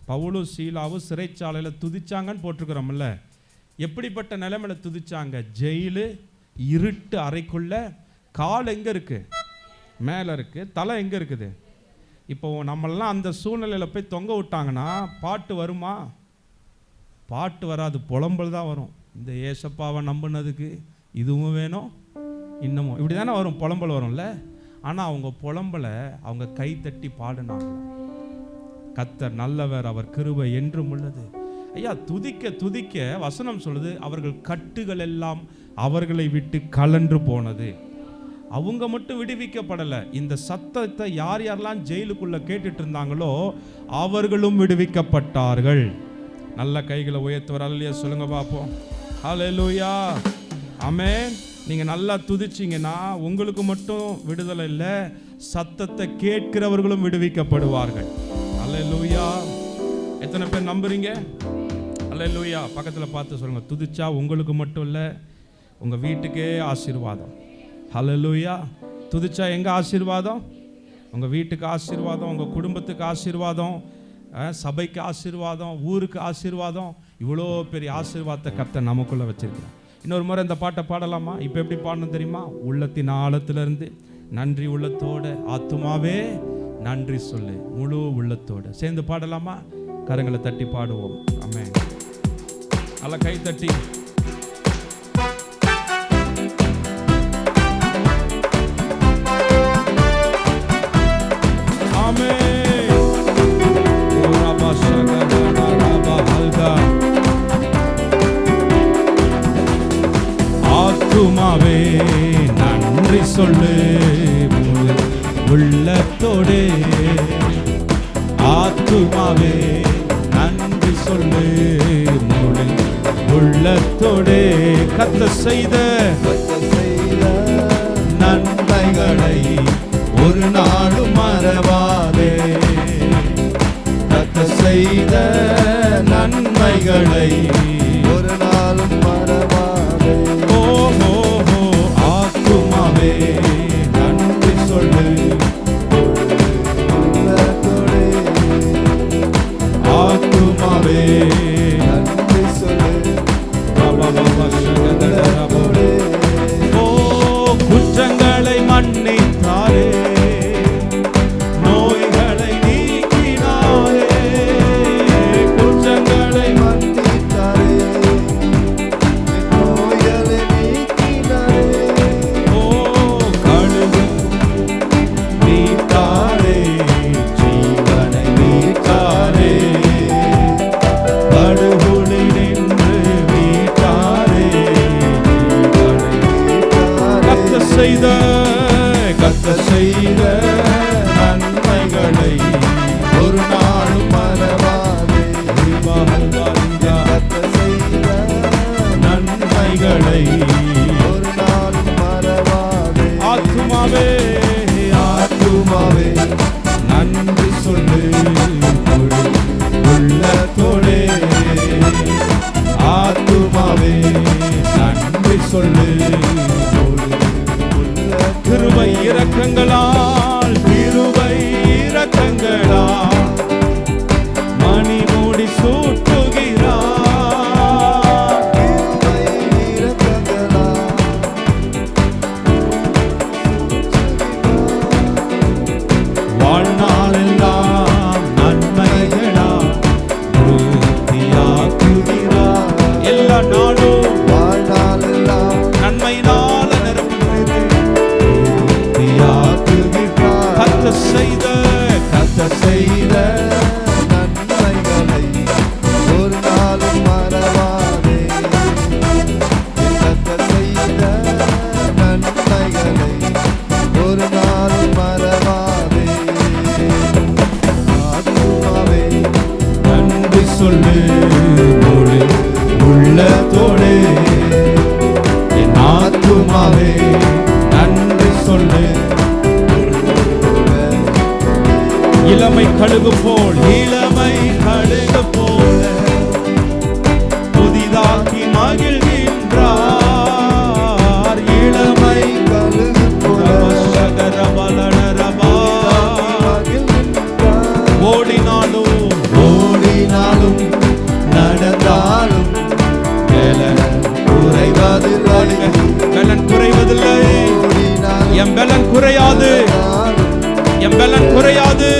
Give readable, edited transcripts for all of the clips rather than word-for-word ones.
பவுலும் சீலாவும் சிறைச்சாலையில் துதிச்சாங்கன்னு போட்டிருக்கிறோம்ல. எப்படிப்பட்ட நிலைமையில துதிச்சாங்க? ஜெயிலு, இருட்டு அறைக்குள்ள. கால் எங்கே இருக்குது? மேலே இருக்குது. தலை எங்கே இருக்குது? இப்போ நம்மளாம் அந்த சூழ்நிலையில் போய் தொங்க விட்டாங்கன்னா பாட்டு வருமா? பாட்டு வராது, புலம்பல் தான் வரும். இந்த ஏசப்பாவை நம்பினதுக்கு இதுவும் வேணும் இன்னமும், இப்படி தானே வரும், புலம்பல் வரும்ல. ஆனால் அவங்க புலம்பலை அவங்க கை தட்டி பாடினாங்க. கர்த்தர் நல்லவர், அவர் கிருபை என்றும் உள்ளது. ஐயா, துதிக்க துதிக்க வசனம் சொல்லுது, அவர்கள் கட்டுகள் எல்லாம் அவர்களை விட்டு கலன்று போனது. அவங்க மட்டும் விடுவிக்கப்படலை. இந்த சத்தத்தை யார் யாரெல்லாம் ஜெயிலுக்குள்ள கேட்டுட்டு இருந்தாங்களோ அவர்களும் விடுவிக்கப்பட்டார்கள். நல்ல கைகளை உயர்த்துவார். அல்லேலூயா சொல்லுங்க பார்ப்போம். ஹல்லேலூயா, ஆமென். நீங்க நல்லா துதிச்சிங்கன்னா உங்களுக்கு மட்டும் விடுதலை இல்லை, சத்தத்தை கேட்கிறவர்களும் விடுவிக்கப்படுவார்கள். அல்லேலூயா. எத்தனை பேர் நம்புறீங்க? அல்லேலூயா. பக்கத்தில் பார்த்து சொல்லுங்க, துதிச்சா உங்களுக்கு மட்டும் இல்லை, உங்க வீட்டுக்கே ஆசீர்வாதம். ஹல்லேலூயா. துதிச்சா எங்க ஆசீர்வாதம்? உங்க வீட்டுக்கு ஆசீர்வாதம், உங்க குடும்பத்துக்கு ஆசீர்வாதம், சபைக்கு ஆசீர்வாதம், ஊருக்கு ஆசீர்வாதம். இவ்வளோ பெரிய ஆசீர்வாதத்தை கர்த்தர் நமக்குள்ள வச்சிருக்கிறார். இன்னொரு முறை இந்த பாட்டை பாடலாமா? இப்போ எப்படி பாடணும் தெரியுமா? உள்ளத்தின் ஆழத்திலிருந்து நன்றி உள்ளத்தோட, ஆத்துமாவே நன்றி சொல்லு, முழு உள்ளத்தோட சேர்ந்து பாடலாமா? கரங்களை தட்டி பாடுவோம். ஆமென். நல்ல கை தட்டி. ஆத்துமாவே நன்றி சொல்லு உள்ளத்தோடே, ஆத்துமாவே நன்றி சொல்லு உள்ளத்தோடே. கர்த்தர் செய்த நன்மைகளை ஒரு நாளும் மறவாதே. கர்த்தர் செய்த நன்மைகளை ஒரு நாளும் மறவாதே. ஓஹோ, ஆத்துமாவே நன்றி சொல்லு உள்ளத்தோடே, ஆத்துமாவே நன்றி சொல்லு. ஓ, குற்றங்களை மன்னித்தாரே, நோய்களை நீக்கினாரே, குற்றங்களை மன்னித்தாரே, நோய்களை நீக்கினாரே. ஓ, கழுகு மீட்டாரே, ஜீவனை மீட்டாரே, படுகொலை நின்று மீட்டாரே, ஜீவனை மீட்டாரே. கர்த்தர் செய்த நன்மைகளை ஒரு நாளும் மறவாதே. கர்த்தர் செய்த நன்மைகளை ஒரு நாளும் மறவாதே. ஆத்துமாவே, ஆத்துமாவே நன்றி சொல்லு உள்ளத்தோடே, ஆத்துமாவே நன்றி சொல்லு. கிருபை இரக்கங்களால், கிருபை இரக்கங்களால் மணி மூடி சூட்டுகிறார். கிருபை இரக்கங்களால் வாழ்நாளெல்லாம் நன்மைகளால் பூர்த்தியாக்குகிறார். எல்லா நாளும் வாழ்நாளெல்லாம் நன்மையினால் கர்த்தர் செய்த நன்மைகளை ஒரு நாளும் மறவாதே. கர்த்தர் செய்த நன்மைகளை ஒரு நாளும் மறவாதே. ஆத்துமாவே நன்றி சொல்லு உள்ளத்தோடே, என் ஆத்துமாவே நன்றி சொல்லு. இளமை கழுகு போல், இளமை கழுகு போல புதிதாக்கி மகிழ்கின்றார். இளமை கழுகு போல ஓடினாலும் ஓடி என் பலன் குறையாது, என் பலன் குறையாது.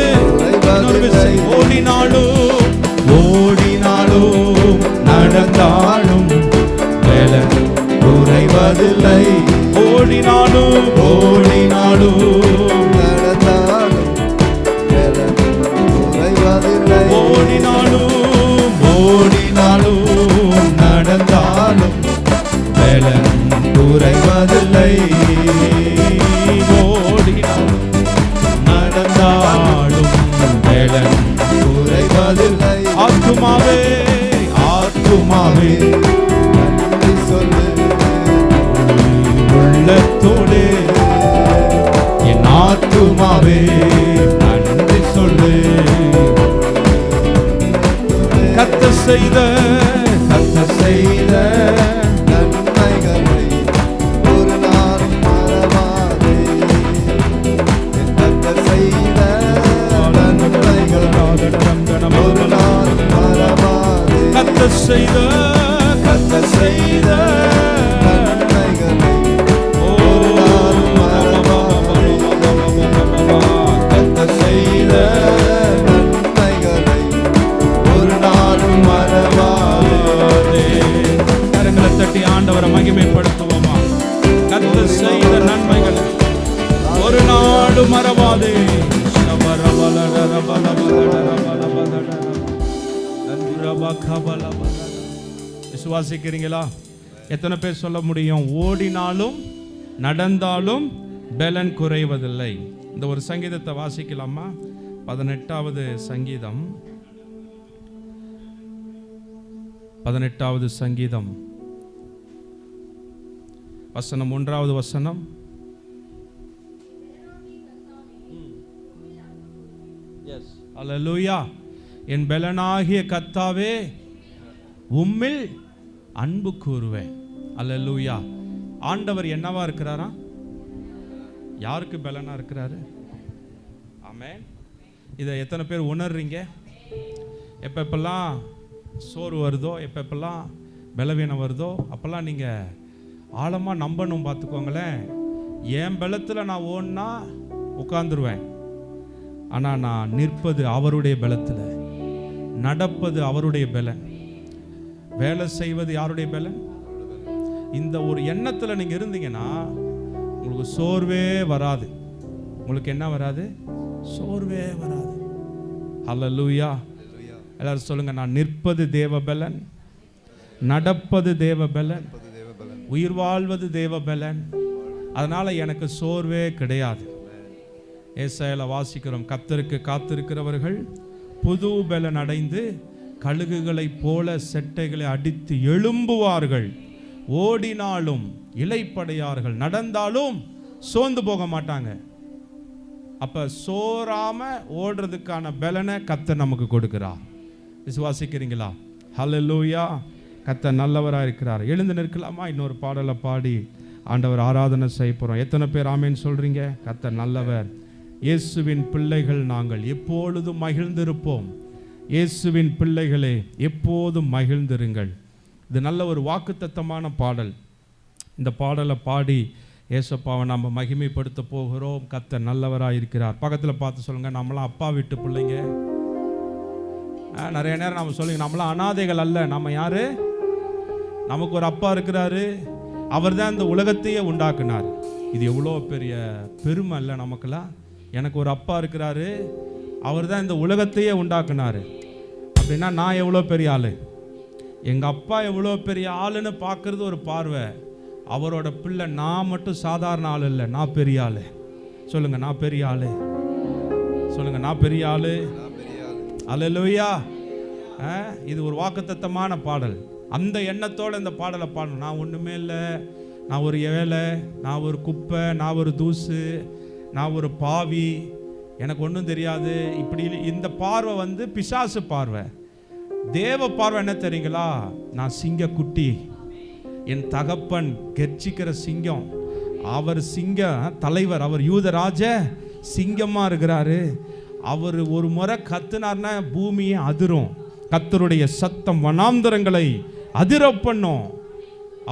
ஓடினாலும் ஓடினாலும் நடந்தாலும் பலன் குறைவதில்லை. ஓடினாலும் ஓடினாலும் நடந்தாலும் பலன் குறைவதில்லை. ஓடினாலும் ஓடினாலும் நடந்தாலும் பலன் குறைவதில்லை. ஓடினாலும் நடந்தாலும் பலன் குறைவதில்லை. ஆத்துமாவே ஆத்துமாவே நன்றி சொல்லு, உள்ளத்தோடு என் ஆத்துமாவே நன்றி சொல்லு. கர்த்தர் செய்த நன்மைகளை ஒரு நாளும் மறவாதே. கர்த்தர் செய்த நன்மைகளை ஒரு நாளும் மறவாதே. கர்த்தர் செய்த நன்மைகளை ஒரு நாளும் மறவாதே. கர்த்தர் செய்த நன்மைகளை ஒரு நாளும் மறவாதே. கரங்களை தட்டி ஆண்டவரை மகிமைப்படுத்துவோமா? கர்த்தர் செய்த நன்மைகளை ஒரு நாளும் மறவாதே. விசுவாசிக்கிறீங்களா? எத்தனை பேர் சொல்ல முடியும்? ஓடினாலும் நடந்தாலும் பலன் குறைவதில்லை. இந்த ஒரு சங்கீதத்தை வாசிக்கலாமா? 18வது சங்கீதம், 18வது சங்கீதம் வசனம் 1வது வசனம். அல்லேலூயா. என் பலனாகிய கர்த்தாவே உம்மில் அன்பு கூறுவேன். அல்லேலூயா. ஆண்டவர் என்னவா இருக்கிறாரா? யாருக்கு பலனா இருக்கிறாரு? ஆமென். இதை எத்தனை பேர் உணர்றீங்க? எப்பெல்லாம் சோறு வருதோ, எப்பெல்லாம் பலவீனம் வருதோ, அப்பெல்லாம் நீங்கள் ஆழமாக நம்பணும். பார்த்துக்கோங்களேன், என் பலத்தில் நான் ஓடினா உட்காந்துருவேன். ஆனால் நான் நிற்பது அவருடைய பலத்தில், நடப்பது அவருடைய பலன், வேலை செய்வது யாருடைய பலன். இந்த ஒரு எண்ணத்தில் நீங்கள் இருந்தீங்கன்னா உங்களுக்கு சோர்வே வராது. உங்களுக்கு என்ன வராது? சோர்வே வராது. அல்லேலூயா. எல்லாரும் சொல்லுங்க, நான் நிற்பது தேவ பலன், நடப்பது தேவ பலன், உயிர் வாழ்வது தேவ பலன். அதனால எனக்கு சோர்வே கிடையாது. ஏசாயால வாசிக்கிறோம், கர்த்தருக்கு காத்திருக்கிறவர்கள் புது பலன் அடைந்து கழுகுகளைப் போல செட்டைகளை அடித்து எழும்புவார்கள். ஓடினாலும் இளைப்படையார்கள், நடந்தாலும் சோர்ந்து போக மாட்டாங்க. அப்ப சோராம ஓடுறதுக்கான பலனை கர்த்தர் நமக்கு கொடுக்கிறார். விசுவாசிக்கிறீங்களா? ஹல்லேலூயா. கர்த்தர் நல்லவராக இருக்கிறார். எழுந்து நிற்கலாமா? இன்னொரு பாடலை பாடி ஆண்டவர் ஆராதனை செய்ய போகிறோம். எத்தனை பேர் ஆமேன்னு சொல்கிறீங்க? கர்த்தர் நல்லவர். இயேசுவின் பிள்ளைகள் நாங்கள் எப்பொழுதும் மகிழ்ந்திருப்போம். இயேசுவின் பிள்ளைகளே எப்போதும் மகிழ்ந்திருங்கள். இது நல்ல ஒரு வாக்குத்தத்தமான பாடல். இந்த பாடலை பாடி ஏசப்பாவை நாம் மகிமைப்படுத்த போகிறோம். கர்த்தர் நல்லவராக இருக்கிறார். பக்கத்தில் பார்த்து சொல்லுங்கள், நம்மளாம் அப்பா வீட்டு பிள்ளைங்க. நிறைய நேரம் நம்ம சொல்லுங்க, நம்மளாம் அனாதைகள் அல்ல. நம்ம யாரு? நமக்கு ஒரு அப்பா இருக்கிறாரு. அவர் தான் இந்த உலகத்தையே உண்டாக்குனார். இது எவ்வளோ பெரிய பெருமை இல்லை நமக்கெல்லாம்? எனக்கு ஒரு அப்பா இருக்கிறாரு, அவர் தான் இந்த உலகத்தையே உண்டாக்குனார். அப்படின்னா நான் எவ்வளோ பெரிய ஆள், எங்கள் அப்பா எவ்வளோ பெரிய ஆளுன்னு பார்க்குறது ஒரு பார்வை. அவரோட பிள்ளை நான் மட்டும் சாதாரண ஆள் இல்லை, நான் பெரிய ஆள். சொல்லுங்கள், நான் பெரிய ஆள். சொல்லுங்கள், நான் பெரிய ஆள். அல்லேலூயா. இது ஒரு வாக்குத்தத்தமான பாடல். அந்த எண்ணத்தோடு இந்த பாடலை பாடணும். நான் ஒன்றுமே இல்லை, நான் ஒரு ஏழை, நான் ஒரு குப்பை, நான் ஒரு தூசு, நான் ஒரு பாவி, எனக்கு ஒன்றும் தெரியாது. இப்படி இந்த பார்வை வந்து பிசாசு பார்வை. தேவ பார்வை என்ன தெரியுங்களா? நான் சிங்க குட்டி, என் தகப்பன் கெர்ச்சிக்கிற சிங்கம். அவர் சிங்க தலைவர், அவர் யூதராஜ சிங்கமாக இருக்கிறாரு. அவர் ஒரு முறை கத்துனார்னா பூமியை அதிரும். கர்த்தருடைய சத்தம் வனாந்தரங்களை அதிர பண்ணும்.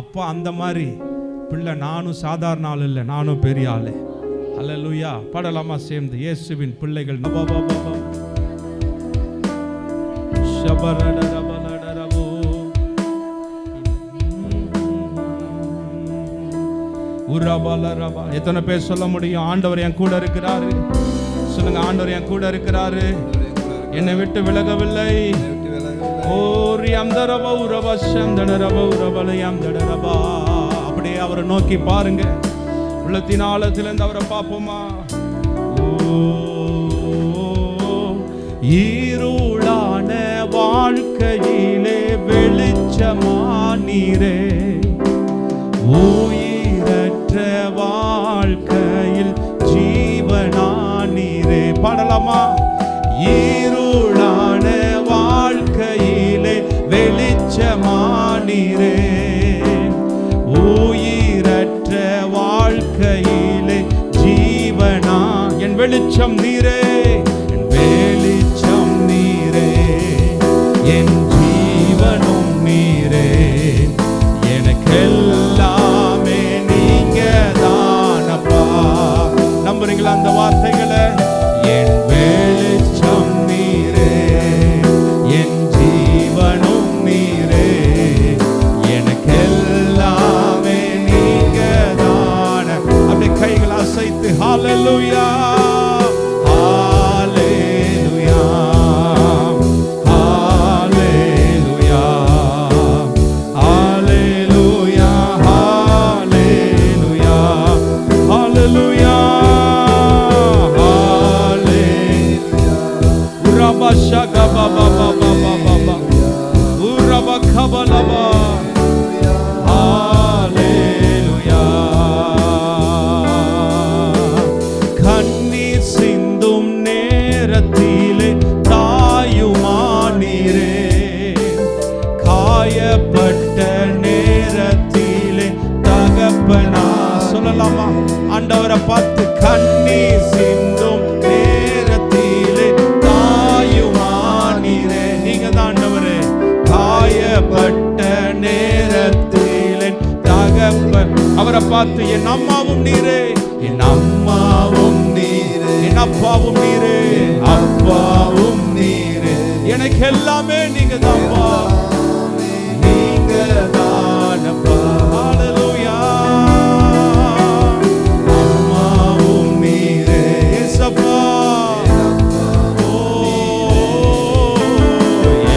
அப்போ அந்த மாதிரி பிள்ளை நானும் சாதாரண ஆள் இல்லை, நானும் பெரிய ஆள். அல்லேலூயா. பாடலாமா சேர்ந்து? இயேசுவின் பிள்ளைகள் எத்தனை பேர் சொல்ல முடியும்? ஆண்டவர் என் கூட இருக்கிறாரு. சொல்லுங்க, ஆண்டவர் என் கூட இருக்கிறாரு, என்னை விட்டு விலகவில்லை. அப்படியே அவரை நோக்கி பாருங்க, உள்ளத்தின் ஆழத்திலிருந்து அவரை பார்ப்போமா? இருளான வாழ்க்கையிலே வெளிச்சமானீரே, உயிரற்ற வாழ்க்கையில் ஜீவனானீரே. பாடலாமா? இருளான வாழ்க்கையிலே வெளிச்சமானீரே, உயிரற்ற வாழ்க்கையிலே ஜீவனா. என் வெளிச்சம் நீரே, என் வெளிச்சம் நீரே, என் ஜீவனும் நீரே, எனக்கெல்லாமே நீங்க தானப்பா. நம்புறீங்களா அந்த வார்த்தைகளை? என் வெளிச்சம் நீரே, என் ஜீவனும் நீரே, எனக்கெல்லாமே நீங்க தான. அப்படியே கைகளை அசைத்து ஹல்லேலூயா, ஹல்லேலூயா, ஹல்லேலூயா, ஹல்லேலூயா, ஹல்லேலூயா, ஹல்லேலூயா. Shaka baba baba baba uraba kabalaba. Hallelujah. கண்ணீர் சிந்தும் நேரத்திலே தாயுமானீரே, காயப்பட்ட நேரத்திலே தகப்பனா. சொல்லலாமா? ஆண்டவரை பார்த்து, கண்ணீர் சிந்தும் நேரத்திலே தாயுமானீரே. நீங்க தான் ஆண்டவரே, காயப்பட்ட நேரத்திலே தகப்பன். அவரை பார்த்து, என் அம்மாவும் நீரே, என் அம்மாவும் நீரே, என் அப்பாவும் நீரே, அப்பாவும் நீரே, எனக்கு எல்லாமே நீங்க தான்ப்பா, நீங்க தானப்பா. ஹல்லேலூயா. அம்மாவும் நீரே, ஏசப்பா,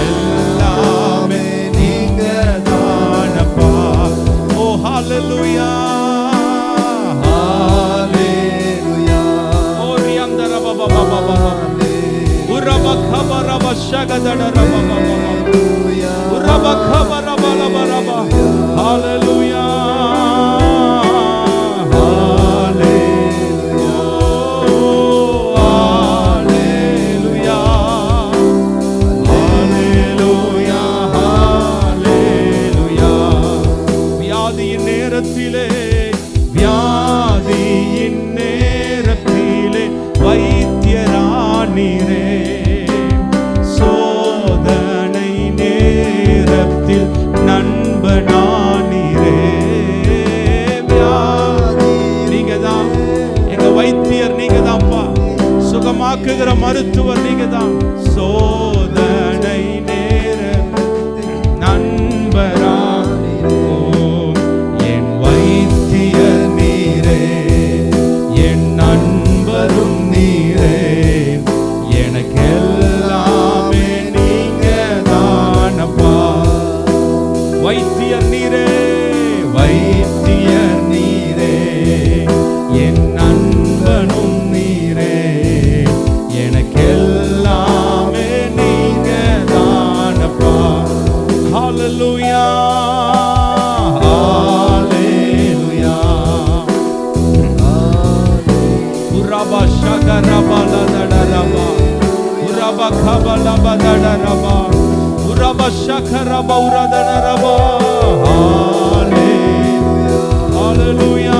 எல்லாமே நீங்க தானப்பா. ஓ ஹல்லேலூயா. வியாதியின் நேரத்திலே, வியாதியின் நேரத்திலே வைத்தியரானீரே, சோதனை நேரத்தில் நண்பனானீரே. நீங்க தான் எங்க வைத்தியர், நீங்க தான்ப்பா, சுகமாக்குகிற மருத்துவர் நீங்க தான். சோதனை நேரத்தில் நண்பரா, என் வைத்தியர் நீரே, என் நண்பரும் நீரே, எனக்கு எல்லாமே நீங்க தானப்பா. வைத்தியர் நீரே, வைத்தியர் நீரே, என் நண்பனும் நீரே, எனக்கு எல்லாமே நீங்க தானப்பா. ஹல்லேலூயா, ஹல்லேலூயா. உரபா ஷகரபா லதடரபா, உரபா கபலபா தடரபா, உரபா ஷகரபா உரதடரபா. ஹல்லேலூயா, ஹல்லேலூயா,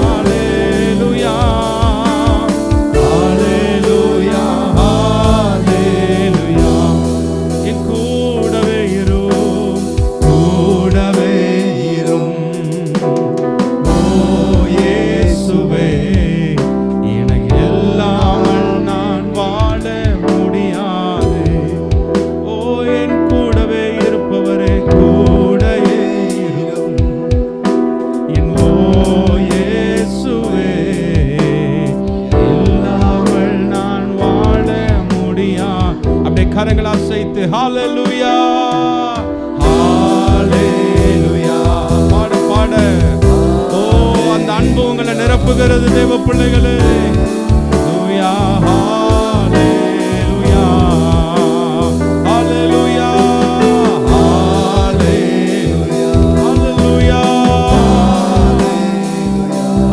ஹல்லேலூயா, ஹல்லேலூயா, ஹல்லேலூயா. என் கூடவே இரும், கூடவே இரும், ஓ இயேசுவே. கரங்களை அசைத்து ஹalleluya ஹalleluya பாட பாட. ஓ அந்த அன்பு உங்களை நிரப்புகிறது தேவ பிள்ளைகளே. ஹalleluya ஹalleluya ஹalleluya ஹalleluya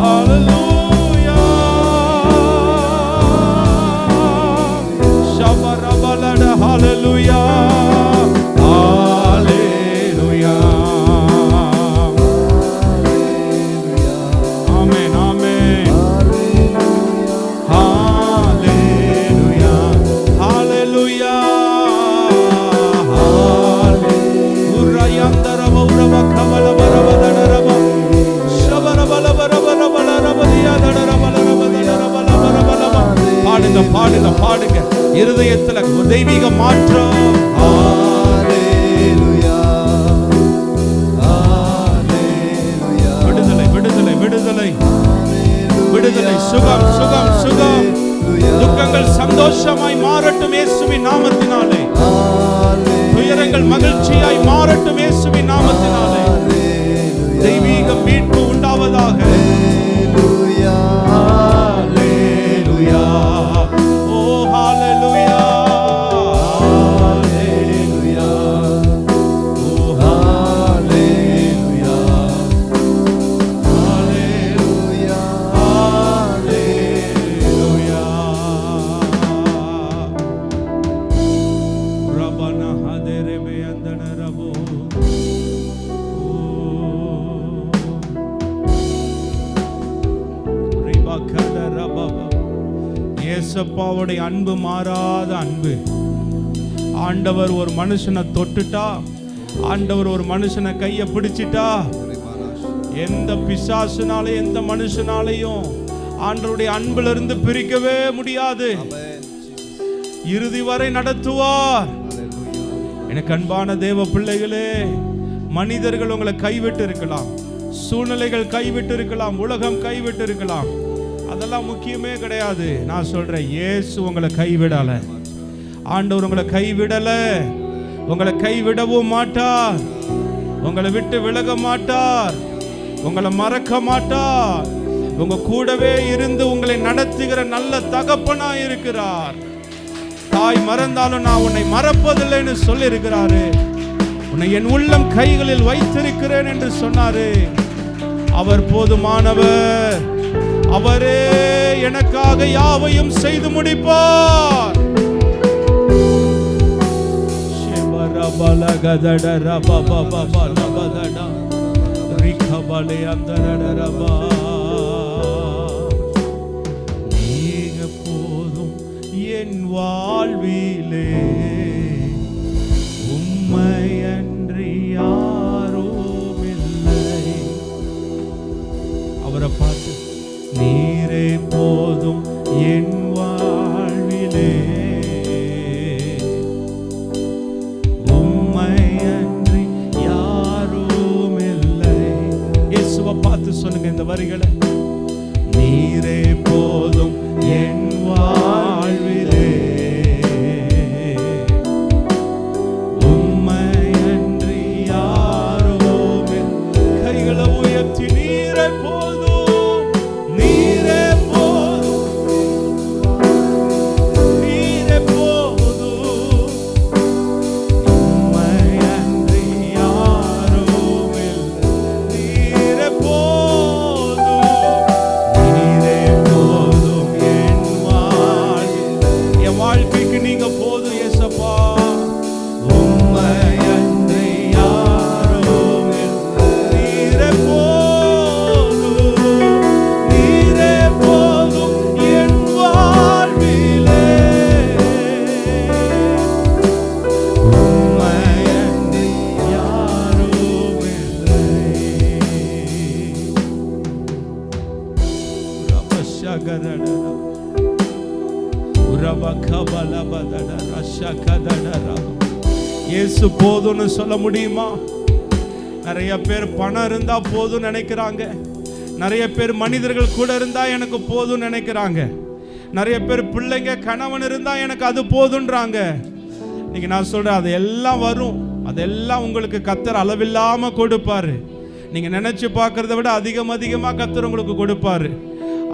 ஹalleluya ஷபரபலட ஹalleluya ஹalleluya ஆமென் ஆமென் ஹalleluya ஹalleluya உரயந்தரவ உரவகவலவரவதரவ ஷபரபலவரவரவரவதியதரவலரவதரவலரவதரவ. பாடுங்க பாடுங்க பாடுங்க. இருதயத்துல தெய்வீக மாற்றம். விடுதலை விடுதலை விடுதலை விடுதலை. சுகம் சுகம் சுகம். துக்கங்கள் சந்தோஷமாய் மாறட்டும் இயேசுவின் நாமத்தினாலே. துயரங்கள் மகிழ்ச்சியாய் மாறட்டும் இயேசுவின் நாமத்தினாலே. தெய்வீக மீட்பு உண்டாவதாக. ஹalleluya ஓ ஹalleluya ஹalleluya ஓ ஹalleluya ஹalleluya ஹalleluya ரபனா ஹதரபே அந்தனரபோ. இயேசுப்பாவுடைய அன்பு மாறாத அன்பு. ஆண்டவர் ஒரு மனுஷனை தொட்டுட்டா, ஆண்டவர் ஒரு மனுஷனை கையை பிடிச்சிட்டா, எந்த பிசாசுனாலையும் எந்த மனுஷனாலையும் ஆண்டவருடைய அன்புல இருந்து பிரிக்கவே முடியாது. இறுதி வரை நடத்துவார். எனக்கு அன்பான தேவ பிள்ளைகளே, மனிதர்கள் உங்களை கைவிட்டு இருக்கலாம், சூழ்நிலைகள் கைவிட்டு இருக்கலாம், உலகம் கைவிட்டு இருக்கலாம். அதெல்லாம் முக்கியமே கிடையாது. நான் சொல்றேன், இயேசு உங்களை கைவிடல. ஆண்டவர் உங்களை கைவிடல. உங்களை கைவிடவும் மாட்டார். உங்களை விட்டு விலக மாட்டார். உங்களை மறக்க மாட்டார். உங்க கூடவே இருந்து உங்களை நடத்துகிற நல்ல தகப்பனா இருக்கிறார். தாய் மறந்தாலும் நான் உன்னை மறப்பதில்லைன்னு சொல்லி இருக்கிறாரு. உன்னை என் உள்ளம் கைகளில் வைத்திருக்கிறேன் என்று சொன்னாரு. அவர் போதுமானவர். அவரே எனக்காக யாவையும் செய்து முடிப்பார். நீங்க போதும் என் வாழ்விலே, உம்மையன்றி யாரும் இல்லை. அவரை பார்த்து, நீரே போதும் என் வாழ்விலே, உம்மையன்றி யாரும் இல்லை. இயேசுவை பார்த்து சொல்லுங்க இந்த வரிகளை. நீரே போதும் என் வாழ்விலே, உம்மையன்றி யாரும் இல்லை. கைகளை உயர்த்தி, நீரே போதும், நீரே போதும், நீரே போதும், உம்மையன்றி யாரும் இல்லை. நீரே போதும், நீரே போதும் என் வாழ்க்கைக்கு நீங்க போதும் இயேசப்பா. உம்மையன்றி யாரும் இல்லை. நீரே போதும், நீரே போதும் என் வாழ்விலே, உம்மையன்றி யாரும் இல்லை. இயேசு போதும்னு சொல்ல முடியுமா? நிறைய பேர் பணம் இருந்தா போதும் நினைக்கிறாங்க. நிறைய பேர் மனிதர்கள் கூட இருந்தா எனக்கு போதும் நினைக்கிறாங்க. நிறைய பேர் பிள்ளைங்க கணவன் இருந்தா எனக்கு அது போதுன்றாங்க. இன்னைக்கு நான் சொல்றேன், அதெல்லாம் வரும். அதெல்லாம் உங்களுக்கு கர்த்தர் அளவில்லாம கொடுப்பாரு. நீங்க நினைச்சு பார்க்கறத விட அதிகமா கர்த்தர் உங்களுக்கு கொடுப்பாரு.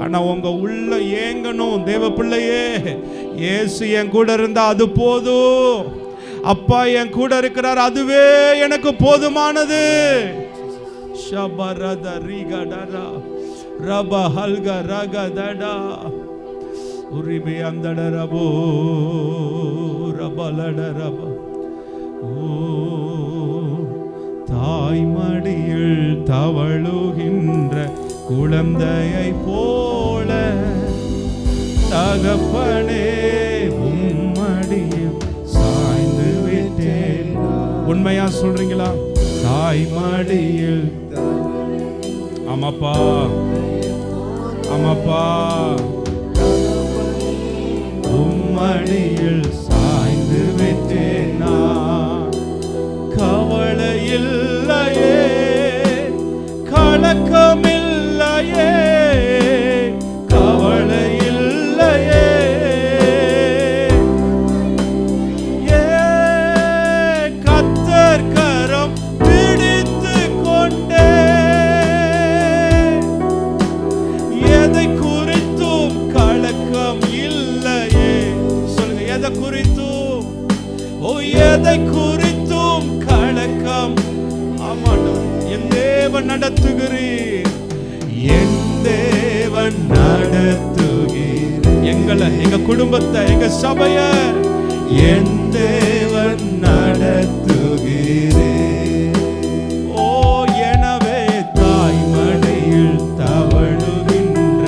ஆனா உங்க உள்ள ஏங்கணும், தேவ பிள்ளையே, இயேசு என் கூட இருந்தா அது போதும், அப்பா என் கூட இருக்கிறார், அதுவே எனக்கு போதுமானது. ஷபரத ரிகடரா ரப ஹல்க ரகதடா உரிபே அந்தடரபோ ரபலடரப. ஓ தாய்மடியில் தவழுகின்ற குழந்தையை போல தகப்பனே உம்மடியில் சாய்ந்து விட்டேன். உண்மையா சொல்றீங்களா? தாய்மடியில். ஆமாப்பா, ஆமாப்பா, உம்மடியில் சாய்ந்து விட்டேன் நான். கவலை இல்லையே, கலக்கமில்லையே, கவலை இல்லையே, கர்த்தர் கரம் பிடித்து கொண்டே, எதை குறித்தும் கலக்கம் இல்லையே. சொல்லுங்க, எதை குறித்தும், ஓ எதை குறித்தும் கலக்கம். ஆமாண்டவர், என் தேவன் நடத்துகிறீர், என் தேவன் நடத்துகிறீர். எங்களை, எங்க குடும்பத்தை, எங்க சபைய என் தேவன் நடத்துகிறீர். ஓ எனவே தாய்மடியில் தவழுகின்ற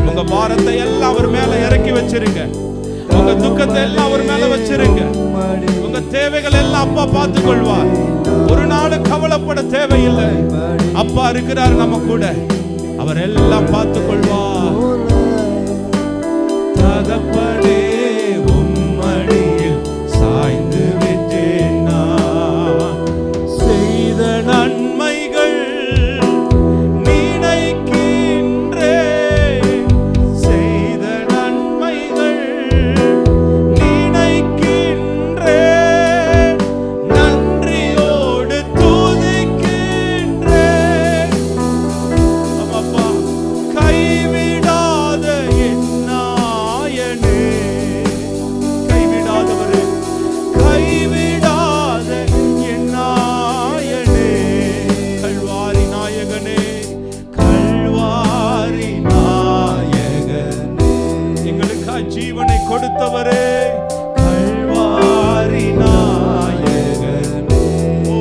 உங்க பாரத்தை எல்லாம் அவர் மேல இறக்கி வச்சிருங்க. உங்க துக்கத்தை எல்லாம் அவர் மேல வச்சிருங்க. உங்க தேவைகள் எல்லாம் அப்பா பார்த்துக் கொள்வார். ஒரு நாள் கவலைப்பட தேவையில்லை. அப்பா இருக்கிறார் நம்ம கூட, அவர் எல்லாம் பார்த்துக் கொள்வார். தகப்பனே உம்மடியில் சாய்ந்து விட்டேன் நான். செய்த நன்மைகள் நினைக்கின்றேன், செய்த நன்மைகள் நினைக்கின்றேன், நன்றியோடு துதிக்கின்றேன். ஆமாப்பா, கைவிடாத என் நாயனே, கைவிடாதவரே, கைவிடாத என் நாயனே, கல்வாரி நாயகனே, கல்வாரி நாயகனே, எங்களுக்காக ஜீவனை கொடுத்தவரே, கல்வாரி நாயகனே. ஓ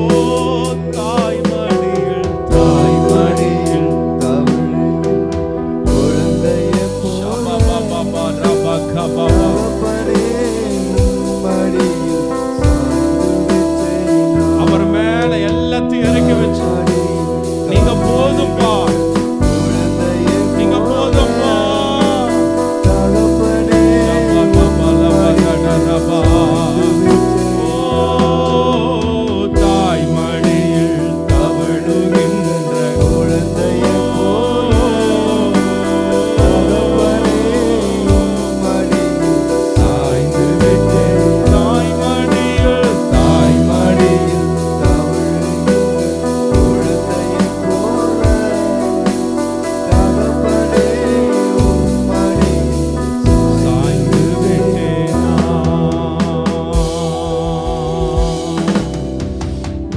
தாய்மடியில், தாய்மடியில் குழந்தையை போல அவர் மேல எல்லாத்தையும் இறக்கி வச்சு, நீங்க போதும்பா, நீங்க போதும்பா. ஓ தாய்மடியில் தவழுகின்ற குழந்தையை போல சாய்ந்து விட்டேன். தாய்மடியில், தாய்மடியில் சாய்ந்து விட்டேன் நான்.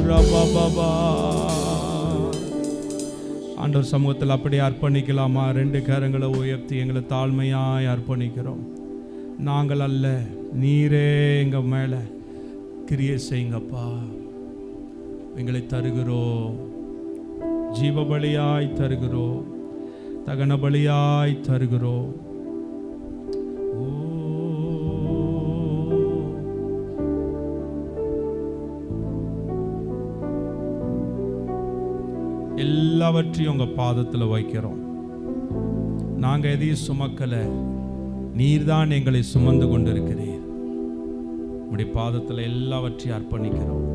ரபபபா. ஆண்டவர் சமூகத்தில் அப்படியே அர்ப்பணிக்கலாமா? ரெண்டு கரங்களை உயர்த்தி எங்களை தாழ்மையாய் அர்ப்பணிக்கிறோம். நாங்கள் அல்ல, நீரே எங்க மேல கிரியை செய்யுங்கப்பா. எங்களை தருகிறோம், ஜீவ பலியாய் தருகிறோம், தகன பலியாய் தருகிறோம். ஓ எல்லாவற்றையும் உங்க பாதத்துல வைக்கிறோம். நாங்க எதையும் சுமக்கல, நீர்தான் எங்களை சுமந்து கொண்டிருக்கிறீர். உடைய பாதத்துல எல்லாவற்றையும் அர்ப்பணிக்கிறோம்.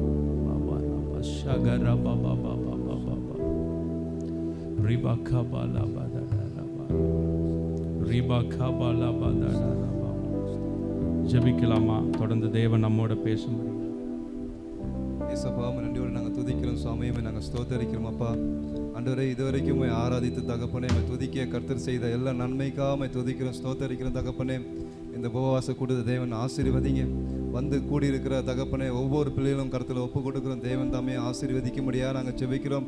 ஜெபிக்கலாமா? தொடர்ந்து தேவன் நம்மோட பேச முடியும். ஏசப்பா நன்றியோடு நாங்கள் துதிக்கிறோம் சுவாமியுமே, நாங்கள் ஸ்தோத்தரிக்கிறோம் அப்பா. ஆண்டவரே, இதுவரைக்கும் ஆராதித்து தகப்பனே துதிக்க கர்த்தர் செய்த எல்லா நன்மைக்காக துதிக்கிறோம் ஸ்தோத்தரிக்கிறோம் தகப்பனே. இந்த உபவாச கூட்டத்தை தேவன் ஆசீர்வதிங்க. வந்து கூடியிருக்கிற தகப்பனே ஒவ்வொரு பிள்ளைகளும் கருத்தில் ஒப்பு கொடுக்குறோம். தேவன் தாமே ஆசீர்வதிக்க முடியாது நாங்கள் ஜெபிக்கிறோம்.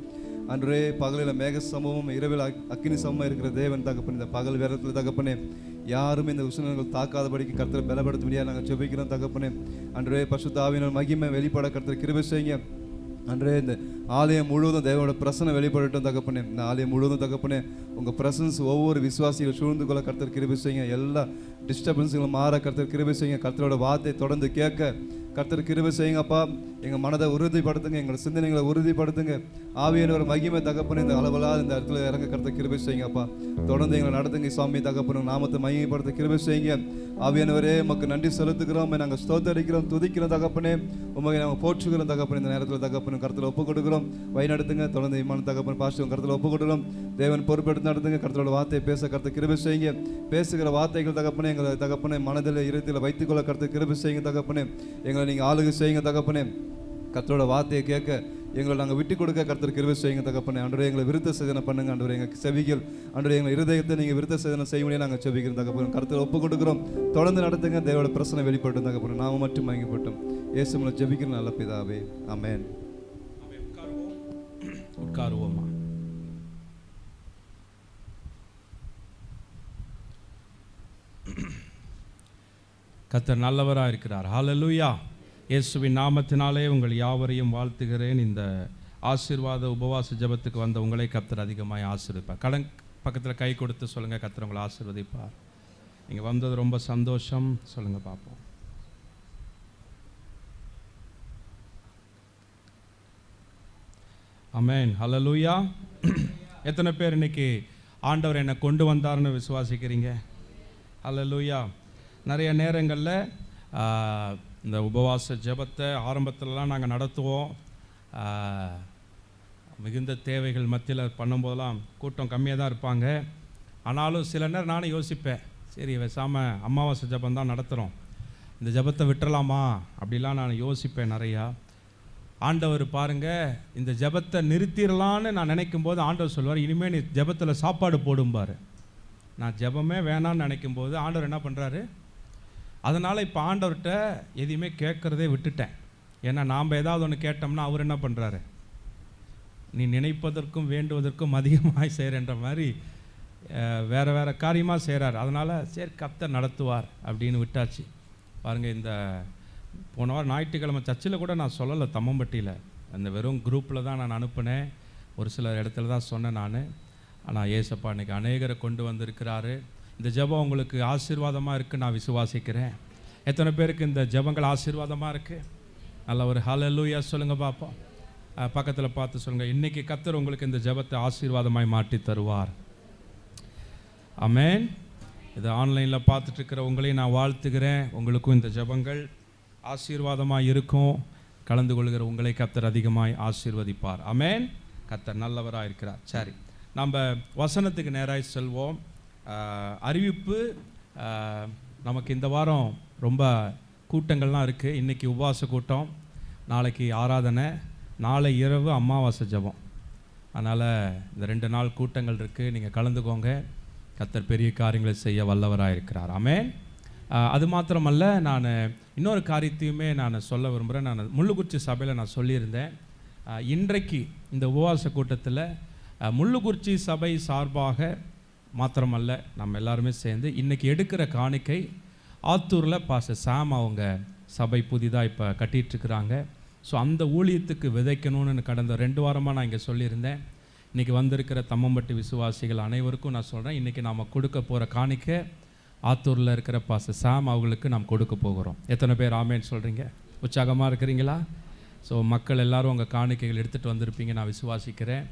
அன்றே பகலில் மேக சமூகம், இரவில் அக்கினி சமமாக இருக்கிற தேவன் தகப்பனே, இந்த பகல் வேரத்தில் தகப்பனே யாருமே இந்த உஷ்ணங்கள் தாக்காதபடிக்கு கர்த்தரை பலப்படுத்த முடியாது நாங்கள் ஜெபிக்கிறோம் தகப்பனே. அன்றே பரிசுத்த ஆவியினர் மகிமை வெளிப்பட கர்த்தர் கிருபை செய்யுங்க. அன்றே இந்த ஆலயம் முழுவதும் தேவனோட பிரசனை வெளிப்படட்டும் தகப்பனே. இந்த ஆலயம் முழுவதும் தகப்பனே உங்கள் பிரசன்ஸ் ஒவ்வொரு விசுவாசிகள் சூழ்ந்து கொள்ள கர்த்தர் கிருபை செய்யுங்க. எல்லா டிஸ்டர்பன்ஸுகளும் மாற கர்த்தர் கிருபை செய்யுங்க. கர்த்தரோட வார்த்தை தொடர்ந்து கேட்க கர்த்தர் கிருபை செய்யுங்க அப்பா. எங்கள் மனதை உறுதிப்படுத்துங்க, எங்களோட சிந்தனைகளை உறுதிப்படுத்துங்க. ஆவியானவர் மகிமை தகப்பனே இந்த அளவலாக இந்த இடத்துல இறங்க கர்த்தர் கிருபை செய்யுங்க அப்பா. தொடர்ந்து எங்களை நடத்துங்க சுவாமி தகப்பனே. நாமத்தை மகிமைப்படுத்த கிருபை செய்யுங்க. ஆவியானவரே உமக்கு நன்றி செலுத்துகிறோம், நாங்கள் ஸ்தோத்தரிக்கிறோம், துதிக்கிறோம் தகப்பனே. உமக்கு நாங்கள் போற்றுகிறோம் தகப்பனே. இந்த நேரத்தில் தகப்பனே கர்த்தரை ஒப்பு கொடுக்குறோம். வழி நடத்துங்க. தொடர்ந்து இமான தகப்பன் பாஸ்டர் கர்த்தரை ஒப்பு கொடுக்குறோம். தேவன் பொறுப்பெடுத்து நடத்துங்க. கர்த்தரோட வார்த்தையை பேச கர்த்தர் கிருபை செய்யுங்க. பேசுகிற வார்த்தைகள் தகப்பனே எங்களை தகப்பனே மனதில் இருத்தில் வைத்துக்கொள்ள கர்த்தர் கிருபை செய்யுங்க தகப்பனே. எங்களை நீங்கள் ஆளுகை செய்யுங்க தகப்பனே. கர்த்தரோட வார்த்தையை கேட்க எங்களை நாங்கள் விட்டு கொடுக்க கர்த்தர் கிருபை செய்யுங்க தகப்பனே. அன்றைய எங்களை விருத்த சேதனை பண்ணுங்க. அன்றைய எங்கள் செவிகள், அன்றைய எங்கள் இருதயத்தை நீங்கள் விருத்த சேதனை செய்ய முடியாது நாங்கள் செவிக்கிறோம் தகப்பனே. கர்த்தரை ஒப்பு கொடுக்குறோம். தொடர்ந்து நடத்துங்க. தேவோட பிரச்சனை வெளிப்பட்டும் தகப்பனே. நாம மட்டும் மயங்கப்பட்டோம். இயேசுவின் ஜெபிக்கிற நல்ல பிதாவே, ஆமென். உட்காருவோமா? கர்த்தர் நல்லவராக இருக்கிறார். ஹல்லேலூயா. இயேசுவின் நாமத்தினாலே உங்கள் யாவரையும் வாழ்த்துகிறேன். இந்த ஆசீர்வாத உபவாச ஜெபத்துக்கு வந்த உங்களை கர்த்தர் அதிகமாக ஆசீர்வதிப்பார். கடன் பக்கத்தில் கை கொடுத்து சொல்லுங்கள், கர்த்தர் உங்களை ஆசீர்வதிப்பார். நீங்கள் வந்தது ரொம்ப சந்தோஷம். சொல்லுங்கள் பார்ப்போம். ஆமென். ஹல்லேலூயா. எத்தனை பேர் இன்னைக்கு ஆண்டவர் என்னை கொண்டு வந்தார்னு விசுவாசிக்கிறீங்க? ஹல்லேலூயா. நிறைய நேரங்களில் இந்த உபவாச ஜெபத்தை ஆரம்பத்திலலாம் நாங்கள் நடத்துவோம். மிகுந்த தேவைகள் மத்தியில் பண்ணும்போதெல்லாம் கூட்டம் கம்மியாக தான் இருப்பாங்க. ஆனாலும் சில நேரம் நானும் யோசிப்பேன், சரி பேசாமல் அமாவாசை ஜெபம் தான் நடத்துகிறோம், இந்த ஜெபத்தை விட்டுறலாமா அப்படிலாம் நான் யோசிப்பேன் நிறையா. ஆண்டவர் பாருங்கள், இந்த ஜெபத்தை நிறுத்திடலான்னு நான் நினைக்கும் போது ஆண்டவர் சொல்லுவார், இனிமேல் நீ ஜெபத்தில் சாப்பாடு போடும்பார். நான் ஜெபமே வேணான்னு நினைக்கும் போது ஆண்டவர் என்ன பண்ணுறாரு? அதனால் இப்போ ஆண்டவர்கிட்ட எதையுமே கேட்குறதே விட்டுட்டேன். ஏன்னா நாம் ஏதாவது ஒன்று கேட்டோம்னா அவர் என்ன பண்ணுறாரு? நீ நினைப்பதற்கும் வேண்டுவதற்கும் அதிகமாக செய்கிறன்ற மாதிரி வேறு வேறு காரியமாக செய்கிறார். அதனால் சரி கர்த்தர் நடத்துவார் அப்படின்னு விட்டாச்சு. பாருங்கள், இந்த போன வாரம் ஞாயிற்றுக்கிழமை சர்ச்சில் கூட நான் சொல்லலை, தம்மம்பட்டியில் அந்த வெறும் குரூப்பில் தான் நான் அனுப்பினேன். ஒரு சில இடத்துல தான் சொன்னேன் நான். ஆனால் ஏசப்பா இன்றைக்கி அநேகரை கொண்டு வந்திருக்கிறாரு. இந்த ஜெபம் உங்களுக்கு ஆசீர்வாதமாக இருக்குது நான் விசுவாசிக்கிறேன். எத்தனை பேருக்கு இந்த ஜெபங்கள் ஆசீர்வாதமாக இருக்குது? நல்ல ஒரு ஹல்லேலூயா சொல்லுங்கள் பார்ப்போம். பக்கத்தில் பார்த்து சொல்லுங்கள், இன்றைக்கி கர்த்தர் உங்களுக்கு இந்த ஜெபத்தை ஆசீர்வாதமாய் மாற்றி தருவார். ஆமென். இதை ஆன்லைனில் பார்த்துட்ருக்கிற உங்களையும் நான் வாழ்த்துகிறேன். உங்களுக்கும் இந்த ஜெபங்கள் ஆசீர்வாதமாக இருக்கும். கலந்து கொள்கிற உங்களை கர்த்தர் அதிகமாய் ஆசீர்வதிப்பார். ஆமென். கர்த்தர் நல்லவராக இருக்கிறார். சரி, நம்ம வசனத்துக்கு நேராக செல்வோம். அறிவிப்பு, நமக்கு இந்த வாரம் ரொம்ப கூட்டங்கள்லாம் இருக்குது. இன்றைக்கி உபவாச கூட்டம், நாளைக்கு ஆராதனை, நாளை இரவு அமாவாசை ஜெபம். அதனால் இந்த 2 நாள் கூட்டங்கள் இருக்குது. நீங்கள் கலந்துக்கோங்க. கர்த்தர் பெரிய காரியங்களை செய்ய வல்லவராக இருக்கிறார். ஆமென். அது மாத்திரமல்ல, நான் இன்னொரு காரியத்தையுமே நான் சொல்ல விரும்புகிறேன். நான் முள்ளுக்குறிச்சி சபையில் நான் சொல்லியிருந்தேன், இன்றைக்கு இந்த உபவாச கூட்டத்தில் முள்ளுக்குறிச்சி சபை சார்பாக மாத்திரமல்ல, நம்ம எல்லாருமே சேர்ந்து இன்றைக்கி எடுக்கிற காணிக்கை ஆத்தூரில் பாஸ்டர் சாம் அவங்க சபை புதிதாக இப்போ கட்டிகிட்ருக்குறாங்க. ஸோ அந்த ஊழியத்துக்கு விதைக்கணும்னு கடந்த 2 வாரமாக நான் இங்கே சொல்லியிருந்தேன். இன்றைக்கி வந்திருக்கிற தம்மம்பட்டி விசுவாசிகள் அனைவருக்கும் நான் சொல்கிறேன், இன்றைக்கி நாம் கொடுக்க போகிற காணிக்கை ஆத்தூரில் இருக்கிற பாஸ்டர் சாம் அவங்களுக்கு நாம் கொடுக்க போகிறோம். எத்தனை பேர் ஆமேன்னு சொல்கிறீங்க? உற்சாகமாக இருக்கிறீங்களா? ஸோ மக்கள் எல்லோரும் உங்கள் காணிக்கைகள் எடுத்துகிட்டு வந்திருப்பீங்க நான் விசுவாசிக்கிறேன்.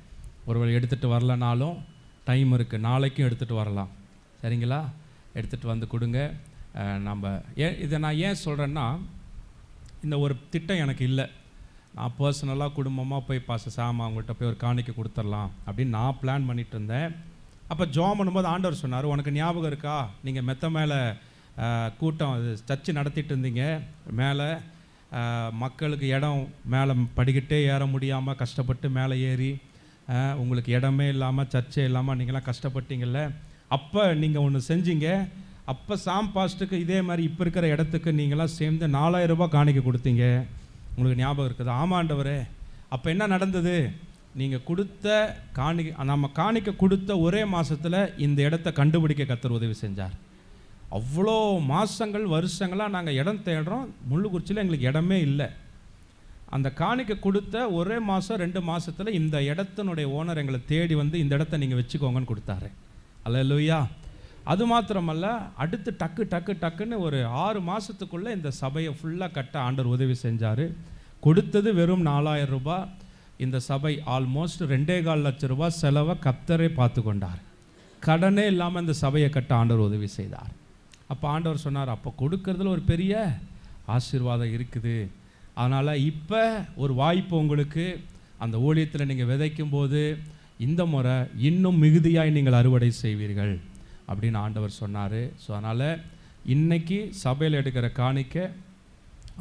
ஒருவேளை எடுத்துகிட்டு வரலனாலும் டைம் இருக்குது, நாளைக்கும் எடுத்துகிட்டு வரலாம். சரிங்களா? எடுத்துகிட்டு வந்து கொடுங்க. நம்ம இதை நான் ஏன் சொல்கிறேன்னா, இந்த ஒரு திட்டம் எனக்கு இல்லை. நான் பர்சனலாக குடும்பமாக போய் பாஸ்டர் சாம் அவங்கள்ட்ட போய் ஒரு காணிக்கை கொடுத்துடலாம் அப்படின்னு நான் பிளான் பண்ணிகிட்டு இருந்தேன். அப்போ ஜெபம் பண்ணும்போது ஆண்டவர் சொன்னார், உனக்கு ஞாபகம் இருக்கா, நீங்கள் மெத்த மேலே கூட்டம் சர்ச்சு நடத்திட்டு இருந்தீங்க. மேலே மக்களுக்கு இடம் மேலே படிக்கிட்டே ஏற முடியாமல் கஷ்டப்பட்டு மேலே ஏறி உங்களுக்கு இடமே இல்லாமல் சர்ச்சே இல்லாமல் நீங்களாம் கஷ்டப்பட்டீங்கள்ல. அப்போ நீங்கள் ஒன்று செஞ்சீங்க. அப்போ சாம் பாஸ்ட்டுக்கு இதே மாதிரி இப்போ இருக்கிற இடத்துக்கு நீங்களாம் சேர்ந்து 4000 ரூபாய் காணிக்க கொடுத்தீங்க. உங்களுக்கு ஞாபகம் இருக்குது? ஆமாண்டவரே. அப்போ என்ன நடந்தது? நீங்கள் கொடுத்த நம்ம காணிக்க கொடுத்த ஒரே மாதத்தில் இந்த இடத்த கண்டுபிடிக்க கர்த்தர் உதவி செஞ்சார். அவ்வளோ மாதங்கள் வருஷங்களாக நாங்கள் இடம் தேடுறோம். முள்ளுக்குறிச்சியில் எங்களுக்கு இடமே இல்லை. அந்த காணிக்க கொடுத்த ஒரே மாதம் 2 மாதத்தில் இந்த இடத்தினுடைய ஓனர் எங்களை தேடி வந்து இந்த இடத்த நீங்கள் வச்சுக்கோங்கன்னு கொடுத்தாரு. அல்லேலூயா. அது மாத்திரமல்ல, அடுத்து டக்குன்னு ஒரு 6 மாதத்துக்குள்ளே இந்த சபையை ஃபுல்லாக கட்ட ஆண்டவர் உதவி செஞ்சார். கொடுத்தது வெறும் 4000 ரூபாய். இந்த சபை ஆல்மோஸ்ட் 2.25 லட்சம் ரூபாய் செலவை கர்த்தரே பார்த்து கொண்டார். கடனே இல்லாமல் இந்த சபையை கட்ட ஆண்டவர் உதவி செய்தார். அப்போ ஆண்டவர் சொன்னார், அப்போ கொடுக்கறதுல ஒரு பெரிய ஆசீர்வாதம் இருக்குது. அதனால் இப்போ ஒரு வாய்ப்பு உங்களுக்கு. அந்த ஊழியத்தில் நீங்கள் விதைக்கும் போது இந்த முறை இன்னும் மிகுதியாய் நீங்கள் அறுவடை செய்வீர்கள் அப்படின்னு ஆண்டவர் சொன்னார். ஸோ அதனால் இன்றைக்கி சபையில் எடுக்கிற காணிக்க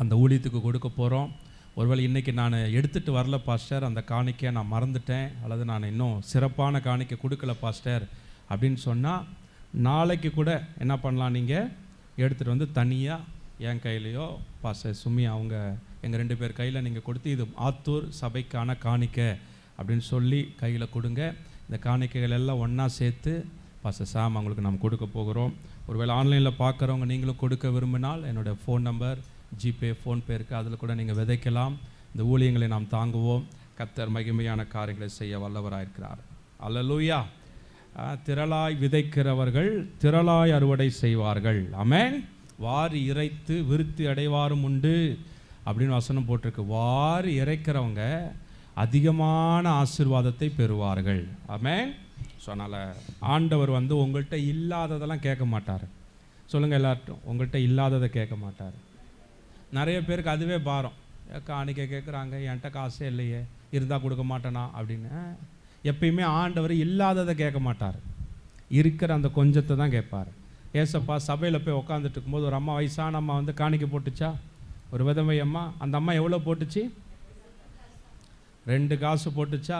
அந்த ஊழியத்துக்கு கொடுக்க போகிறோம். ஒருவேளை இன்றைக்கி நான் எடுத்துகிட்டு வரல பாஸ்டர், அந்த காணிக்கை நான் மறந்துட்டேன், அல்லது நான் இன்னும் சிறப்பான காணிக்கை கொடுக்கல பாஸ்டர் அப்படின்னு சொன்னால், நாளைக்கு கூட என்ன பண்ணலாம், நீங்கள் எடுத்துகிட்டு வந்து தனியாக என் கையிலையோ பாஸ்டர் சுமி அவங்க எங்கள் 2 பேர் கையில் நீங்கள் கொடுத்து இது ஆத்தூர் சபைக்கான காணிக்க அப்படின்னு சொல்லி கையில் கொடுங்க. இந்த காணிக்கைகள் எல்லாம் ஒன்றா சேர்த்து பாஸ்டர் சாம் அவங்களுக்கு நாம் கொடுக்க போகிறோம். ஒருவேளை ஆன்லைனில் பார்க்குறவங்க நீங்களும் கொடுக்க விரும்பினால் என்னோடய ஃபோன் நம்பர், ஜிபே, ஃபோன்பே இருக்குது. அதில் கூட நீங்கள் விதைக்கலாம். இந்த ஊழியங்களை நாம் தாங்குவோம். கர்த்தர் மகிமையான காரியங்களை செய்ய வல்லவராயிருக்கிறார். அல்லேலூயா. திரளாய் விதைக்கிறவர்கள் திரளாய் அறுவடை செய்வார்கள். ஆமென். வாரி இறைத்து விருத்தி அடைவாரும் உண்டு அப்படின்னு வசனம் போட்டிருக்கு. வாரி இறைக்கிறவங்க அதிகமான ஆசீர்வாதத்தை பெறுவார்கள். ஆமென். ஸோ அதனால் ஆண்டவர் வந்து உங்கள்கிட்ட இல்லாததெல்லாம் கேட்க மாட்டார். சொல்லுங்கள் எல்லார்ட்டும், உங்கள்கிட்ட இல்லாததை கேட்க மாட்டார். நிறைய பேருக்கு அதுவே பாரம். காணிக்க கேட்குறாங்க, என்கிட்ட காசே இல்லையே, இருந்தால் கொடுக்க மாட்டேனா அப்படின்னு. எப்பயுமே ஆண்டவர் இல்லாததை கேட்க மாட்டார், இருக்கிற அந்த கொஞ்சத்தை தான் கேட்பார். ஏசப்பா சபையில் போய் உட்காந்துட்டு இருக்கும்போது ஒரு அம்மா, வயசான அம்மா வந்து காணிக்க போட்டுச்சா. ஒரு விதவை அம்மா. அந்த அம்மா எவ்வளோ போட்டுச்சு? 2 காசு போட்டுச்சா.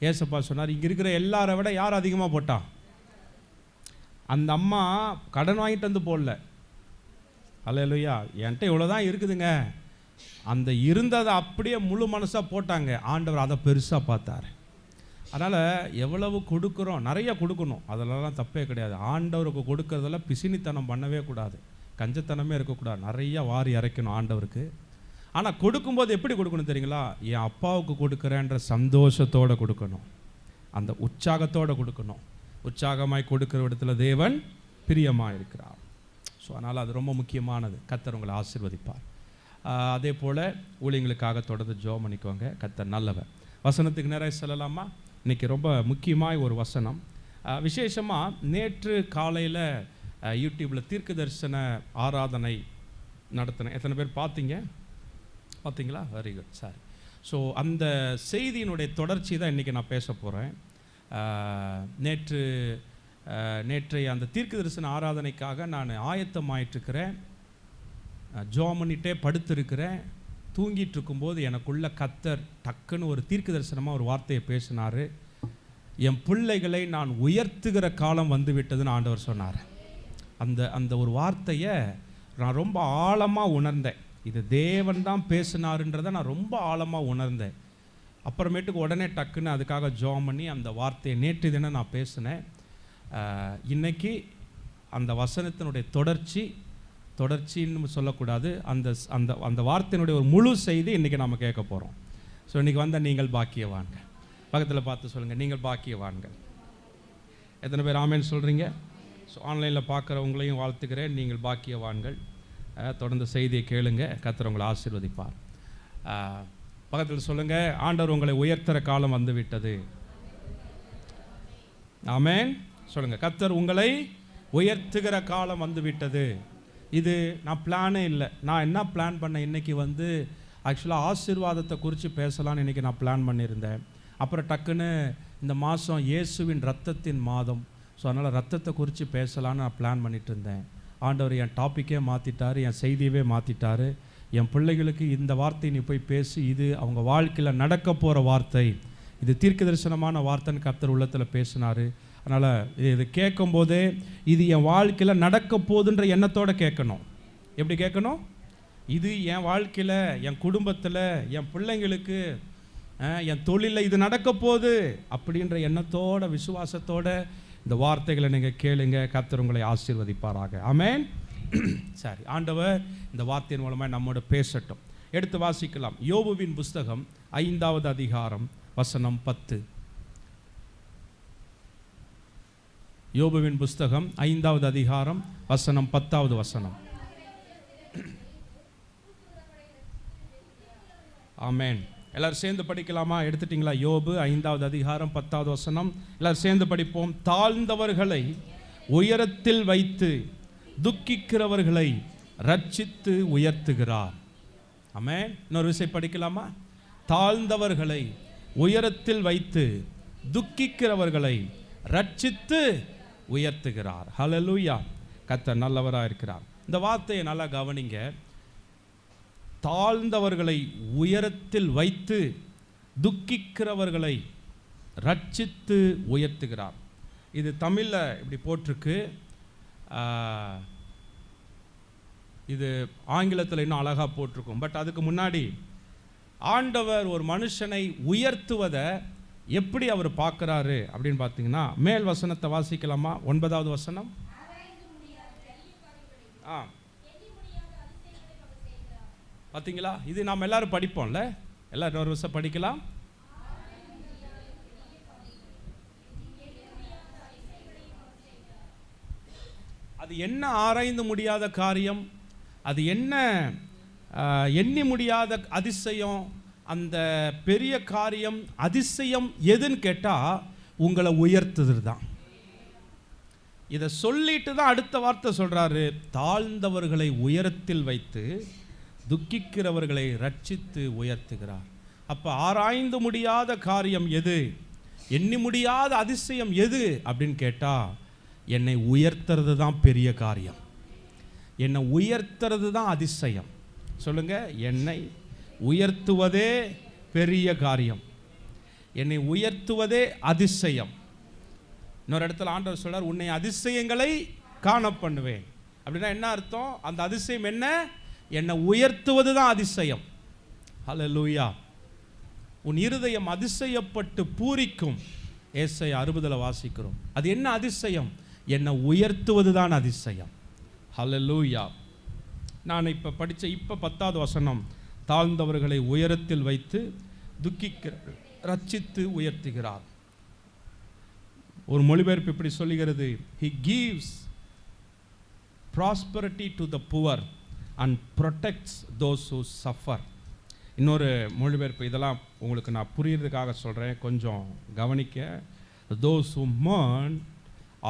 ஏசப்பா சொன்னார், இங்கே இருக்கிற எல்லாரை விட யார் அதிகமாக போட்டா? அந்த அம்மா கடன் வாங்கிட்டு வந்து போடல. அல்லேலூயா. என்கிட்ட இவ்வளோ தான் இருக்குதுங்க. அந்த இருந்ததை அப்படியே முழு மனசாக போட்டாங்க. ஆண்டவர் அதை பெருசாக பார்த்தார். அதனால் எவ்வளவு கொடுக்குறோம், நிறைய கொடுக்கணும், அதிலலாம் தப்பே கிடையாது. ஆண்டவருக்கு கொடுக்கறதெல்லாம் பிசினித்தனம் பண்ணவே கூடாது, கஞ்சத்தனமே இருக்கக்கூடாது. நிறைய வாரி இறைக்கணும் ஆண்டவருக்கு. ஆனால் கொடுக்கும்போது எப்படி கொடுக்கணும் தெரியுங்களா? என் அப்பாவுக்கு கொடுக்குறேன்ற சந்தோஷத்தோடு கொடுக்கணும், அந்த உற்சாகத்தோடு கொடுக்கணும். உற்சாகமாய் கொடுக்குற இடத்துல தேவன் பிரியமாக இருக்கிறார். ஸோ அதனால் அது ரொம்ப முக்கியமானது. கர்த்தர் உங்களை ஆசீர்வதிப்பார். அதே போல் ஊழியங்களுக்காக தொடர்ந்து ஜெபம் பண்ணிக்கோங்க. கர்த்தர் நல்லவர். வசனத்துக்கு நிறைய சொல்லலாமா? இன்றைக்கி ரொம்ப முக்கியமாக ஒரு வசனம். விசேஷமாக நேற்று காலையில் யூடியூப்பில் தீர்க்க தரிசன ஆராதனை நடத்தினேன். எத்தனை பேர் பார்த்தீங்களா? Very good, sorry. ஸோ அந்த செய்தியினுடைய தொடர்ச்சி தான் இன்றைக்கி நான் பேச போகிறேன். நேற்றைய அந்த தீர்க்க தரிசன ஆராதனைக்காக நான் ஆயத்தமாயிட்டிருக்கிறேன். ஜெபம் பண்ணிகிட்டே படுத்திருக்கிறேன். தூங்கிட்டு இருக்கும்போது எனக்குள்ள கர்த்தர் டக்குன்னு ஒரு தீர்க்க தரிசனமாக ஒரு வார்த்தையை பேசினார். என் பிள்ளைகளை நான் உயர்த்துகிற காலம் வந்து விட்டதுன்னு ஆண்டவர் சொன்னார். அந்த ஒரு வார்த்தையை நான் ரொம்ப ஆழமாக உணர்ந்தேன். இது தேவன் தான் பேசினாருன்றதை நான் ரொம்ப ஆழமாக உணர்ந்தேன். அப்புறமேட்டுக்கு உடனே டக்குன்னு அதுக்காக ஜெபம் பண்ணி அந்த வார்த்தையை நேற்று தினம் நான் பேசினேன். இன்னைக்கு அந்த வசனத்தினுடைய தொடர்ச்சின்னு சொல்லக்கூடாது, அந்த அந்த அந்த வார்த்தையினுடைய ஒரு முழு செய்தி இன்றைக்கி நம்ம கேட்க போகிறோம். ஸோ இன்றைக்கி வந்த நீங்கள் பாக்கியவான்கள். பக்கத்தில் பார்த்து சொல்லுங்கள், நீங்கள் பாக்கியவான்கள். எத்தனை பேர் ஆமேன்னு சொல்கிறீங்க? ஸோ ஆன்லைனில் பார்க்குறவங்களையும் வாழ்த்துக்கிறேன். நீங்கள் பாக்கியவான்கள். தொடர்ந்து செய்தியை கேளுங்க. கர்த்தர் உங்களை ஆசீர்வதிப்பார். பக்கத்தில் சொல்லுங்கள், ஆண்டவர் உங்களை உயர்த்துகிற காலம் வந்து விட்டது. ஆமேன். சொல்லுங்கள், கர்த்தர் உங்களை உயர்த்துகிற காலம் வந்து விட்டது. இது நான் பிளானே இல்லை. நான் என்ன பிளான் பண்ணேன், இன்றைக்கி வந்து ஆக்சுவலாக ஆசீர்வாதத்தை குறித்து பேசலான்னு இன்றைக்கி நான் பிளான் பண்ணியிருந்தேன். அப்புறம் டக்குன்னு இந்த மாதம் இயேசுவின் இரத்தத்தின் மாதம். ஸோ அதனால் ரத்தத்தை குறித்து பேசலான்னு நான் பிளான் பண்ணிகிட்டு இருந்தேன். ஆண்டவர் என் டாப்பிக்கே மாற்றிட்டார், என் செய்தியவே மாற்றிட்டார். என் பிள்ளைகளுக்கு இந்த வார்த்தை நீ போய் பேசி, இது அவங்க வாழ்க்கையில் நடக்க போகிற வார்த்தை, இது தீர்க்க தரிசனமான வார்த்தைன்னு கர்த்தர் உள்ளத்தில் பேசினார். அதனால் இது கேட்கும்போதே இது என் வாழ்க்கையில் நடக்க போகுதுன்ற எண்ணத்தோடு கேட்கணும். எப்படி கேட்கணும்? இது என் வாழ்க்கையில், என் குடும்பத்தில், என் பிள்ளைங்களுக்கு, என் தொழிலில் இது நடக்க போகுது அப்படின்ற எண்ணத்தோட, விசுவாசத்தோட இந்த வார்த்தைகளை நீங்கள் கேளுங்க. கர்த்தர் உங்களை ஆசீர்வதிப்பாராக. ஆமென். சரி, ஆண்டவர் இந்த வார்த்தையின் மூலமாக நம்மோட பேசட்டும். எடுத்து வாசிக்கலாம். யோபுவின் புஸ்தகம் 5வது அதிகாரம் வசனம் 10. யோபுவின் புஸ்தகம் 5வது அதிகாரம் வசனம் 10வது வசனம். ஆமென். எல்லாரும் சேர்ந்து படிக்கலாமா? எடுத்துட்டீங்களா? யோபு 5வது அதிகாரம் 10வது வசனம். எல்லாரும் சேர்ந்து படிப்போம். தாழ்ந்தவர்களை உயரத்தில் வைத்து துக்கிக்கிறவர்களை ரட்சித்து உயர்த்துகிறார். ஆமென். இன்னொரு விஷயம் படிக்கலாமா? தாழ்ந்தவர்களை உயரத்தில் வைத்து துக்கிக்கிறவர்களை ரட்சித்து உயர்த்துகிறார். ஹல்லேலூயா. கர்த்தர் நல்லவராக இருக்கிறார். இந்த வார்த்தையை நல்லா கவனிங்க. தாழ்ந்தவர்களை உயரத்தில் வைத்து துக்கிக்கிறவர்களை ரட்சித்து உயர்த்துகிறார். இது தமிழில் இப்படி போட்டிருக்கு. இது ஆங்கிலத்தில் இன்னும் அழகாக போட்டிருக்கும். பட் அதுக்கு முன்னாடி ஆண்டவர் ஒரு மனுஷனை உயர்த்துவதை எப்படி அவர் பார்க்குறாரு அப்படின்னு பார்த்தீங்கன்னா, மேல் வசனத்தை வாசிக்கலாமா? 9வது வசனம். பார்த்தீங்களா? இது நாம் எல்லாரும் படிப்போம்ல. எல்லாரும் ஒரு வருஷம் படிக்கலாம். அது என்ன ஆராய்ந்து முடியாத காரியம், அது என்ன எண்ணி முடியாத அதிசயம், அந்த பெரிய காரியம் அதிசயம் எதுன்னு கேட்டால் உங்களை உயர்த்துது தான். இதை சொல்லிட்டு தான் அடுத்த வார்த்தை சொல்கிறாரு, தாழ்ந்தவர்களை உயரத்தில் வைத்து துக்கிக்கிறவர்களை ரட்சித்து உயர்த்துகிறார். அப்போ ஆராய்ந்து முடியாத காரியம் எது, எண்ணி முடியாத அதிசயம் எது அப்படின்னு கேட்டால் என்னை உயர்த்துறது தான் பெரிய காரியம். என்னை உயர்த்துறது தான் அதிசயம். சொல்லுங்க, என்னை உயர்த்துவதே பெரிய காரியம், என்னை உயர்த்துவதே அதிசயம். இன்னொரு இடத்துல ஆண்டவர் சொல்றார், உன்னை அதிசயங்களை காண பண்ணுவேன். அப்படின்னா என்ன அர்த்தம்? அந்த அதிசயம் என்ன? என்னை உயர்த்துவது தான் அதிசயம். ஹல்லேலூயா. உன் இருதயம் அதிசயப்பட்டு பூரிக்கும். ஏசாயா 60 வாசிக்கிறோம். அது என்ன அதிசயம்? என்னை உயர்த்துவது தான் அதிசயம். ஹல்லேலூயா. நான் இப்போ படித்த 10வது வசனம், தாழ்ந்தவர்களை உயரத்தில் வைத்து துக்கிக்கிற ரட்சித்து உயர்த்துகிறார். ஒரு மொழிபெயர்ப்பு இப்படி சொல்லுகிறது, he gives prosperity to the poor and protects those who suffer. இன்னொரு மொழிபெயர்ப்பு, இதெல்லாம் உங்களுக்கு நான் புரியறதுக்காக சொல்கிறேன், கொஞ்சம் கவனிக்க. those who mourn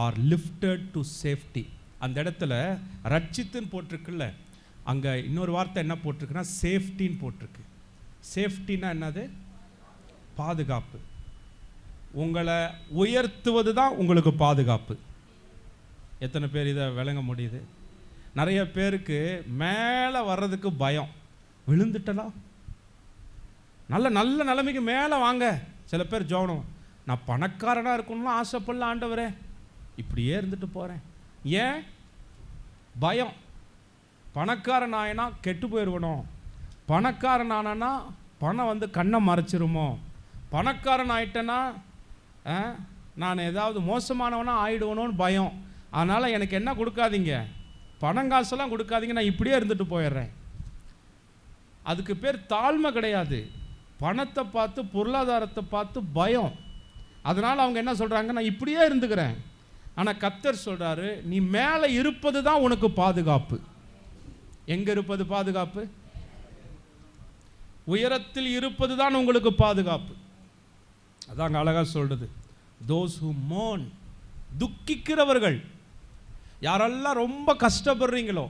are lifted to safety. அந்த இடத்துல ரட்சித்துன்னு போட்டிருக்குல்ல, அங்கே இன்னொரு வார்த்தை என்ன போட்டிருக்குன்னா சேஃப்டின்னு போட்டிருக்கு. சேஃப்டின்னா என்னது? பாதுகாப்பு. உங்களை உயர்த்துவது தான் உங்களுக்கு பாதுகாப்பு. எத்தனை பேர் இதை விளங்க முடியுது? நிறைய பேருக்கு மேலே வர்றதுக்கு பயம். விழுந்துட்டலாம், நல்ல நல்ல நிலைமைக்கு மேலே வாங்க. சில பேர் ஜோனம், நான் பணக்காரனாக இருக்கணும்னு ஆசைப்படல ஆண்டவரே, இப்படியே இருந்துட்டு போகிறேன். ஏன்? பயம். பணக்காரன் ஆயினா கெட்டு போயிடுவனோ, பணக்காரன் ஆனா பணம் வந்து கண்ணை மறைச்சிருமோ, பணக்காரன் ஆயிட்டேன்னா நான் ஏதாவது மோசமானவனா ஆயிடுவனோன்னு பயம். அதனால் எனக்கு என்ன கொடுக்காதீங்க, பணம் காசெல்லாம் கொடுக்காதீங்க, நான் இப்படியே இருந்துட்டு போயிடுறேன். அதுக்கு பேர் தாழ்மை கிடையாது. பணத்தை பார்த்து, பொருளாதாரத்தை பார்த்து பயம். அதனால் அவங்க என்ன சொல்கிறாங்க, நான் இப்படியே இருந்துக்கிறேன். ஆனால் கர்த்தர் சொல்கிறாரு, நீ மேலே இருப்பது தான் உனக்கு பாதுகாப்பு. எங்கே இருப்பது பாதுகாப்பு? உயரத்தில் இருப்பது தான் உங்களுக்கு பாதுகாப்பு. அதாங்க அழகாக சொல்கிறது, those who mourn, துக்கிக்கிறவர்கள். யாரெல்லாம் ரொம்ப கஷ்டப்படுறீங்களோ,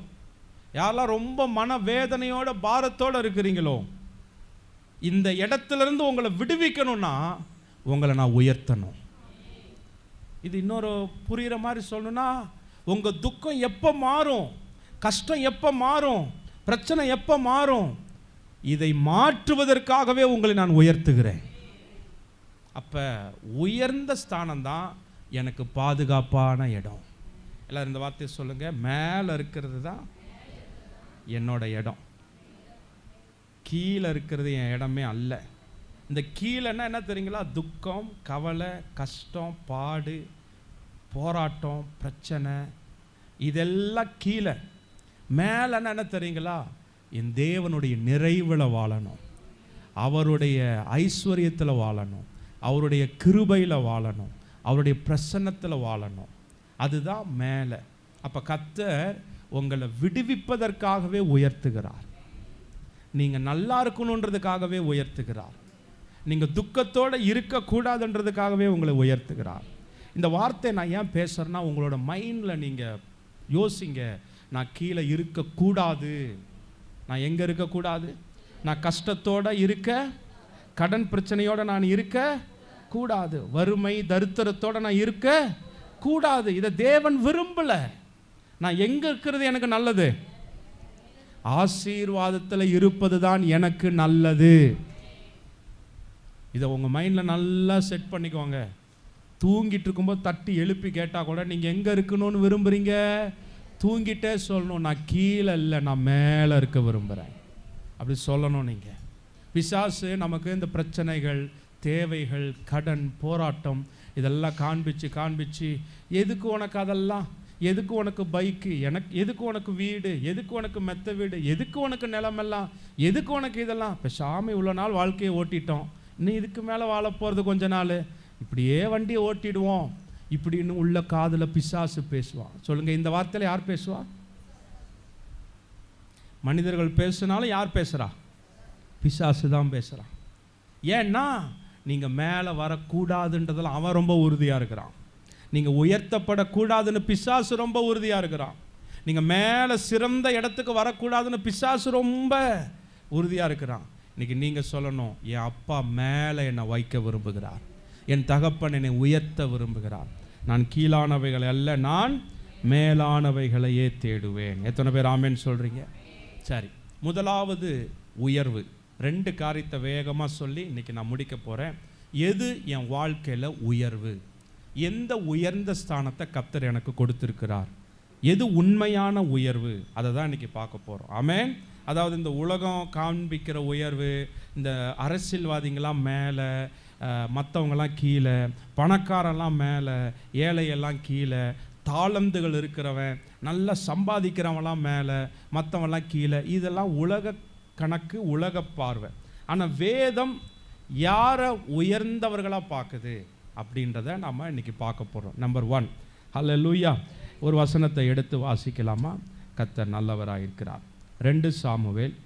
யாரெல்லாம் ரொம்ப மன வேதனையோட பாரத்தோடு இருக்கிறீங்களோ, இந்த இடத்துலேருந்து உங்களை விடுவிக்கணும்னா உங்களை நான் உயர்த்தணும். இது இன்னொரு புரிகிற மாதிரி சொல்லணும்னா, உங்கள் துக்கம் எப்போ மாறும், கஷ்டம் எப்போ மாறும், பிரச்சனை எப்போ மாறும், இதை மாற்றுவதற்காகவே உங்களை நான் உயர்த்துகிறேன். அப்போ உயர்ந்த ஸ்தானம் தான் எனக்கு பாதுகாப்பான இடம். எல்லாரும் இந்த வார்த்தையை சொல்லுங்கள், மேலே இருக்கிறது தான் என்னோட இடம், கீழே இருக்கிறது என் இடமே அல்ல. இந்த கீழேன்னா என்ன தெரியுங்களா? துக்கம், கவலை, கஷ்டம், பாடு, போராட்டம், பிரச்சனை, இதெல்லாம் கீழே. மேலேன்னா என்ன தெரியுங்களா? என் தேவனுடைய நிறைவில் வாழணும், அவருடைய ஐஸ்வர்யத்தில் வாழணும், அவருடைய கிருபையில் வாழணும், அவருடைய பிரசன்னத்தில் வாழணும். அதுதான் மேலே. அப்போ கர்த்தர் உங்களை விடுவிப்பதற்காகவே உயர்த்துகிறார், நீங்கள் நல்லா இருக்கணுன்றதுக்காகவே உயர்த்துகிறார், நீங்கள் துக்கத்தோடு இருக்கக்கூடாதுன்றதுக்காகவே உங்களை உயர்த்துகிறார். இந்த வார்த்தை நான் ஏன் பேசுகிறேன்னா, உங்களோட மைண்டில் நீங்கள் யோசிங்க, நான் கீழே இருக்கக்கூடாது. நான் எங்கே இருக்கக்கூடாது? நான் கஷ்டத்தோடு இருக்க, கடன் பிரச்சனையோடு நான் இருக்க கூடாது, வறுமை தரித்திரத்தோடு நான் இருக்க கூடாது. இதை தேவன் விரும்பலை. நான் எங்கே இருக்கிறது எனக்கு நல்லது? ஆசீர்வாதத்தில் இருப்பது தான் எனக்கு நல்லது. இதை உங்கள் மைண்டில் நல்லா செட் பண்ணிக்கோங்க. தூங்கிட்டு இருக்கும்போது தட்டி எழுப்பி கேட்டால் கூட நீங்கள் எங்கே இருக்கணும்னு விரும்புகிறீங்க? தூங்கிட்டே சொல்லணும், நான் கீழே இல்லை, நான் மேலே இருக்க விரும்புகிறேன். அப்படி சொல்லணும். நீங்கள் பிசாசு நமக்கு இந்த பிரச்சனைகள், தேவைகள், கடன், போராட்டம் இதெல்லாம் காண்பிச்சு எதுக்கு உனக்கு அதெல்லாம், எதுக்கு உனக்கு பைக்கு, எதுக்கு உனக்கு வீடு, எதுக்கு உனக்கு மெத்த வீடு, எதுக்கு உனக்கு நிலமெல்லாம், எதுக்கு உனக்கு இதெல்லாம், இப்போ சாமி இவ்வளோ நாள் வாழ்க்கையை ஓட்டிட்டோம், இன்னும் இதுக்கு மேலே வாழ போகிறது கொஞ்ச நாள், இப்படியே வண்டியை ஓட்டிடுவோம் இப்படின்னு உள்ள காதில் பிசாசு பேசுவான். சொல்லுங்கள், இந்த வார்த்தையில் யார் பேசுவா? மனிதர்கள் பேசுனாலும் யார் பேசுகிறா? பிசாசு தான் பேசுகிறான். ஏன்னா நீங்கள் மேலே வரக்கூடாதுன்றதெல்லாம் அவன் ரொம்ப உறுதியாக இருக்கிறான். நீங்கள் உயர்த்தப்படக்கூடாதுன்னு பிசாசு ரொம்ப உறுதியாக இருக்கிறான். நீங்கள் மேலே சிறந்த இடத்துக்கு வரக்கூடாதுன்னு பிசாசு ரொம்ப உறுதியாக இருக்கிறான். இன்றைக்கி நீங்கள் சொல்லணும், என் அப்பா மேலே என்னை வைக்க விரும்புகிறார், என் தகப்பன் என்னை உயர்த்த விரும்புகிறார், நான் கீழானவைகளை அல்ல, நான் மேலானவைகளையே தேடுவேன். எத்தனை பேர் ஆமேன்னு சொல்கிறீங்க? சரி, முதலாவது உயர்வு. 2 காரியத்தை வேகமாக சொல்லி இன்றைக்கி நான் முடிக்க போகிறேன். எது என் வாழ்க்கையில் உயர்வு? எந்த உயர்ந்த ஸ்தானத்தை கர்த்தர் எனக்கு கொடுத்துருக்கிறார்? எது உண்மையான உயர்வு? அதை தான் இன்றைக்கி பார்க்க போகிறோம். ஆமென். அதாவது இந்த உலகம் காண்பிக்கிற உயர்வு, இந்த அரசியல்வாதிங்களாம் மேலே, மற்றவங்களாம் கீழே, பணக்காரெல்லாம் மேலே, ஏழையெல்லாம் கீழே, தாளந்துகள் இருக்கிறவன், நல்லா சம்பாதிக்கிறவங்களாம் மேலே, மற்றவங்களாம் கீழே, இதெல்லாம் உலக கணக்கு, உலக பார்வை. ஆனால் வேதம் யாரை உயர்ந்தவர்களாக பார்க்குது அப்படின்றத நம்ம இன்றைக்கி பார்க்க போகிறோம். நம்பர் 1, ஹல்லேலூயா. ஒரு வசனத்தை எடுத்து வாசிக்கலாமா? கர்த்தர் நல்லவராக இருக்கிறார். 2 சாமுவேல்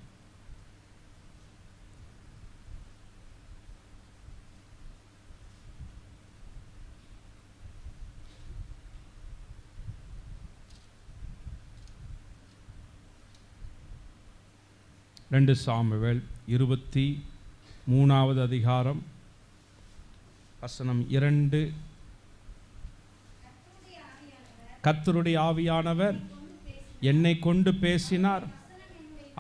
2 சாமுவேல் 23வது அதிகாரம் வசனம் 2. கர்த்தருடைய ஆவியானவர் என்னை கொண்டு பேசினார்,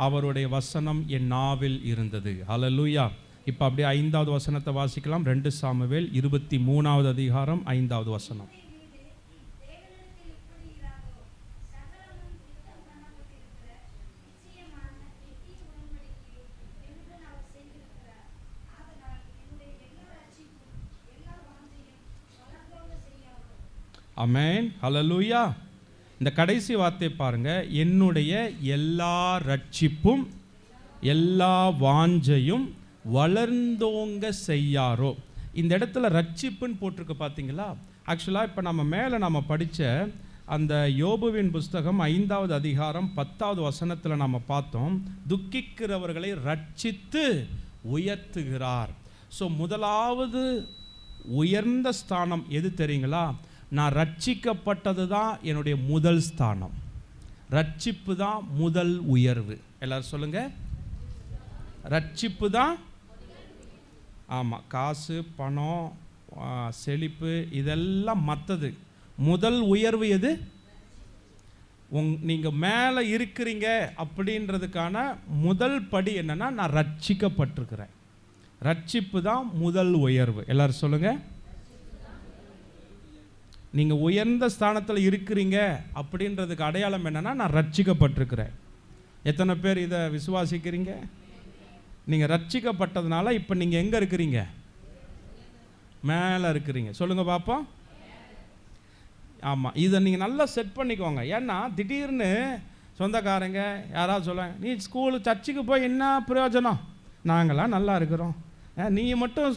அவருடைய வசனம் என் நாவில் இருந்தது. ஹல்லேலூயா. இப்போ அப்படியே 5வது வசனத்தை வாசிக்கலாம். 2 சாமுவேல் 23வது அதிகாரம் 5வது வசனம். ஆமென், ஹல்லேலூயா. இந்த கடைசி வார்த்தை பாருங்க, என்னுடைய எல்லா ரட்சிப்பும் எல்லா வாஞ்சையும் வளர்ந்தோங்க செய்யாரோ. இந்த இடத்துல ரட்சிப்புன்னு போட்டிருக்கு பார்த்தீங்களா? ஆக்சுவலாக இப்போ நம்ம மேலே நம்ம படித்த அந்த யோபுவின் புஸ்தகம் 5வது அதிகாரம் 10வது வசனத்தில் நம்ம பார்த்தோம், துக்கிக்கிறவர்களை ரட்சித்து உயர்த்துகிறார். ஸோ முதலாவது உயர்ந்த ஸ்தானம் எது தெரியுங்களா? நான் ரட்சிக்கப்பட்டது தான் என்னுடைய முதல் ஸ்தானம். ரட்சிப்பு தான் முதல் உயர்வு. எல்லாரும் சொல்லுங்க, ரட்சிப்பு தான். ஆமாம், காசு, பணம், செழிப்பு இதெல்லாம் மற்றது. முதல் உயர்வு எது? நீங்கள் மேலே இருக்கிறீங்க அப்படின்றதுக்கான முதல் படி என்னன்னா, நான் ரட்சிக்கப்பட்டிருக்கிறேன். ரட்சிப்பு தான் முதல் உயர்வு. எல்லாரும் சொல்லுங்க. நீங்கள் உயர்ந்த ஸ்தானத்தில் இருக்கிறீங்க அப்படின்றதுக்கு அடையாளம் என்னன்னா, நான் ரட்சிக்கப்பட்டிருக்கிறேன். எத்தனை பேர் இதை விசுவாசிக்கிறீங்க? நீங்கள் ரட்சிக்கப்பட்டதுனால இப்போ நீங்கள் எங்கே இருக்கிறீங்க? மேலே இருக்கிறீங்க. சொல்லுங்க பாப்போம். ஆமாம், இதை நீங்கள் நல்லா செட் பண்ணிக்கோங்க. ஏன்னா திடீர்னு சொந்தக்காரங்க யாராவது சொல்லுவாங்க, நீ ஸ்கூலு சர்ச்சுக்கு போய் என்ன பிரயோஜனம், நாங்களாம் நல்லா இருக்கிறோம், நீ மட்டும்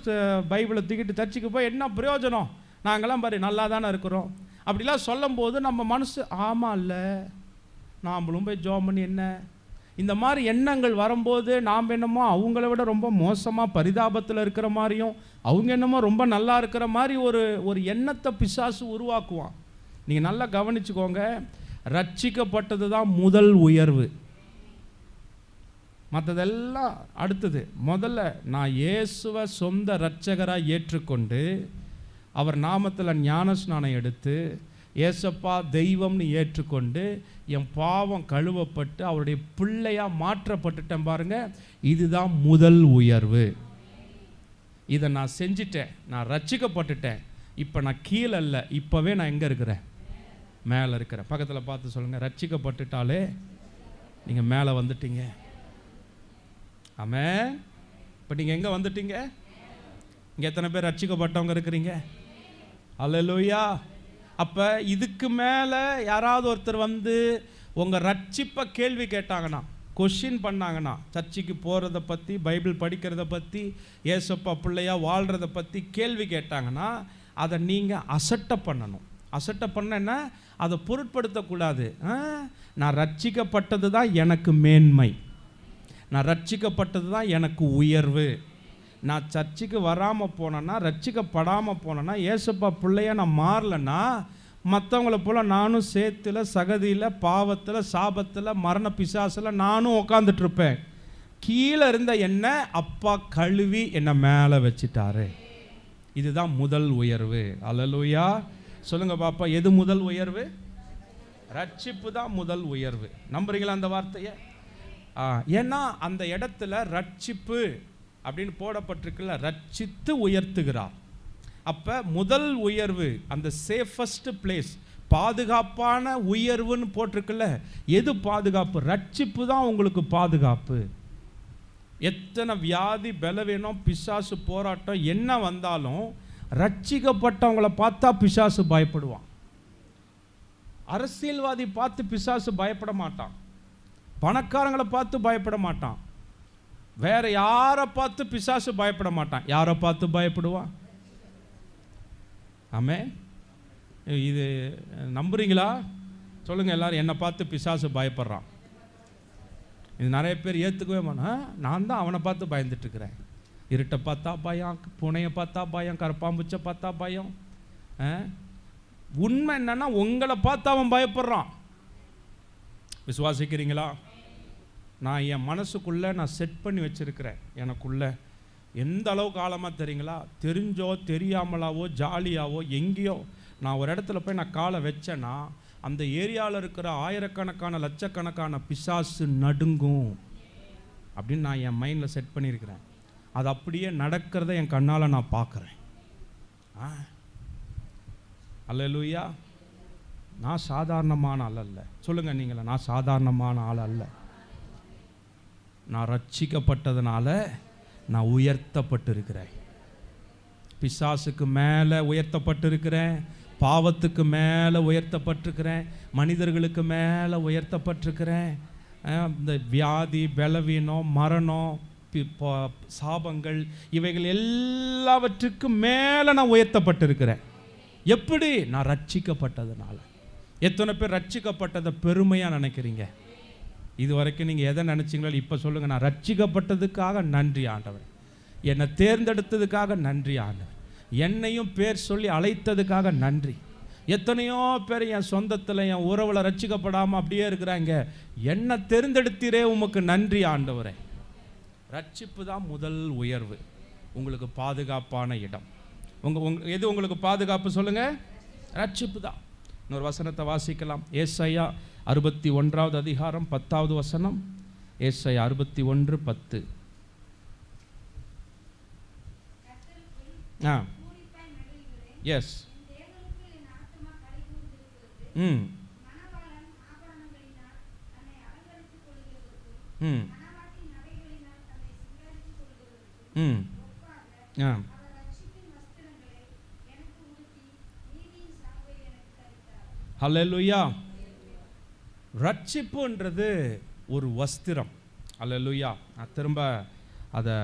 பைபிளை தூக்கிட்டு சர்ச்சுக்கு போய் என்ன பிரயோஜனம், நாங்களாம் பாரு நல்லா தானே இருக்கிறோம் அப்படிலாம் சொல்லும்போது நம்ம மனசு ஆமாம் இல்லை, நாம்ளும் போய் ஜோம் பண்ணி என்ன, இந்த மாதிரி எண்ணங்கள் வரும்போது நாம் என்னமோ அவங்கள விட ரொம்ப மோசமாக பரிதாபத்தில் இருக்கிற மாதிரியும் அவங்க என்னமோ ரொம்ப நல்லா இருக்கிற மாதிரி ஒரு எண்ணத்தை பிசாசு உருவாக்குவான். நீங்கள் நல்லா கவனிச்சுக்கோங்க. ரட்சிக்கப்பட்டது தான் முதல் உயர்வு. மற்றதெல்லாம் அடுத்தது. முதல்ல நான் இயேசுவை சொந்த இரட்சகராக ஏற்றுக்கொண்டு அவர் நாமத்தில் ஞானஸ்நானம் எடுத்து ஏசப்பா தெய்வம்னு ஏற்றுக்கொண்டு என் பாவம் கழுவப்பட்டு அவருடைய பிள்ளையாக மாற்றப்பட்டுட்டேன் பாருங்க. இதுதான் முதல் உயர்வு. இதை நான் செஞ்சிட்டேன், நான் ரட்சிக்கப்பட்டுட்டேன். இப்போ நான் கீழே இல்லை, இப்போவே நான் எங்கே இருக்கிறேன்? மேலே இருக்கிறேன். பக்கத்தில் பார்த்து சொல்லுங்கள், ரட்சிக்கப்பட்டுட்டாலே நீங்கள் மேலே வந்துட்டீங்க. ஆமென். இப்போ நீங்கள் எங்கே வந்துட்டீங்க? இங்கே எத்தனை பேர் ரட்சிக்கப்பட்டவங்க இருக்கிறீங்க? அல்லேலூயா. அப்போ இதுக்கு மேலே யாராவது ஒருத்தர் வந்து உங்கள் ரட்சிப்பை கேள்வி கேட்டாங்கன்னா, கொஷின் பண்ணாங்கன்னா, சர்ச்சுக்கு போகிறத பற்றி, பைபிள் படிக்கிறத பற்றி, ஏசப்பா பிள்ளையா வாழ்கிறத பற்றி கேள்வி கேட்டாங்கன்னா அதை நீங்கள் அசட்டை பண்ணணும். அசட்டை பண்ணேன்னா அதை பொருட்படுத்தக்கூடாது. நான் ரட்சிக்கப்பட்டது தான் எனக்கு மேன்மை, நான் ரட்சிக்கப்பட்டது தான் எனக்கு உயர்வு. நான் சர்ச்சுக்கு வராமல் போனேன்னா, ரட்சிக்கப்படாமல் போனேன்னா, ஏசப்பா பிள்ளையா நான் மாறலைன்னா மற்றவங்கள போல் நானும் சேத்துல சகதியில் பாவத்தில் சாபத்தில் மரண பிசாசில் நானும் உட்காந்துட்ருப்பேன். கீழே இருந்த என்னை அப்பா கழுவி என்னை மேலே வச்சிட்டாரு. இதுதான் முதல் உயர்வு. அல்லேலூயா. சொல்லுங்க பாப்பா, எது முதல் உயர்வு? ரட்சிப்பு தான் முதல் உயர்வு. நம்புறீங்களா அந்த வார்த்தையை? ஏன்னா அந்த இடத்துல ரட்சிப்பு அப்படின்னு போடப்பட்டிருக்குல்ல, ரட்சித்து உயர்த்துகிறார். அப்போ முதல் உயர்வு, அந்த சேஃபஸ்ட் பிளேஸ், பாதுகாப்பான உயர்வுன்னு போட்டிருக்குல்ல. எது பாதுகாப்பு? ரட்சிப்பு தான் உங்களுக்கு பாதுகாப்பு. எத்தனை வியாதி பலவீனம் பிசாசு போராட்டம் என்ன வந்தாலும் ரட்சிக்கப்பட்டவங்களை பார்த்தா பிசாசு பயப்படுவான். அரசியல்வாதி பார்த்து பிசாசு பயப்பட மாட்டான், பணக்காரங்களை பார்த்து பயப்பட மாட்டான், வேற யாரை பார்த்து பிசாசு பயப்பட மாட்டான். யாரை பார்த்து பயப்படுவான்? ஆமென். இது நம்புறீங்களா? சொல்லுங்க எல்லாரும். என்னை பார்த்து பிசாசு பயப்படுறான். இது நிறைய பேர் ஏற்றுக்கவே மாட்டேன். நான் தான் அவனை பார்த்து பயந்துட்டு இருக்கிறேன். இருட்டை பார்த்தா பயம், பூனையை பார்த்தா பயம், கரப்பாம்பூச்சை பார்த்தா பயம். உண்மை என்னன்னா உங்களை பார்த்து அவன் பயப்படுறான். விசுவாசிக்கிறீங்களா? நான் என் மனசுக்குள்ளே நான் செட் பண்ணி வச்சுருக்கிறேன். எனக்குள்ளே எந்த அளவுக்கு ஆழமாக தெரியுங்களா? தெரிஞ்சோ தெரியாமலாவோ ஜாலியாவோ எங்கேயோ நான் ஒரு இடத்துல போய் நான் காலை வச்சேன்னா அந்த ஏரியாவில் இருக்கிற ஆயிரக்கணக்கான லட்சக்கணக்கான பிசாசு நடுங்கும் அப்படின்னு நான் என் மைண்டில் செட் பண்ணியிருக்கிறேன். அது அப்படியே நடக்கிறத என் கண்ணால் நான் பார்க்குறேன். அல்லேலூயா. நான் சாதாரணமான ஆள் அல்ல. சொல்லுங்கள் நீங்களா, நான் சாதாரணமான ஆள் அல்ல. நான் ரட்சிக்கப்பட்டதுனால நான் உயர்த்தப்பட்டிருக்கிறேன். பிசாசுக்கு மேலே உயர்த்தப்பட்டிருக்கிறேன், பாவத்துக்கு மேலே உயர்த்தப்பட்டிருக்கிறேன், மனிதர்களுக்கு மேலே உயர்த்தப்பட்டிருக்கிறேன். இந்த வியாதி பலவீனம் மரணம் சாபங்கள் இவைகள் எல்லாவற்றுக்கும் மேலே நான் உயர்த்தப்பட்டிருக்கிறேன். எப்படி? நான் ரட்சிக்கப்பட்டதுனால. எத்தனை பேர் ரட்சிக்கப்பட்டதை பெருமையாக நினைக்கிறீங்க? இது வரைக்கும் நீங்கள் எதை நினச்சிங்களோ இப்போ சொல்லுங்கள், நான் ரட்சிக்கப்பட்டதுக்காக நன்றி ஆண்டவர், என்னை தேர்ந்தெடுத்ததுக்காக நன்றி ஆண்டவர், என்னையும் பேர் சொல்லி அழைத்ததுக்காக நன்றி. எத்தனையோ பேர் என் சொந்தத்தில் என் உறவில் ரட்சிக்கப்படாமல் அப்படியே இருக்கிறாங்க. என்னை தேர்ந்தெடுத்தீரே உமக்கு நன்றி ஆண்டவரே. ரட்சிப்பு தான் முதல் உயர்வு, உங்களுக்கு பாதுகாப்பான இடம். எது உங்களுக்கு பாதுகாப்பு? சொல்லுங்கள், ரட்சிப்பு தான். இன்னொரு வசனத்தை வாசிக்கலாம். ஏசாயா 61வது அதிகாரம் 10வது வசனம். ஏசாயா 61:10. எஸ். ஹல்லேலூயா. ரட்சிப்புன்றது ஒரு வஸ்திரம். ஹல்லேலூயா. நான் திரும்ப அதை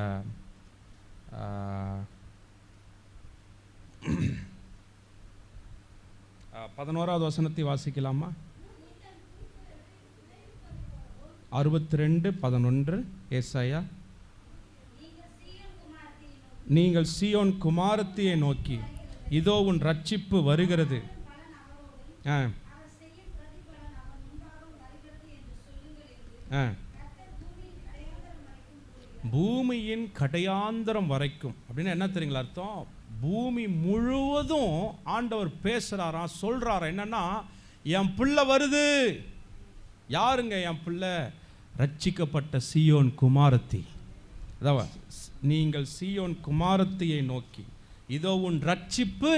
11வது வசனத்தை வாசிக்கலாமா? 62:11. ஏசாயா, நீங்கள் சீயோன் குமாரத்தியை நோக்கி, இதோ உன் ரட்சிப்பு வருகிறது, பூமியின் கடையாந்தரம் வரைக்கும். அப்படின்னு என்ன தெரியுங்களா அர்த்தம்? பூமி முழுவதும் ஆண்டவர் பேசுறாராம், சொல்றாராம். என்னன்னா, என் பிள்ளை வருது. யாருங்க என் பிள்ளை? ரட்சிக்கப்பட்ட சீயோன் குமாரத்தி. அதான், நீங்கள் சீயோன் குமாரத்தியை நோக்கி, இதோ உன் ரட்சிப்பு.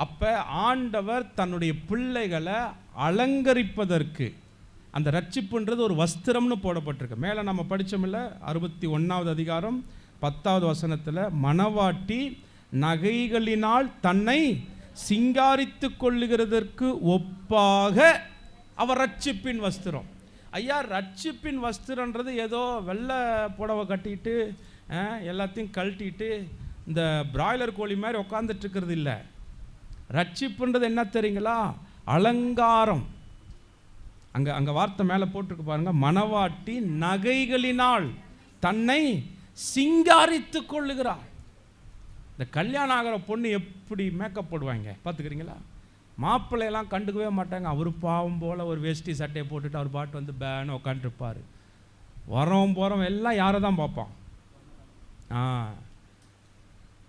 அப்ப ஆண்டவர் தன்னுடைய பிள்ளைகளை அலங்கரிப்பதற்கு அந்த ரட்சிப்புன்றது ஒரு வஸ்திரம்னு போடப்பட்டிருக்கு. மேலே நம்ம படித்தோம்ல 61வது அதிகாரம் 10வது வசனத்தில், மணவாட்டி நகைகளினால் தன்னை சிங்காரித்து கொள்ளுகிறதற்கு ஒப்பாக அவர் ரட்சிப்பின் வஸ்திரம். ஐயா, ரட்சிப்பின் வஸ்திரன்றது ஏதோ வெள்ளை புடவை கட்டிட்டு எல்லாத்தையும் கழட்டிட்டு இந்த பிராய்லர் கோழி மாதிரி உட்காந்துட்டு இருக்கிறது இல்லை. ரட்சிப்புன்றது என்ன தெரியுங்களா? அலங்காரம். அங்கே வார்த்தை மேலே போட்டிருக்கு பாருங்க, மணவாட்டி நகைகளினால் தன்னை சிங்காரித்து கொள்ளுகிறார். இந்த கல்யாணம் ஆகிற பொண்ணு எப்படி மேக்கப் போடுவாங்க பார்த்துக்கிறீங்களா? மாப்பிள்ளையெல்லாம் கண்டுக்கவே மாட்டாங்க. அவர் பாவம் போல் ஒரு வேஷ்டி சட்டையை போட்டுட்டு அவர் பாட்டு வந்து பேன்னு உட்காந்துருப்பார். வரவும் போகிறவன் எல்லாம் யாரை தான் பார்ப்பான்.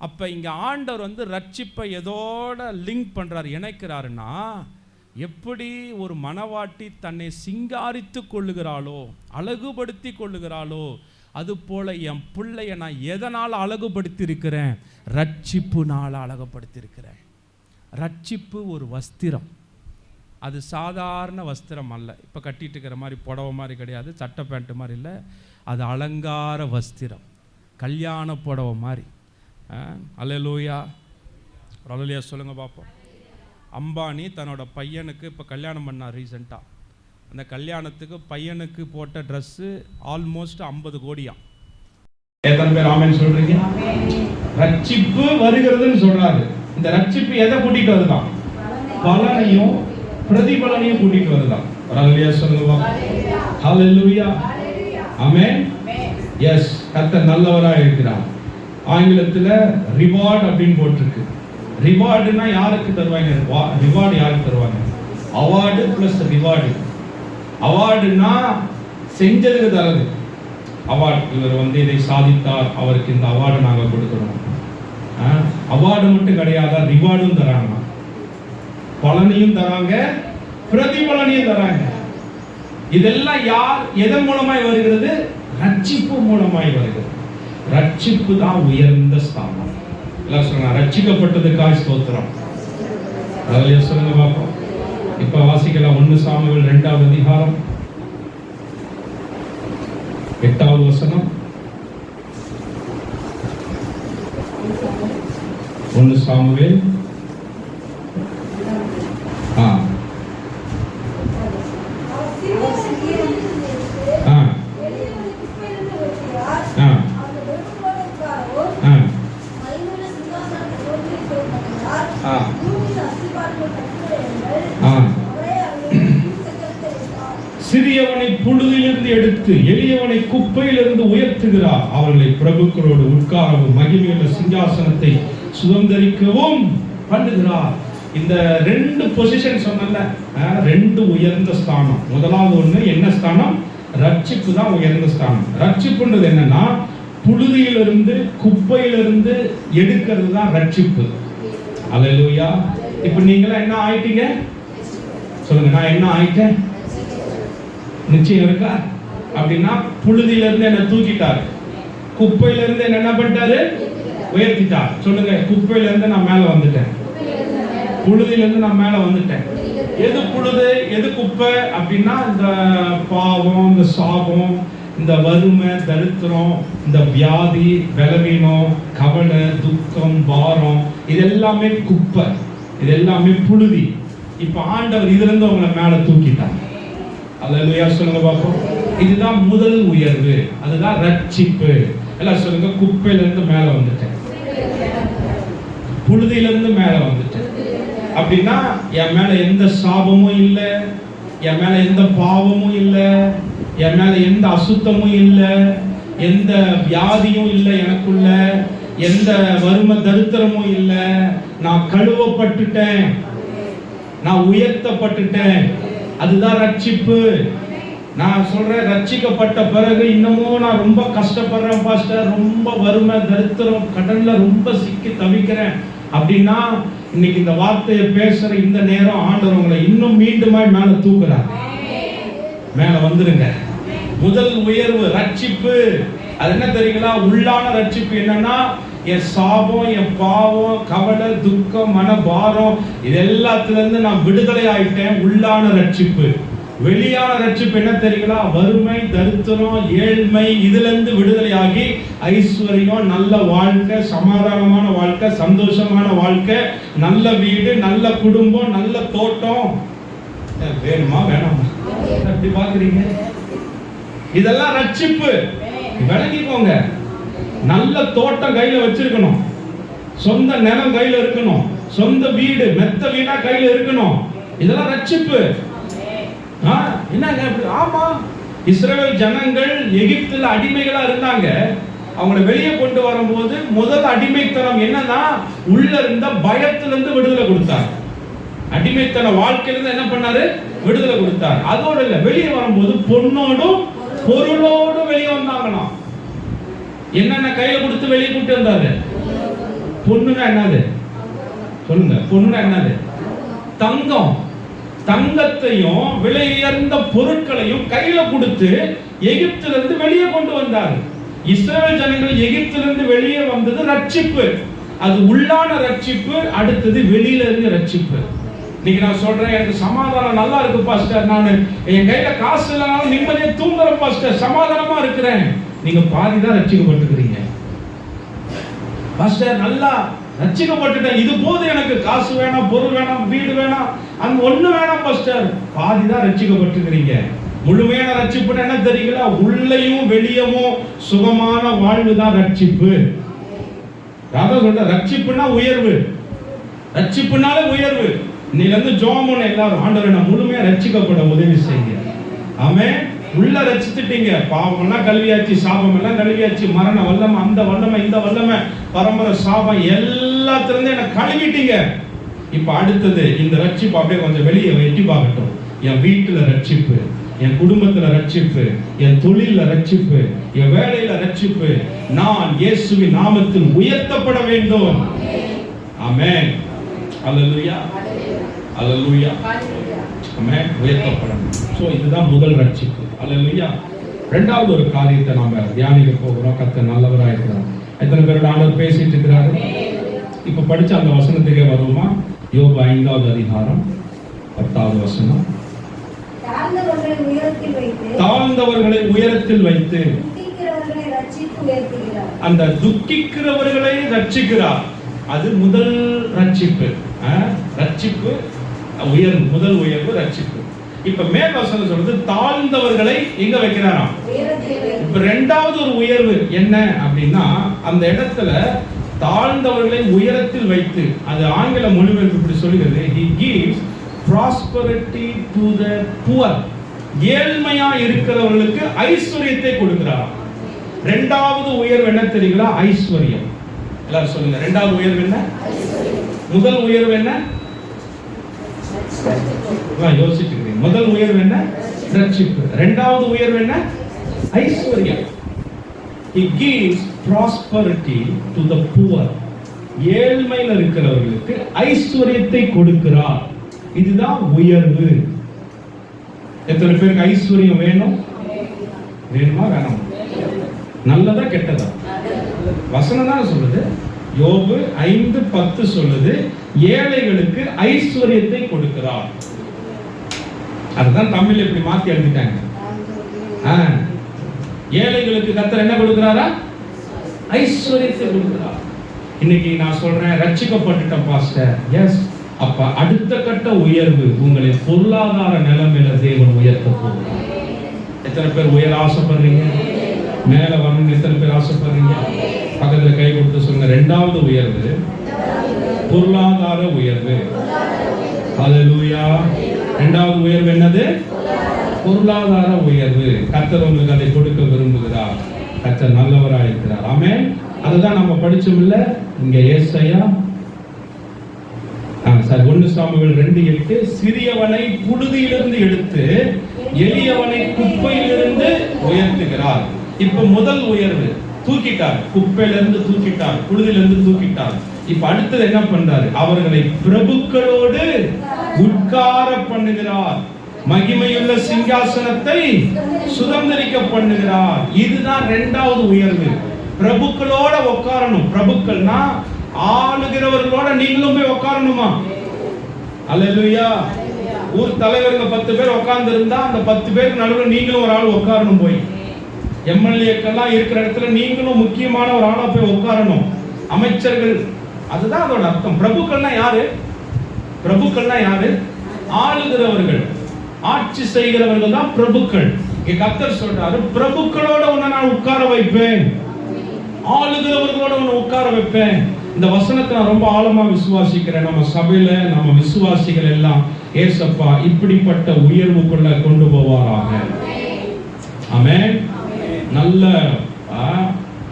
அப்போ இங்கே ஆண்டவர் வந்து ரட்சிப்பை எதோட லிங்க் பண்ணுறார், இணைக்கிறாருன்னா, எப்படி ஒரு மணவாட்டி தன்னை சிங்காரித்து கொள்ளுகிறாளோ, அழகுபடுத்தி கொள்ளுகிறாளோ, அதுபோல் என் பிள்ளைய நான் எதனால் அழகுபடுத்தி இருக்கிறேன்? ரட்சிப்புனால் அழகுபடுத்தியிருக்கிறேன். ரட்சிப்பு ஒரு வஸ்திரம். அது சாதாரண வஸ்திரம் அல்ல. இப்போ கட்டிட்டு இருக்கிற மாதிரி புடவை மாதிரி கிடையாது, சட்டை பேண்ட்டு மாதிரி இல்லை. அது அலங்கார வஸ்திரம், கல்யாண புடவை மாதிரி. அல்லேலூயா. அல்லேலூயா சொல்லுங்க பார்ப்போம். அம்பானி தன்னோட பையனுக்கு இப்போ கல்யாணம் பண்ணார் ரீசெண்டாக. அந்த கல்யாணத்துக்கு பையனுக்கு போட்ட ட்ரெஸ்ஸு ஆல்மோஸ்ட் 50 கோடியா. எத்தனை பேர் ஆமென் சொல்றீங்க? ரட்சிப்பு வருகிறதுன்னு சொல்றாரு. இந்த ரட்சிப்பு எதை கூட்டிட்டு வருதான்? பலனையும் பிரதிபலனையும் கூட்டிட்டு வருதான். அல்லேலூயா சொல்லுங்க. ஹல்லேலூயா. ஆமென். எஸ், கர்த்தர் நல்லவராக இருக்கிறார். ஆங்கிலத்தில் ரிவார்டு அப்படின்னு போட்டிருக்கு. ரிவார்டுனா யாருக்கு தருவாங்க? ரிவார்டு யாருக்கு தருவாங்க? Award plus reward. அவார்டுனா செஞ்சதுக்கு தரது அவார்டு. இவர் வந்து இதை சாதித்தார், அவருக்கு இந்த அவார்டு நாங்கள் கொடுக்குறோம். அவார்டு மட்டும் கிடையாதா, ரிவார்டும் தராங்க, பலனையும் தராங்க, பிரதிபலனையும் தராங்க. இதெல்லாம் யார் எதன் மூலமாய் வருகிறது? ரட்சிப்பு மூலமாய் வருகிறது. ரட்சிப்பு தான் உயர்ந்த ஸ்தானம். எல்லாம் சொல்லுங்க, ரட்சிக்கப்பட்டதுக்காக ஸ்தோத்திரம். அதில் சொல்லுங்க பார்ப்போம். இப்ப வாசிக்கலாம் 1 சாமுவேல் 2வது அதிகாரம் 8வது வசனம். 1 சாமுவேல் சிறியவனை புழுதிலிருந்து எடுத்து எளியவனை குப்பையிலிருந்து உயர்த்துகிறார். அவர்களை பிரபுக்களோடு உட்காரவும் மகிமையுள்ள சிங்காசனத்தை சுதந்திரிக்கவும் பண்ணுகிறார். இந்த 2 பொசிஷன் சொன்னல, 2 உயர்ந்த ஸ்தானம். முதலாவது ஒண்ணு என்ன ஸ்தானம்? ரட்சிப்பு தான் உயர்ந்த ஸ்தானம். ரட்சிப்புன்றது என்னன்னா, புழுதியிலிருந்து குப்பையிலிருந்து எடுக்கிறது தான் ரட்சிப்பு. அல்லேலூயா. இப்ப நீங்களா என்ன ஆயிட்டீங்க சொல்லுங்க, நான் என்ன ஆயிட்டேன்? நிச்சயம் இருக்கா? அப்படின்னா புழுதியில இருந்து என்ன தூக்கிட்டாரு, குப்பையில இருந்து என்ன பண்ணிட்டாரு? உயர்த்திட்டார். சொல்லுங்க, குப்பையில இருந்து நான் மேல வந்துட்டேன், புழுதியில இருந்து நான் மேல வந்துட்டேன். எது புழுது எது குப்பை அப்படின்னா இந்த பாவம், இந்த சாபம், இந்த வறுமை, தரித்திரம், இந்த வியாதி, பலவீனம், கவலை, துக்கம், பாரம், இது எல்லாமே குப்பை, இது எல்லாமே புழுதி. இப்ப ஆண்டவர் இதுல இருந்து உங்களை மேல தூக்கிட்டார். அல்லேலூயா சொல்லுங்க பாப்போம். இதுதான் முதல் உயர்வு, அதுதான் ரட்சிப்பு. எல்லாம் சொல்லுங்க, குப்பையில இருந்து மேல வந்துட்டேன், புழுதியில இருந்து மேல வந்துட்டேன். அப்படின்னா என் மேல எந்த சாபமும் இல்லை, என் மேல எந்த பாவமும் இல்லை, என் மேல எந்த அசுத்தமும் இல்லை, எந்த வியாதியும் இல்லை, எனக்குள்ள எந்த வறுமை தரித்திரமும் இல்லை. நான் கழுவப்பட்டுட்டேன், நான் உயர்த்தப்பட்டுட்டேன். அதுதான் ரட்சிப்பு. நான் சொல்றேன், ரட்சிக்கப்பட்ட பிறகு இன்னமும் நான் ரொம்ப கஷ்டப்படுறேன் பாஸ்டர், ரொம்ப வறுமை தரித்திரம், கடன்ல ரொம்ப சிக்கி தவிக்கிறேன் அப்படின்னா, இன்னைக்கு இந்த வார்த்தையை பேசுற இந்த நேரம் ஆண்டவர் உங்களை இன்னும் மீண்டுமாய் மேல தூக்குறார். மேல வந்துருங்க. முதல் உயர்வு ரட்சிப்பு. அது என்ன தெரியுங்களா? உள்ளான ரட்சிப்பு என்னன்னா, என் சாபம், என் பாவம், கவலை, துக்கம், மனபாரம், இது எல்லாத்துல இருந்து நான் விடுதலை ஆயிட்டேன். உள்ளான ரட்சிப்பு. வெளியான ரட்சிப்பு என்ன தெரியுங்களா? வறுமை, தரித்திரம், ஏழ்மை, இதுல இருந்து விடுதலை ஆகி ஐஸ்வர்யம், நல்ல வாழ்க்கை, சமாதானமான வாழ்க்கை, சந்தோஷமான வாழ்க்கை, நல்ல வீடு, நல்ல குடும்பம், நல்ல தோட்டம். வேணுமா வேணாமா? எப்படி பாக்குறீங்க? இதெல்லாம் ரட்சிப்பு. விளங்கிக்கோங்க. நல்ல தோட்டம் கையில வச்சிருக்கணும், சொந்த நிலம் கையில இருக்கணும், சொந்த வீடு, மெத்த வீடா கையில இருக்கணும். இதெல்லாம் ரட்சிப்பு. என்னங்க? ஆமா, இஸ்ரவேல் ஜனங்கள் எகிப்துல அடிமைகளா இருந்தாங்க. அவங்களை வெளியே கொண்டு வரும்போது முதல் அடிமைத்தனம் என்னன்னா, உள்ள இருந்த பயத்துல இருந்து விடுதலை கொடுத்தார். அடிமைத்தன வாழ்க்கையிலிருந்து என்ன பண்ணாரு? விடுதலை கொடுத்தார். அதோட இல்ல, வெளியே வரும்போது பொண்ணோடும் பொருளோடும் வெளியே வந்தாங்களாம். என்னென்ன கையில கொடுத்து வெளியே கூட்டு வந்தாரு? பொண்ணுனா என்னது? சொல்லுங்க, பொண்ணுனா என்னது? தங்கம். தங்கத்தையும் விலை உயர்ந்த பொருட்களையும் கையில கொடுத்து எகிப்திலிருந்து வெளியே கொண்டு வந்தார். இஸ்ரவேல் ஜனங்கள் எகிப்திலிருந்து வெளியே வந்தது ரட்சிப்பு. அது உள்ளான ரட்சிப்பு. அடுத்தது வெளியில இருந்து ரட்சிப்பு. இன்னைக்கு நான் சொல்றேன், எனக்கு சமாதானம் நல்லா இருக்கு பாஸ்டர், நான் என் கையில காசு இல்லைனாலும் நிம்மதியா தூங்குறேன் பாஸ்டர், சமாதானமா இருக்கிறேன். நீங்க பாதிதான் ரட்சிக்கப்பட்டிருக்கிறீங்க பாஸ்டர். நல்லா ரட்சிக்கப்பட்டுட்டேன், இது போது, எனக்கு காசு வேணாம், பொருள் வேணாம், வீடு வேணாம், அங்க ஒண்ணு வேணாம் பாஸ்டர். பாதிதான் ரட்சிக்கப்பட்டிருக்கிறீங்க. முழுமையான ரட்சிப்பு என்ன தெரியுங்களா? உள்ளேயும் வெளியவும் சுகமான வாழ்வு தான் ரட்சிப்பு. அதான் சொல்ற, ரட்சிப்புனா உயர்வு. ரட்சிப்புனாலே உயர்வு. நீங்க வந்து ஜோமன் எல்லாரும், ஆண்டவரே நான் முழுமையா ரட்சிக்கப்பட உதவி செய்யுங்க. ஆமென். உள்ள ரட்சித்துட்டீங்க. பாவம் எல்லாம் கழுவியாச்சு, சாபம் எல்லாம் கழுவியாச்சு, மரண வல்லமை, அந்த வல்லமை, இந்த வல்லமை, பரம்பரை சாபம் எல்லாத்திலிருந்து என்ன கழுவிட்டீங்க. இப்ப அடுத்தது இந்த ரட்சிப்பு அப்படியே கொஞ்சம் வெளியே எட்டி பார்க்கட்டும். என் வீட்டுல ரட்சிப்பு, என் குடும்பத்துல ரட்சிப்பு, என் தொழில ரட்சிப்பு, என் வேலையில ரட்சிப்பு. நான் இயேசுவின் நாமத்தில் உயர்த்தப்பட வேண்டும். ஆமென். அல்லேலூயா, அல்லேலூயா, ஆமென். உயர்த்தப்படணும். சோ இதுதான் முதல் ரட்சிப்பு. அல்லேலூயா. இரண்டாவது ஒரு காரியத்தை நாம தியானிக்க போகிறோம். கர்த்தர் நல்லவராக இருக்கிறார். எத்தனை பேரோட ஆண்டவர் பேசிட்டு இருக்கிறாரு? இப்ப படிச்ச அந்த வசனத்துக்கே வருவோமா? யோபு 5வது அதிகாரம் 10வது வசனம். தாழ்ந்தவர்களை உயரத்தில் வைத்து அந்த துக்கிக்கிறவர்களை ரட்சிக்கிறார். அது முதல் ரட்சிப்பு. ரட்சிப்பு உயர்வு, முதல் உயர்வு ரட்சிப்பு. இப்ப மேல் வசனம் சொல்றது தாழ்ந்தவர்களை எங்க வைக்கிறாராம்? இப்ப இரண்டாவது ஒரு உயர்வு என்ன அப்படின்னா, அந்த இடத்துல தாழ்ந்தவர்களை உயரத்தில் வைத்து, அது ஆங்கில மொழிபெயர்ப்பு இப்படி சொல்லுகிறது, he gives prosperity to the poor. ஏழ்மையா இருக்கிறவர்களுக்கு ஐஸ்வர்யத்தை கொடுக்கிறார். இரண்டாவது உயர்வு என்ன தெரியுங்களா? ஐஸ்வர்யம். எல்லாரும் சொல்லுங்க, இரண்டாவது உயர்வு என்ன? முதல் உயர்வு என்ன? யோசிச்சுட்டு இருக்கீங்க. முதல் உயர்வு என்ன? ரட்சிப்பு. இரண்டாவது உயர்வு என்ன? ஐஸ்வர்யம். He gives prosperity to the poor. ஏழ்மையில் இருக்கிறவர்களுக்கு ஐஸ்வர்யத்தை கொடுக்கிறார். இதுதான் உயர்வு. எத்தனை பேருக்கு ஐஸ்வர்யம் வேணும்? வேணுமா வேணாமா? நல்லதா கெட்டதா? வசனம் தான் சொல்லுது. யோபு 5:10 சொல்லுது, ஏழைகளுக்கு ஐஸ்வர்யத்தை கொடுக்கிறார். அதுதான் தமிழ்ல இப்படி மாத்தி எழுதிட்டாங்க. ஏழைகளுக்கு கர்த்தர் என்ன கொடுக்கிறாரா? ஐஸ்வர்யத்தை கொடுக்கிறார். இன்னைக்கு நான் சொல்றேன், ரட்சிக்கப்பட்டுட்டேன் பாஸ்டர். எஸ், அப்ப அடுத்த கட்ட உயர்வு உங்களை பொருளாதார நிலைமையில தேவன் உயர்த்த போகிறார். எத்தனை பேர் உயர ஆசைப்படுறீங்க? மேல வரணும்னு எத்தனை பேர் ஆசைப்படுறீங்க? பக்கத்துல கை கொடுத்து சொல்லுங்க. இரண்டாவது உயர்வு பொருளாதார உயர்வு. ஹல்லேலூயா. இரண்டாவது உயர்வு என்னது? பொருளாதார உயர்வு. கர்த்தர் உங்களுக்கு அதை கொடுக்க விரும்புகிறார். கர்த்தர் நல்லவராக இருக்கிறார். ஆமென். அதுதான் நம்ம படிச்சோம் இல்ல இங்க ஏசாயா 1 சாமுவேல் 2:8, சிறியவனை புழுதியிலிருந்து எடுத்து எளியவனை குப்பையிலிருந்து உயர்த்துகிறார். இப்ப முதல் உயர்வு தூக்கிட்டார், குப்பையிலிருந்து தூக்கிட்டார், புழுதியிலிருந்து தூக்கிட்டார். இப்ப அடுத்தது என்ன பண்றாரு? அவர்களை பிரபுக்களோடு உட்கார பண்ணுகிறார், மகிமையுள்ள சிங்காசனத்தை சுதந்திரிக்க பண்ணுகிறார். இதுதான் இரண்டாவது உயர்வு. பிரபுக்களோட உட்காரணும். பிரபுக்கள்னா ஆளுகிறவர்களோட நீங்களும் போய் உட்காரணுமா? அல்லேலூயா. ஊர் தலைவருங்க 10 பேர் உட்கார்ந்து இருந்தா அந்த 10 பேருக்கு நடுவில் நீங்களும் ஒரு ஆள் உட்காரணும். போய் எம்எல்ஏக்கெல்லாம் இருக்கிற இடத்துல நீங்களும் முக்கியமான ஒரு ஆளா போய் உட்காரணும். அமைச்சர்கள், அதுதான் அதோட அர்த்தம். பிரபுக்கள்னா யாரு? பிரபுக்கள்னா யாரு? ஆளுகிறவர்கள், ஆட்சி செய்கிறவர்கள் தான் பிரபுக்கள். இங்க கர்த்தர் சொல்றாரு, பிரபுக்களோட உன்னை நான் உட்கார வைப்பேன், ஆளுகிறவர்களோட உன்னை உட்கார வைப்பேன். இந்த வசனத்தை நான் ரொம்ப ஆழமா விசுவாசிக்கிறேன். நம்ம சபையில நம்ம விசுவாசிகள் எல்லாம் ஏசப்பா இப்படிப்பட்ட உயர்வுக்குள்ள கொண்டு போவாராக. ஆமென். நல்ல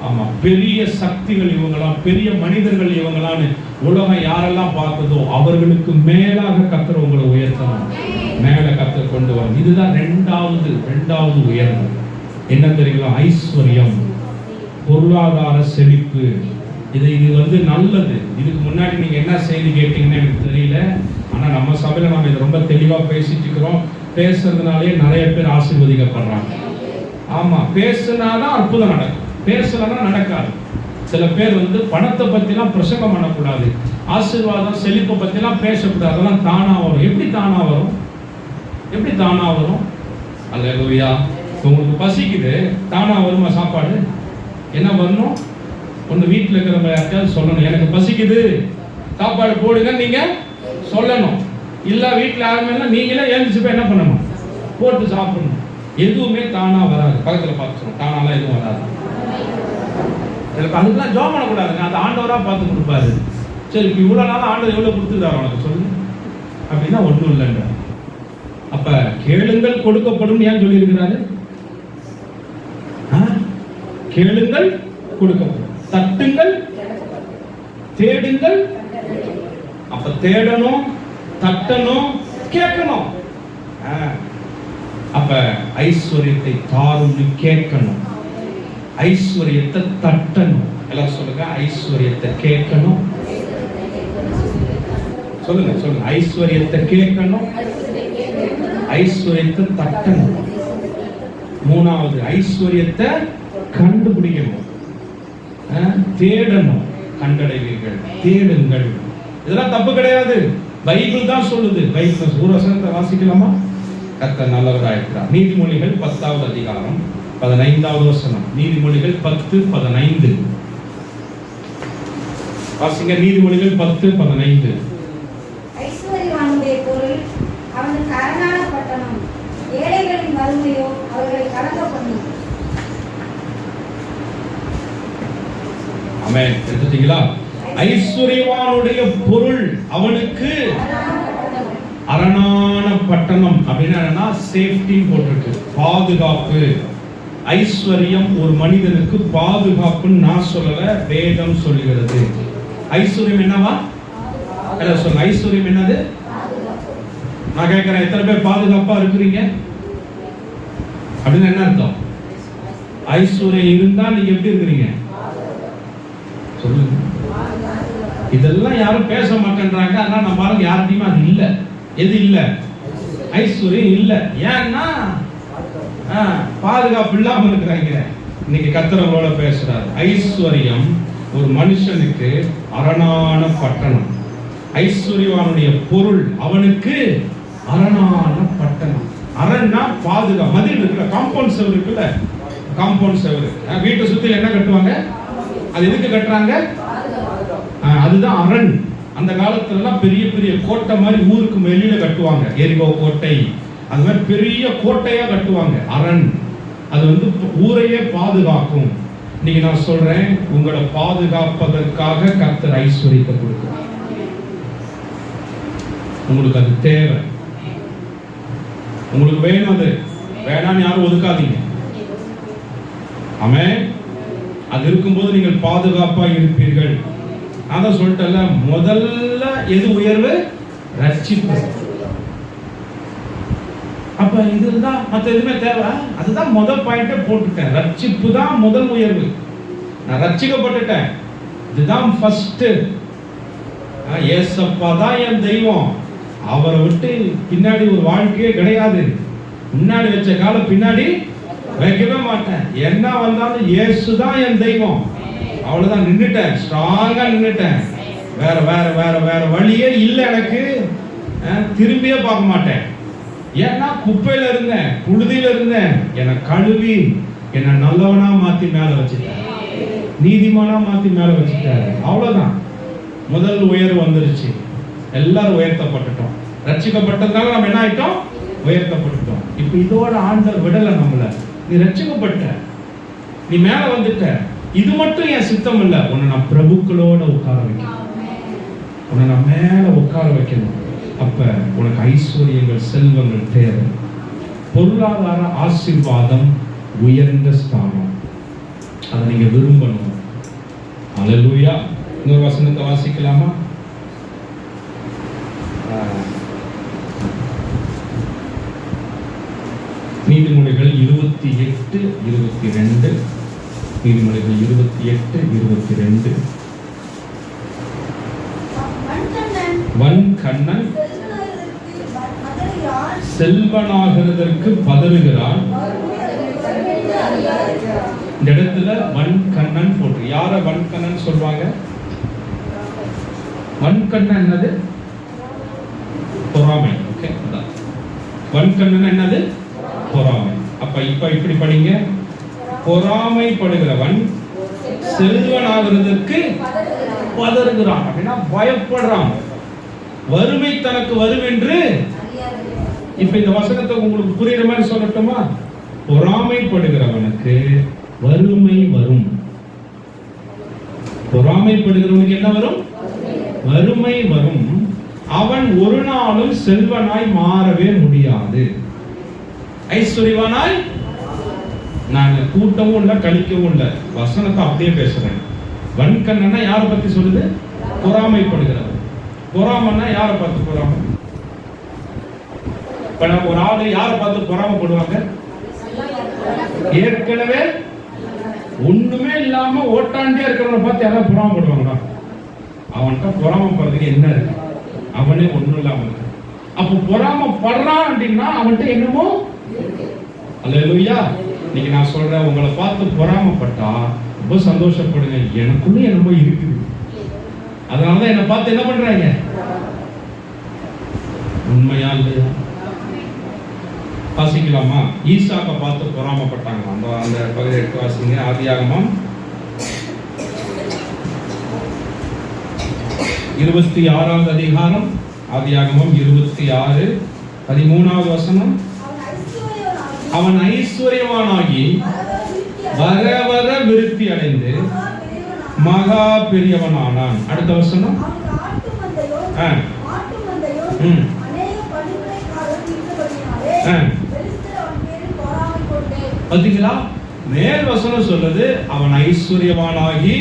ஆமா, பெரிய சக்திகள் இவங்களா, பெரிய மனிதர்கள் இவங்களான்னு உலகம் யாரெல்லாம் பார்த்ததோ அவர்களுக்கு மேலாக கர்த்தர் உங்களை உயர்த்தணும், மேல கர்த்தர் கொண்டு வரணும். இதுதான் இரண்டாவது உயர்வு. என்ன தெரியுங்களா? ஐஸ்வர்யம், பொருளாதார செழிப்பு. இது நல்லது. இதுக்கு முன்னாடி நீங்க என்ன செய்தி கேட்டீங்கன்னு எனக்கு தெரியல. ஆனா நம்ம சபையில நம்ம இதை ரொம்ப தெளிவா பேசிட்டு இருக்கிறோம். பேசுறதுனாலே நிறைய பேர் ஆசீர்வதிக்கப்படுறாங்க. ஆமா, பேசுனாதான் அற்புதம் நடக்கும், பேசலன்னா நடக்காது. சில பேர் பணத்தை பத்திலாம் பிரசங்கம் பண்ணக்கூடாது, ஆசீர்வாதம் செழிப்பை பத்திலாம் பேசக்கூடாது. அதெல்லாம் தானா வரும். எப்படி தானா வரும்? எப்படி தானா வரும்? அல்லேலூயா. உங்களுக்கு பசிக்குது, தானா வருமா சாப்பாடு? என்ன வரணும்? ஒன்று வீட்டில் இருக்கிறவங்க யாருக்காவது சொல்லணும், எனக்கு பசிக்குது சாப்பாடு போடுங்க நீங்க சொல்லணும். இல்ல வீட்டில் யாருமே நீங்களே எழுந்துச்சு போய் என்ன பண்ணணும்? போட்டு சாப்பிடணும். எதுவுமே தானா வராது. பக்கத்துல பார்த்துக்கணும், தானாலாம் எதுவும் வராது. அதுக்கெல்லாம் ஜோம் பண்ணக்கூடாதுங்க, அந்த ஆண்டவரா பார்த்து கொடுப்பாரு. சரி, இப்போ இவ்வளோ நாள் ஆண்டவர் எவ்வளோ கொடுத்துருக்காரு உனக்கு சொல்லு அப்படின்னா ஒன்றும் இல்லைன்ற. அப்ப கேளுங்கள் கொடுக்கப்படும் ஏன் சொல்லியிருக்கிறாரு? கேளுங்கள் கொடுக்கப்படும், தட்டுங்கள் தேடுங்கள். அப்ப தேடணும், தட்டணும், கேட்கணும். அப்ப ஐஸ்வர்யத்தை தாரும்னு கேட்கணும், ஐஸ்வர்யத்தை தட்டணும். எல்லாம் சொல்லுங்க, ஐஸ்வர்யத்தை கேட்கணும். சொல்லுங்க சொல்லுங்க, ஐஸ்வர்யத்தை கேட்கணும், ஐஸ்வர்யத்தை தட்டணும். மூணாவது, ஐஸ்வர்யத்தை கண்டுபிடிக்கணும், தேடணும். கண்டடைவீர்கள், தேடுங்கள். இதெல்லாம் தப்பு கிடையாது, பைபிள் தான் சொல்லுது. பைபிள் ஒரு வசனத்தை வாசிக்கலாமா? கர்த்தர் நல்லவராயிருக்கிறார். நீதிமொழிகள் 10வது அதிகாரம் 15வது வசனம். நீதிமொழிகள் 10:15 வாசிங்க. நீதிமொழிகள் 10:15. ஐஸ்வர்யவானுடைய பொருள் அவனுக்கு அரணான பட்டணம், ஏழைகளின் வறுமையோ அவர்களை கலங்க பண்ணும். ஆமென். எடுத்துட்டீங்களா? ஐஸ்வர்யவானுடைய பொருள் அவனுக்கு அரணான பட்டணம். அப்படின்னா சேஃப்டி போட்டிருக்கு, பாதுகாப்பு. ஐஸ்வர்யம் ஒரு மனிதனுக்கு பாதுகாப்புன்னு நான் சொல்லல, வேதம் சொல்லுகிறது. ஐஸ்வர்யம் என்னவா? சொல்லுங்க, ஐஸ்வர்யம் என்னது? நான் கேட்கிறேன், எத்தனை பேர் பாதுகாப்பா இருக்கிறீங்க? அப்படின்னு என்ன அர்த்தம்? ஐஸ்வர்யம் இருந்தா நீங்க எப்படி இருக்கிறீங்க? சொல்லுங்க. இதெல்லாம் யாரும் பேச மாட்டேன்றாங்க. அதனால நம்ம யார்கிட்டயுமே அது இல்ல. எது இல்ல? ஐஸ்வர்யம் இல்ல. ஏன்னா பாதுகாப்பு இல்லாம இருக்கிறாங்க. இன்னைக்கு கர்த்தரோட பேசுறாரு. ஐஸ்வர்யம் ஒரு மனுஷனுக்கு அரணான பட்டணம். ஐஸ்வர்யவானுடைய பொருள் அவனுக்கு அரணான பட்டணம். அரண்னா பாதுகாப்பு. மதில் இருக்குல்ல, காம்பவுண்ட் செவர் இருக்குல்ல, காம்பவுண்ட் செவர். வீட்டை சுத்தி என்ன கட்டுவாங்க? அது எதுக்கு கட்டுறாங்க? அதுதான் அரண். அந்த காலத்துல எல்லாம் பெரிய பெரிய கோட்டை மாதிரி ஊருக்கு வெளியில கட்டுவாங்க. எரிகோ கோட்டை, அது மாதிரி பெரிய கோட்டையா கட்டுவாங்க. அரண் அது வந்து ஊரையே பாதுகாக்கும். இன்னைக்கு நான் சொல்றேன், உங்களை பாதுகாப்பதற்காக கர்த்தர் ஐஸ்வர்யத்தை கொடுக்கிறார். உங்களுக்கு அது தேவை, உங்களுக்கு வேணும். அது வேணான்னு யாரும் ஒதுக்காதீங்க. ஆமென். அது இருக்கும்போது நீங்கள் பாதுகாப்பா இருப்பீர்கள். அதான் சொல்லிட்டல, முதல்ல எது உயர்வு? ரட்சிப்பு. அப்ப இதுதான், மற்ற எதுவுமே தேவை. அதுதான் முதல் பாயிண்டே போட்டுட்டேன். ரட்சிப்பு தான் முதல் உயர்வு. நான் ரட்சிக்கப்பட்டுட்டேன், இதுதான் ஃபர்ஸ்ட். ஏசப்பா தான் என் தெய்வம். அவரை விட்டு பின்னாடி ஒரு வாழ்க்கையே கிடையாது. முன்னாடி வச்ச காலம் பின்னாடி வைக்கவே மாட்டேன். என்ன வந்தாலும் இயேசு தான் என் தெய்வம். அவ்வளவுதான், நின்னுட்டேன், ஸ்ட்ராங்கா நின்னுட்டேன். வேற வேற வேற வேற வழியே இல்லை எனக்கு. திரும்பியே பார்க்க மாட்டேன். ஏன்னா குப்பையில இருந்தேன், புழுதியில இருந்தேன். என்னை கழுவி என்னை நல்லவனா மாத்தி மேல வச்சுட்டாரு, நீதிமானா மாத்தி மேல வச்சுட்டாரு. அவ்வளவுதான், முதல் உயர்வு வந்துருச்சு. எல்லாரும் உயர்த்தப்பட்டுட்டோம். ரட்சிக்கப்பட்டதுனால நம்ம என்ன ஆயிட்டோம்? உயர்த்தப்பட்டுட்டோம். இப்ப இதோட ஆண்டவர் விடல நம்மள. நீ ரட்சிக்கப்பட்ட, நீ மேல வந்துட்ட. இது மட்டும் என் சித்தம் இல்ல, உன்னை நான் பிரபுக்களோட உட்கார வைக்கணும், உன்னை நான் மேல உட்கார வைக்கணும். அப்ப உனக்கு ஐஸ்வர்யங்கள், செல்வங்கள் தேவை. பொருளாதார ஆசீர்வாதம் உயர்ந்த ஸ்தானம், அதை நீங்க விரும்பணும். அல்லேலூயா. இன்னொரு வசனத்தை வாசிக்கலாமா? நீதிமொழிகள் 28:22. நீதிமொழிகள் 28:22. வன்கண்ணன் செல்வனாகிறதற்கு பதறுகிறான். இந்த இடத்துல வன்கண்ணன் போட்டு, யார வன்கண்ணன் சொல்வாங்க? வன்கண்ணன் என்னது? பொறாமை. ஓகே, வன்கண்ணன் என்னது? பொறாமை. அப்ப இப்ப இப்படி படிங்க, பொறாமைப்படுகிறவன் செல்வனாகிறதற்கு பதறுகிறான். அப்படின்னா பயப்படுறான், வறுமை தனக்கு வரும் என்று. இப்ப இந்த வசனத்தை உங்களுக்கு புரியுற மாதிரி சொல்லட்டுமா? பொறாமைப்படுகிறவனுக்கு வறுமை வரும். பொறாமைப்படுகிறவனுக்கு என்ன வரும்? வறுமை வரும். அவன் ஒரு நாளும் செல்வனாய் மாறவே முடியாது. ஐஸ்வர்யவானாய் நான் கூட்டவும் இல்லை, கழிக்கவும் இல்லை. வசனத்தை அப்படியே பேசுறேன். வன்கண்ணன்னா யாரை பத்தி சொல்லுது? பொறாமைப்படுகிறவன். பொறாமன்னா யாரை பார்த்து பொறாமை? ஒரு ஆளு யாரை பார்த்து பொறாமைப்படுவாங்க? ஏற்கனவே ஒண்ணுமே இல்லாம ஓட்டாண்டியா இருக்கிறவனை பார்த்து யாராவது பொறாமைப்படுவாங்களா? அவன்கிட்ட பொறாமைப்படுறதுக்கு என்ன இருக்கு? அவனே ஒண்ணும் இல்லாம இருக்கு. அப்ப பொறாமைப்படுறான் அப்படின்னா அவன்கிட்ட என்னமோ. அல்லேலூயா. இன்னைக்கு நான் சொல்றேன், உங்களை பார்த்து பொறாமைப்பட்டா ரொம்ப சந்தோஷப்படுங்க. எனக்குள்ள என்னமோ இருக்குது, அதனாலதான் என்னை பார்த்து என்ன பண்றாங்க? உண்மையா இல்லையா? வாசிக்கலாமா? ஈசாக்க பார்த்து பொறாமைப்பட்டாங்க. அந்த பகுதி எடுத்து வாசிங்க. ஆதியாகமம் 26வது அதிகாரம். ஆதியாகமம் 26:13 வசனம். அவன் ஐஸ்வர்யவானாகி வர வர விருத்தி அடைந்து மகா பெரியவனானான். அடுத்த வசனம். பாத்தீங்களா? மேல் வசனம் சொல்லுது, அவன் ஐஸ்வர்யவானாகி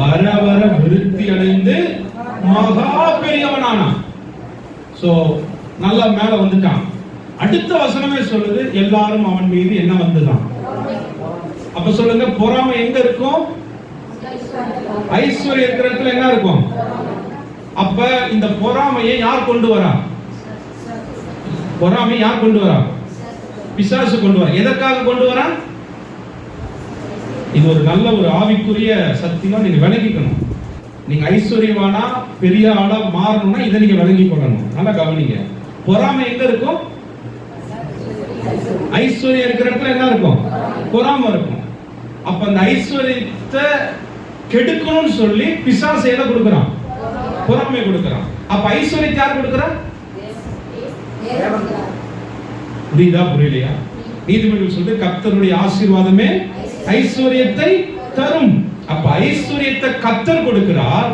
வர வர விருத்தி அடைந்து மகா பெரியவனானான். சோ நல்லா மேல வந்துட்டான். அடுத்த வசனமே சொல்லுது, எல்லாரும் அவன் மீது என்ன வந்துதான். அப்ப சொல்லுங்க, பொறாமை எங்க இருக்கும்? ஐஸ்வர்யம் இருக்கிற இடத்துல என்ன இருக்கும்? அப்ப இந்த பொறாமையை யார் கொண்டு வரா? பொறாமை யார் கொண்டு வரா? பிசாசு கொண்டு வரா. எதற்காக கொண்டு வரா? இது ஒரு நல்ல ஒரு ஆவிக்குரிய சத்தியம், நீங்க விளங்கிக்கணும். நீங்க ஐஸ்வர்யவானா பெரிய ஆளா மாறணும்னா இதை நீங்க விளங்கி கொள்ளணும். நல்லா கவனிங்க. பொறாமை எங்க இருக்கும்? ஐஸ்வர்யம் இருக்கிற இடத்துல என்ன இருக்கும்? பொறாமை இருக்கும். அப்ப அந்த ஐஸ்வர்யத்தை கெடுக்கணும்னு சொல்லி பிசாசு எதை கொடுக்கறான்? பொறாமை கொடுக்கறான். அப்ப ஐஸ்வர்யத்தை யார் கொடுக்கறா? புரியுதா புரியலையா? நீதிமொழிகள் சொல்றது கர்த்தருடைய ஆசீர்வாதமே ஐஸ்வர்யத்தை தரும். அப்ப ஐஸ்வர்யத்தை கர்த்தர் கொடுக்கிறார்.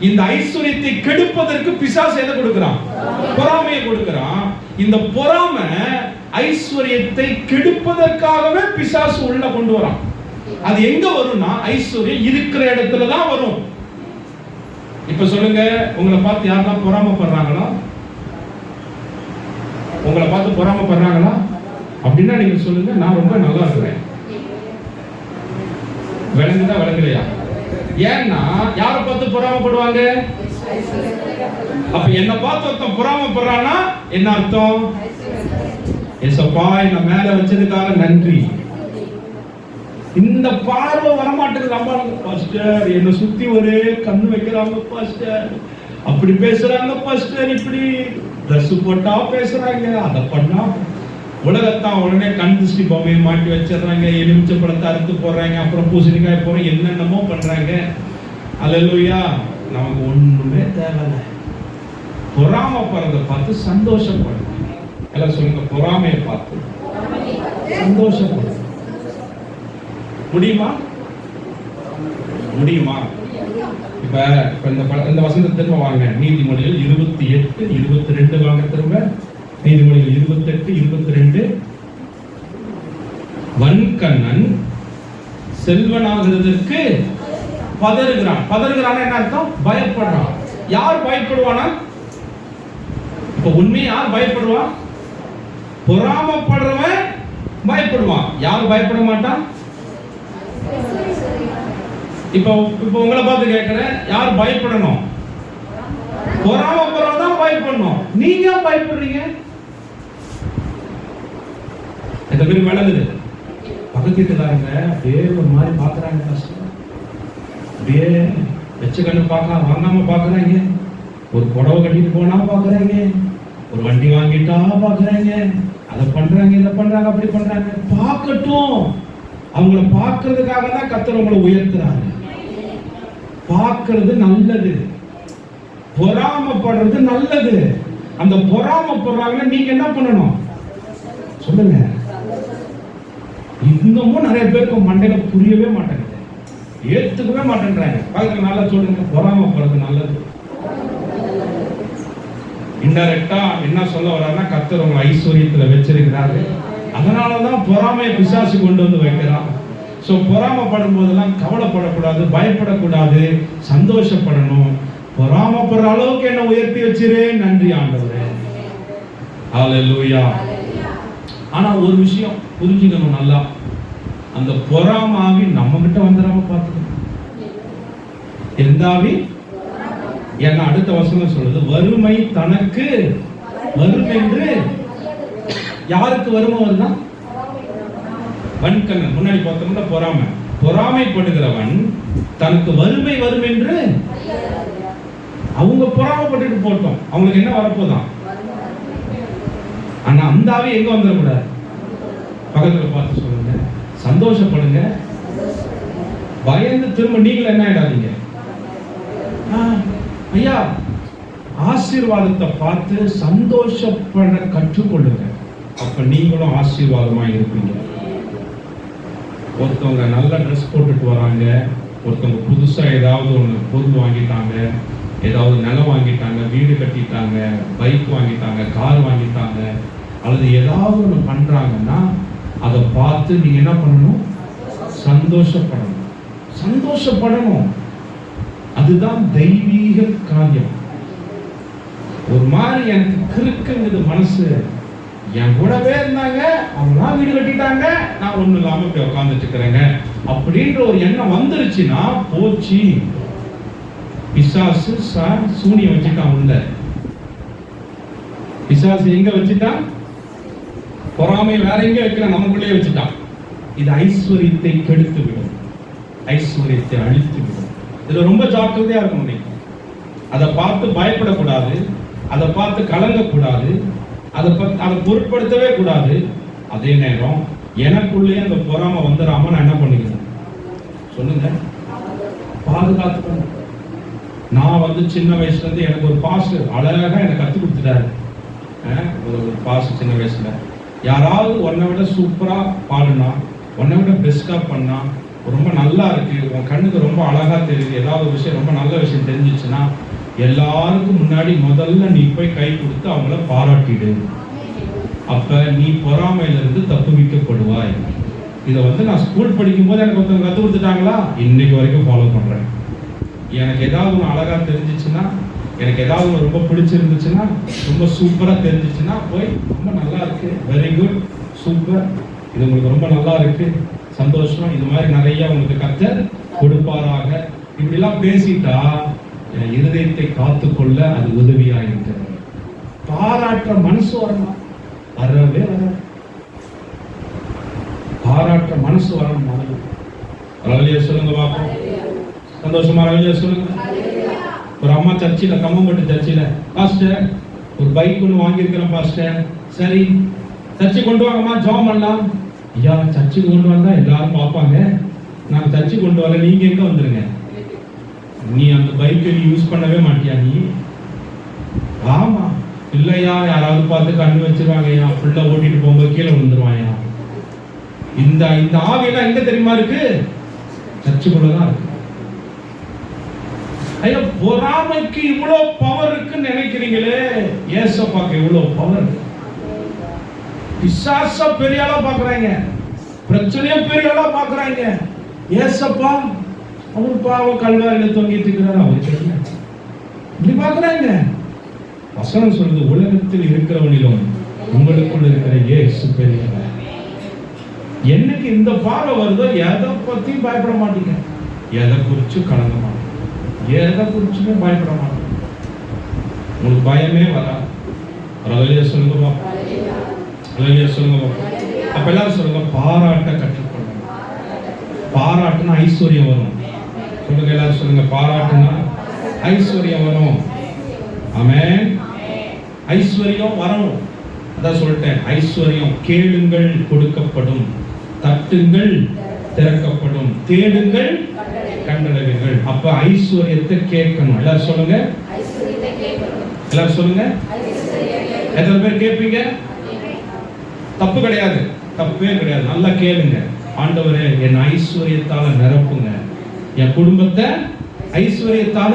இந்த ஐஸ்வர்யத்தை கெடுப்பதற்கு பிசாசு எதை கொடுக்கிறான்? பொறாமையை கொடுக்கிறான். இந்த பொறாமை ஐஸ்வர்யத்தை கெடுப்பதற்காகவே பிசாசு உள்ள கொண்டு வரான். அது எங்க வரும்னா ஐஸ்வர்யம் இருக்கிற இடத்துல தான் வரும். இப்ப சொல்லுங்க, உங்களை பார்த்து யாரெல்லாம் பொறாமைப்படுறாங்களா? உங்களை பார்த்து பொறாமைப்படுறாங்களா? அப்படின்னா நீங்க சொல்லுங்க, நான் ரொம்ப நல்லா இருக்கிறேன். விளங்குதா விளங்கலையா? ஏன்னா யாரை பார்த்து பொறாமைப்படுவாங்க? அப்ப என்ன பார்த்து ஒருத்தன் பொறாமைப்படுறானா என்ன அர்த்தம்? ஏசப்பா என்ன மேல வச்சதுக்காக நன்றி. இந்த பார்வை வரமாட்டேங்குது. பாஸ்டர் என்ன சுத்தி ஒரே கண்ணு வைக்கிறாங்க பாஸ்டர், அப்படி பேசுறாங்க பாஸ்டர், இப்படி ட்ரெஸ் போட்டா பேசுறாங்க, அதை பண்ணா உலகத்தான் உடனே கண் திருஷ்டி பொம்மையை மாட்டி வச்சிடறாங்க, எலுமிச்சை பழத்தை அறுத்து போடுறாங்க, அப்புறம் பூசணிக்காய் போறோம், என்னென்னமோ பண்றாங்க. அல்லேலூயா. நமக்கு ஒண்ணுமே தேவையில்லை. பொறாமைப்படுறதை பார்த்து சந்தோஷப்படுங்க. எல்லாம் சொல்லுங்க, பொறாமையை பார்த்து சந்தோஷப்படுங்க. முடியுமா? முடியுமா? இப்ப இந்த வசனத்தை திரும்ப வாங்க. நீதிமொழிகள் 28:22 வாங்க திரும்ப. நீதிமொழிகள் 28:22. வன்கண்ணன் செல்வனாகிறதுக்கு பதறுகிறான். பதறுகிறான் என்ன அர்த்தம்? பயப்படுறான். யார் பயப்படுவானா? இப்ப உண்மையா யார் பயப்படுவா? பொறாமைப்படுறவன் பயப்படுவான். யார் பயப்பட மாட்டான்? இப்ப உங்களை பார்த்து கேட்கிறேன், யார் பயப்படணும்? பொறாமைப்படுறவன் தான் பயப்படணும். நீங்க பயப்படுறீங்க. இந்த பேர் விளங்குது. பக்கத்து வீட்டுக்காரங்க அப்படியே ஒரு மாதிரி பாக்குறாங்க, கஷ்டம் அப்படியே வச்ச கண்ணு பார்க்க வாங்காம பாக்குறாங்க. ஒரு புடவை கட்டிட்டு போனா பாக்குறாங்க, ஒரு வண்டி வாங்கிட்டா பாக்குறாங்க, அதை பண்றாங்க, இதை பண்றாங்க, அப்படி பண்றாங்க. பார்க்கட்டும். அவங்கள பார்க்கறதுக்காக தான் கர்த்தர் உங்களை உயர்த்துறாங்க. பார்க்கிறது நல்லது, பொறாமைப்படுறது நல்லது. அந்த பொறாமைப்படுறாங்கன்னா நீங்க என்ன பண்ணணும் சொல்லுங்க. இன்னமும் நிறைய பேருக்கு மண்டையில புரியவே மாட்டேங்குது, ஏத்துக்கவே மாட்டேன்றாங்க. பக்கத்துல நல்லா சொல்லுங்க, பொறாமைப்படுறது நல்லது. இன்டைரக்டா என்ன சொல்ல வர்றாருன்னா, கர்த்தர் உங்க ஐஸ்வர்யத்துல வச்சிருக்கிறாரு, அதனாலதான் பொறாமையை பிசாசு கொண்டு வந்து வைக்கிறான். சோ பொறாமைப்படும் போதெல்லாம் கவலைப்படக்கூடாது, பயப்படக்கூடாது, சந்தோஷப்படணும். பொறாமைப்படுற அளவுக்கு என்ன உயர்த்தி வச்சிரு, நன்றி ஆண்டவரே. ஹல்லேலூயா. ஆனா ஒரு விஷயம் புரிஞ்சுக்கணும் நல்லா, அந்த பொறாமாவி நம்ம கிட்ட வந்துடாம பார்த்துக்கணும். எந்த ஆவி? ஏன்னா அடுத்த வசனம் சொல்லுது, வறுமை தனக்கு வரும் என்று. யாருக்கு வறுமை வருதா? வன்கண்ணன். முன்னாடி பார்த்தோம்னா பொறாமை. பொறாமைப்படுகிறவன் தனக்கு வறுமை வரும் என்று. அவங்க பொறாமைப்பட்டு போட்டோம், அவங்களுக்கு என்ன வரப்போதான். ஆனா அந்த ஆவி எங்க வந்துடக்கூடாது. பக்கத்துல பார்த்து சொல்லுங்க, சந்தோஷப்படுங்க. பயந்து திரும்ப நீங்களும் என்ன ஆயிடாதீங்க. ஐயா, ஆசீர்வாதத்தை பார்த்து சந்தோஷப்பட கற்றுக்கொள்ளுங்க. அப்ப நீங்களும் ஆசீர்வாதமா இருப்பீங்க. ஒருத்தவங்க நல்ல ட்ரெஸ் போட்டுட்டு வராங்க, ஒருத்தவங்க புதுசா ஏதாவது ஒன்று பொருள் வாங்கிட்டாங்க, ஏதாவது நிலம் வாங்கிட்டாங்க, வீடு கட்டிட்டாங்க, பைக் வாங்கிட்டாங்க, கார் வாங்கிட்டாங்க, அல்லது ஏதாவது ஒன்று பண்றாங்கன்னா அதை பார்த்து நீங்க என்ன பண்ணணும்? சந்தோஷப்படணும். சந்தோஷப்படணும். அதுதான் தெய்வீக காரியம். ஒரு மாதிரி எனக்கு கிறுக்குங்குது மனசு, என் கூடவே இருந்தாங்க, அவங்க வீடு கட்டிட்டாங்க, நான் ஒண்ணு இல்லாம இப்படி உட்கார்ந்துட்டு இருக்கிறேங்க அப்படின்ற ஒரு எண்ணம் வந்துருச்சுன்னா போச்சு. பிசாசு சூனியம் வச்சுட்டான் உள்ள. பிசாசு எங்க வச்சுட்டான்? பொறாமை வேற எங்கே வைக்கிற, நமக்குள்ளே வச்சுட்டான். இது ஐஸ்வர்யத்தை கெடுத்து விடும், ஐஸ்வர்யத்தை அழித்து விடும். இதுல ரொம்ப ஜாக்கிரதையா இருக்கணும். நீங்க அதை பார்த்து பயப்படக்கூடாது, அதை பார்த்து கலங்கக்கூடாது, அதை பொருட்படுத்தவே கூடாது. அதே நேரம் எனக்குள்ளே அந்த பொறாமை வந்துடாம நான் என்ன பண்ணிக்கிறேன் சொல்லுங்க, பாதுகாத்துக்கணும். நான் சின்ன வயசுல இருந்து எனக்கு ஒரு பாஸ்டர் அழகா எனக்கு கற்றுக் கொடுத்துட்டாரு. ஒரு பாஸ்டர் சின்ன வயசுல யாராவது உன்னை விட சூப்பரா பாடுனா, உன்னை விட பெஸ்டா பண்ணா, ரொம்ப நல்லா இருக்கு, உன் கண்ணுக்கு ரொம்ப அழகா தெரியுது, ஏதாவது ஒரு விஷயம் ரொம்ப நல்ல விஷயம் தெரிஞ்சிச்சுன்னா எல்லாருக்கும் முன்னாடி முதல்ல நீ போய் கை கொடுத்து அவங்கள பாராட்டிடு. அப்ப நீ பொறாமையிலிருந்து தப்புவிக்கப்படுவாய். இதை நான் ஸ்கூல் படிக்கும் போது எனக்கு ஒருத்தவங்க கற்றுக் கொடுத்துட்டாங்களா, இன்னைக்கு வரைக்கும் ஃபாலோ பண்றேன். எனக்கு ஏதாவது ஒன்று அழகா தெரிஞ்சிச்சுன்னா, எனக்கு ஏதாவது ஒன்று ரொம்ப பிடிச்சிருந்துச்சுன்னா, ரொம்ப சூப்பரா தெரிஞ்சிச்சுன்னா போய் ரொம்ப நல்லா இருக்கு, வெரி குட், சூப்பர், இது உங்களுக்கு ரொம்ப நல்லா இருக்கு, சந்தோஷம், இது மாதிரி நிறைய உங்களுக்கு கர்த்தர் கொடுப்பாராக, இப்படிலாம் பேசிட்டா என் இருதயத்தை காத்துக்கொள்ள அது உதவியா இருக்கிறது. பாராட்டுற மனசு வரணும், வரவே வர பாராட்டுற மனசு வரணும். அழகிய சொல்லுங்க பாப்போம், சந்தோஷமா அழகிய சொல்லுங்க. ஒரு அம்மா சர்ச்சில், கம்மம்பட்டு சர்ச்சில், பாஸ்டர் ஒரு பைக் ஒன்று வாங்கியிருக்கிறேன் பாஸ்டர். சரி சர்ச்சை கொண்டு வாங்கம்மா, ஜாம் பண்ணலாம். ஐயா சர்ச்சுக்கு கொண்டு வந்தா எல்லாரும் பார்ப்பாங்க, நான் சர்ச்சுக்கு கொண்டு வரல, நீங்க எங்க வந்துருங்க. நீ அந்த பைக்கை நீ யூஸ் பண்ணவே மாட்டியா நீ? ஆமா இல்லையா, யாராவது பார்த்து கண்ணு வச்சிருவாங்கய்யா, ஃபுல்லா ஓட்டிட்டு போகும்போது கீழே விழுந்துருவாயா. இந்த இந்த ஆவியெல்லாம் எங்க தெரியுமா இருக்கு? சர்ச்சுக்குள்ளதான் இருக்கு. ஐயா பொறாமைக்கு இவ்வளவு பவர் இருக்குன்னு நினைக்கிறீங்களே, ஏசப்பாக்கு எவ்வளவு பவர். பிசாச பெரிய ஆளா பாக்குறாங்க, பிரச்சனைய பெரிய ஆளா பாக்குறாங்க. ஏசப்பா அவர் பாவம் கல்வாரியில தொங்கிட்டு இருக்கிறார், அவருக்கு இப்படி பாக்குறாங்க. வசனம் சொல்றது, உலகத்தில் இருக்கிறவனிலும் உங்களுக்குள்ள இருக்கிற இயேசு பெரியவர். என்னைக்கு இந்த பார்வை வருதோ எதை பத்தியும் பயப்பட மாட்டீங்க, எதை குறிச்சு கலங்க மாட்டீங்க, எதை குறிச்சுமே பயப்பட மாட்டீங்க, உங்களுக்கு பயமே வராது. அழகிய சொல்லுங்க பாப்பா, அழகிய சொல்லுங்க பாப்பா. அப்ப எல்லாரும் சொல்லுங்க, பாராட்ட கற்றுக்கொள்ளுங்க. பாராட்டுனா ஐஸ்வர்யம் வரும். சொல்லுங்க எல்லாரும் சொல்லுங்க, பாராட்டுனா ஐஸ்வர்யம் வரும். ஆமென். ஐஸ்வர்யம் வரணும். அதான் சொல்லிட்டேன், ஐஸ்வர்யம் கேளுங்கள் கொடுக்கப்படும், தட்டுங்கள் திறக்கப்படும், தேடுங்கள் கண்டடைவீர்கள். அப்ப ஐஸ்வர்யத்தை கேட்கணும். எல்லாரும் சொல்லுங்க, எல்லாரும் சொல்லுங்க. எத்தனை பேர் கேட்பீங்க? தப்பு கிடையாது, தப்பே கிடையாது. நல்லா கேளுங்க. ஆண்டவரே என் ஐஸ்வர்யத்தால நிரப்புங்க, என் குடும்பத்தை ஐஸ்வர்யத்தால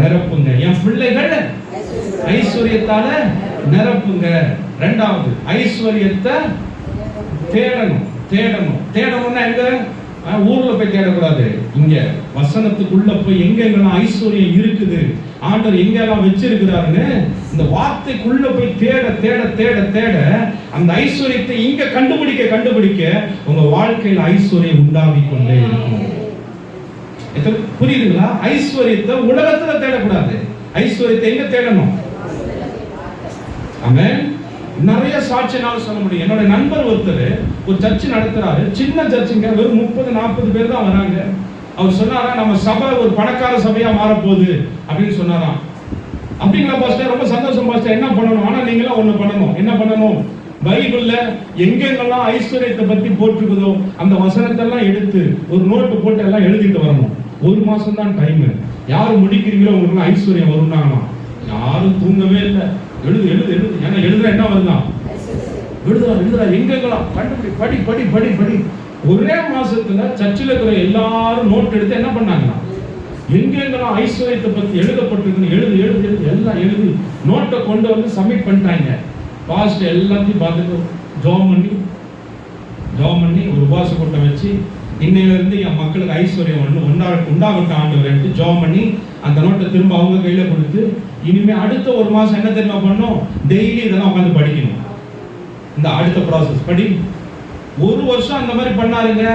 நிரப்புங்க, என் பிள்ளைகள் ஐஸ்வர்யத்தால நிரப்புங்க. ரெண்டாவது, ஐஸ்வர்யத்தை தேடணும். தேடணும் தேடணும்னா எங்க? ஊர்ல போய் தேடக்கூடாது, இங்க வசனத்துக்குள்ள போய் எங்கெங்கெல்லாம் ஐஸ்வர்யம் இருக்குது, ஆண்டவர் எங்கெல்லாம் வச்சிருக்கிறாருன்னு இந்த வார்த்தைக்குள்ள போய் தேட தேட தேட தேட அந்த ஐஸ்வர்யத்தை இங்க கண்டுபிடிக்க கண்டுபிடிக்க உங்க வாழ்க்கையில் ஐஸ்வர்யம் உண்டாகி கொண்டே இருக்கும். புரியுதுங்களா? ஐஸ்வர்யத்தை உலகத்துல தேடக்கூடாது, ஐஸ்வர்யத்தை எங்க தேடணும்? ஆமென். நிறைய சாட்சினால சொல்ல முடியும். என்னோட நண்பர் ஒருத்தர் ஒரு சர்ச்சு நடத்துறாரு, சின்ன சர்ச்சுங்க, வெறும் 30-40 பேர் தான் வராங்க. அவர் சொன்னாரா, நம்ம சபை ஒரு பணக்கார சபையா மாறப்போகுது அப்படின்னு சொன்னாராம். அப்படிங்களா பாஸ்டர்? ரொம்ப சந்தோஷம் பாஸ்டர். என்ன பண்ணணும்? ஆனா நீங்களாம் ஒண்ணு பண்ணணும். என்ன பண்ணணும்? பைபிள்ல எங்கெங்கெல்லாம் ஐஸ்வர்யத்தை பத்தி போட்டிருக்குதோ அந்த வசனத்தை எல்லாம் எடுத்து ஒரு நோட்டு போட்டு எல்லாம் எழுதிட்டு வரணும். 1 மாசம் தான் டைம். யாரு முடிக்கிறீங்களோ உங்களுக்கு ஐஸ்வர்யம் வரும்னாங்களாம். யாரும் தூங்கவே இல்லை. எழுது எழுது எழுது. ஏன்னா எழுதுற என்ன வருதான்? எழுதுறா எங்கெங்கெல்லாம் கண்டுபிடி, படி படி படி படி. ஒரே மாசத்துல சர்ச்சில் இருக்கிற எல்லாரும் நோட் எடுத்து என்ன பண்ணாங்கன்னா, எங்கெங்கெல்லாம் ஐஸ்வர்யத்தை பத்தி எழுதப்பட்டிருக்குன்னு எழுது எழுது எழுது எல்லாம் எழுதி நோட்டை கொண்டு வந்து சப்மிட் பண்ணிட்டாங்க. பாஸ்ட் எல்லாத்தையும் பார்த்துட்டு ஜோம் பண்ணி ஒரு உபவாச கூட்டம் வச்சு, இன்னையிலிருந்து என் மக்களுக்கு ஐஸ்வர்யம் உண்டாகட்டும் ஆண்டவரேன்ட்டு ஜோம் பண்ணி அந்த நோட்டை திரும்ப அவங்க கையில கொடுத்து, இனிமே அடுத்த 1 மாசம் என்ன தெரியுமா பண்ணணும்? டெய்லி இதெல்லாம் உட்காந்து படிக்கணும். இந்த அடுத்த ப்ராசஸ் படி. 1 வருஷம் அந்த மாதிரி பண்ணாருங்க.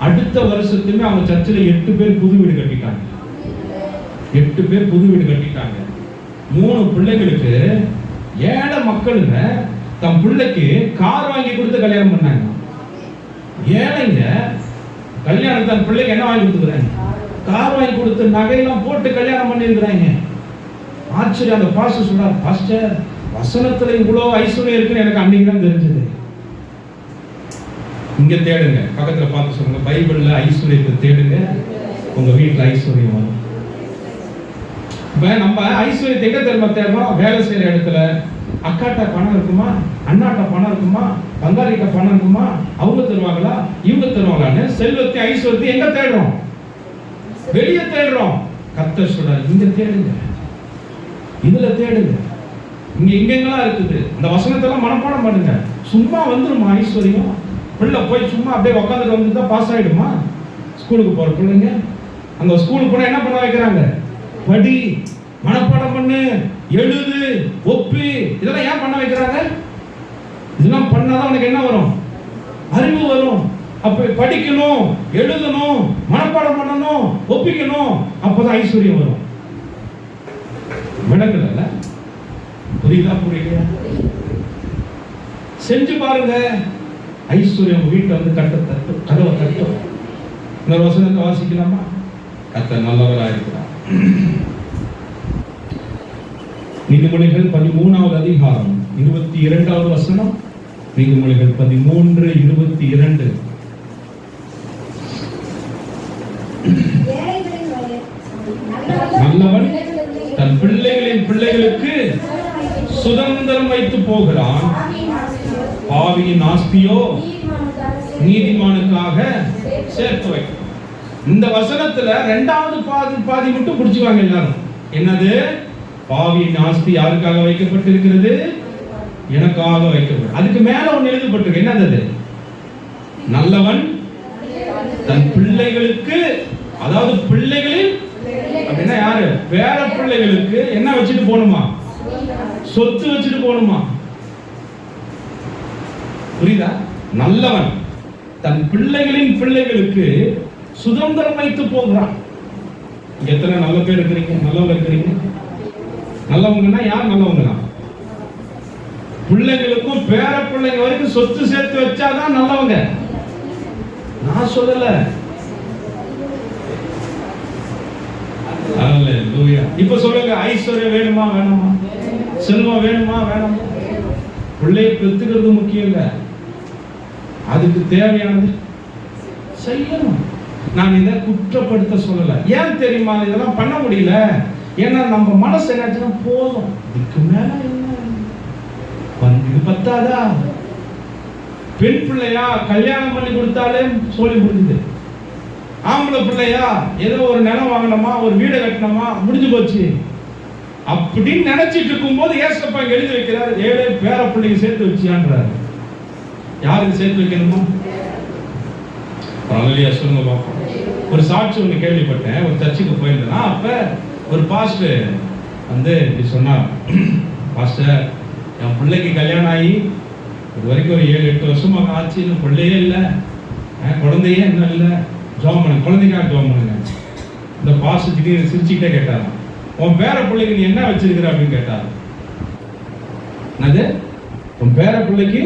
அடுத்த வருஷத்துமே அவங்க சர்ச்சில் 8 பேர் புது வீடு கட்டிட்டாங்க. 8 பேர் புது வீடு கட்டிட்டாங்க. 3 பிள்ளைகளுக்கு, ஏழை மக்களுங்க தன் பிள்ளைக்கு கார் வாங்கி கொடுத்து கல்யாணம் பண்ணாங்க. ஏழைங்க கல்யாணம் தன் பிள்ளைக்கு என்ன வாங்கி கொடுத்துக்கிறாங்க? கார் வாங்கி கொடுத்து நகையெல்லாம் போட்டு கல்யாணம் பண்ணிருக்கிறாங்க. ஆச்சரியம். அந்த பாஸ்டர் சொல்றார், பாஸ்டர் வசனத்துல இவ்வளவு ஐஸ்வர்யம் இருக்குன்னு எனக்கு அன்னைக்கு தான் தெரிஞ்சது. இங்க தேடுங்க, பக்கத்துல பார்த்து சொல்லுங்க, பைபிள்ல ஐஸ்வர்யத்தை தேடுங்க, உங்க வீட்டுல ஐஸ்வர்யம் வரும். இப்ப நம்ம ஐஸ்வர்யத்தை எங்க தெரியுமா தேடுறோம்? வேலை செய்யற இடத்துல அக்காட்ட பணம் இருக்குமா, அண்ணாட்ட பணம் இருக்குமா, பங்காளிட்ட பணம் இருக்குமா, அவங்க தருவாங்களா, இவங்க தருவாங்களான்னு செல்வத்தை ஐஸ்வர்யத்தை எங்க தேடுறோம்? வெளியே தேடுறோம். கர்த்தர் சொல்றார், இங்க தேடுங்க, இதுல தேடுங்க. இங்க எங்கெங்கெல்லாம் இருக்குது அந்த வசனத்தெல்லாம் மனப்பாடம் பண்ணுங்க. சும்மா வந்துருமா ஐஸ்வர்யம்? பிள்ளை போய் சும்மா அப்படியே உட்காந்துட்டு வந்துட்டா பாஸ் ஆயிடுமா? ஸ்கூலுக்கு போற பிள்ளைங்க அந்த ஸ்கூலுக்கு போனா என்ன பண்ண வைக்கிறாங்க? படி, மனப்பாடம் பண்ணு, எழுது, ஒப்பி, இதெல்லாம் ஏன் பண்ண வைக்கிறாங்க? இதெல்லாம் பண்ணாதான் உனக்கு என்ன வரும்? அறிவு வரும். அப்ப படிக்கணும், எழுதணும், மனப்பாடம் பண்ணணும், ஒப்பிக்கணும், அப்பதான் ஐஸ்வர்யம் வரும். விளங்கல? புரியுதா? புரியலையா? செஞ்சு பாருங்க. ஐஸ்வர்யம் வீட்டை வந்து கதவை தட்டும். இன்னொரு வசனத்தை வாசிக்கலாமா? கர்த்தர் நல்லவராயிருக்கிறார். நீதிமொழிகள் 13வது அதிகாரம் 22வது வசனம். நீதிமொழிகள் 13:22. நல்லவன் தன் பிள்ளைகளின் பிள்ளைகளுக்கு சுதந்திரம் வைத்து போகிறான், பாவியின் ஆஸ்தியோ நீதிமானுக்காக சேர்த்து வைக்கும். இந்த வசனத்துல இரண்டாவது பாதி மட்டும் புடிச்சுவாங்க எல்லாரும். என்னது? பாவியின் ஆஸ்தி யாருக்காக வைக்கப்பட்டிருக்கிறது? எனக்காக வைக்கப்படும். அதுக்கு மேல ஒன்னு எழுதப்பட்டிருக்கு. என்னது? நல்லவன் தன் பிள்ளைகளுக்கு, அதாவது பிள்ளைகளில் அப்படின்னா யாரு? பேர பிள்ளைகளுக்கு என்ன வச்சுட்டு போகணுமா? சொத்து வச்சுட்டு போகணுமா? புரியுதா? நல்லவன் தன் பிள்ளைகளின் பிள்ளைகளுக்கு சுதந்திரம் வைத்து போகிறான். எத்தனை நல்ல பேர் இருக்கிறீங்க? நல்லவங்க இருக்கிறீங்க? நல்லவங்கன்னா யார் நல்லவங்க? பிள்ளைகளுக்கும் பேர பிள்ளைங்க வரைக்கும் சொத்து சேர்த்து வச்சாதான் நல்லவங்க. நான் சொல்லல. அல்லேலூயா. இப்ப சொல்லுங்க, ஐஸ்வர்யம் வேணுமா வேணாமா? செல்வம் வேணுமா வேணாமா? பிள்ளையை பெற்றுக்கிறது முக்கியம் இல்ல, அதுக்கு தேவையானது செய்யணும். நான் இதை குற்றப்படுத்த சொல்லல. ஏன் தெரியுமா? இதெல்லாம் பண்ண முடியல. ஏன்னா நம்ம மனசு என்னாச்சுன்னா, போதும், இதுக்கு மேல என்ன வந்து பத்தாதா? பெண் பிள்ளையா கல்யாணம் பண்ணி கொடுத்தாலே சொல்லி முடிஞ்சது. ஆம்பளை பிள்ளையா ஏதோ ஒரு நிலம் வாங்கணுமா, ஒரு வீடு கட்டணுமா, முடிஞ்சு போச்சு அப்படின்னு நினைச்சிட்டு இருக்கும் போது ஏசப்பா எழுதி வைக்கிறார், 7 பேர பிள்ளைங்க சேர்த்து வச்சியான்றாரு. யாருக்கு சேர்த்து வைக்கணுமா? அல்லேலூயா சொல்லுங்க பாப்போம். ஒரு சாட்சி ஒன்று கேள்விப்பட்டேன். ஒரு சர்ச்சுக்கு போயிருந்தேன். அப்ப ஒரு பாஸ்டர் வந்து இப்படி சொன்னார், பாஸ்டர் என் பிள்ளைக்கு கல்யாணம் ஆகி இது வரைக்கும் ஒரு 7-8 வருஷமாக ஆச்சு, இன்னும் பிள்ளையே இல்லை, குழந்தையே இன்னும் இல்லை, ஜோம் பண்ண, குழந்தைக்காக ஜோம் பண்ணுங்க. இந்த பாஸ்டர் திடீர்னு சிரிச்சுக்கிட்டே கேட்டார், உன் பேர பிள்ளைக்கு நீ என்ன வச்சிருக்கிற அப்படின்னு கேட்டார். அது உன் பேர பிள்ளைக்கு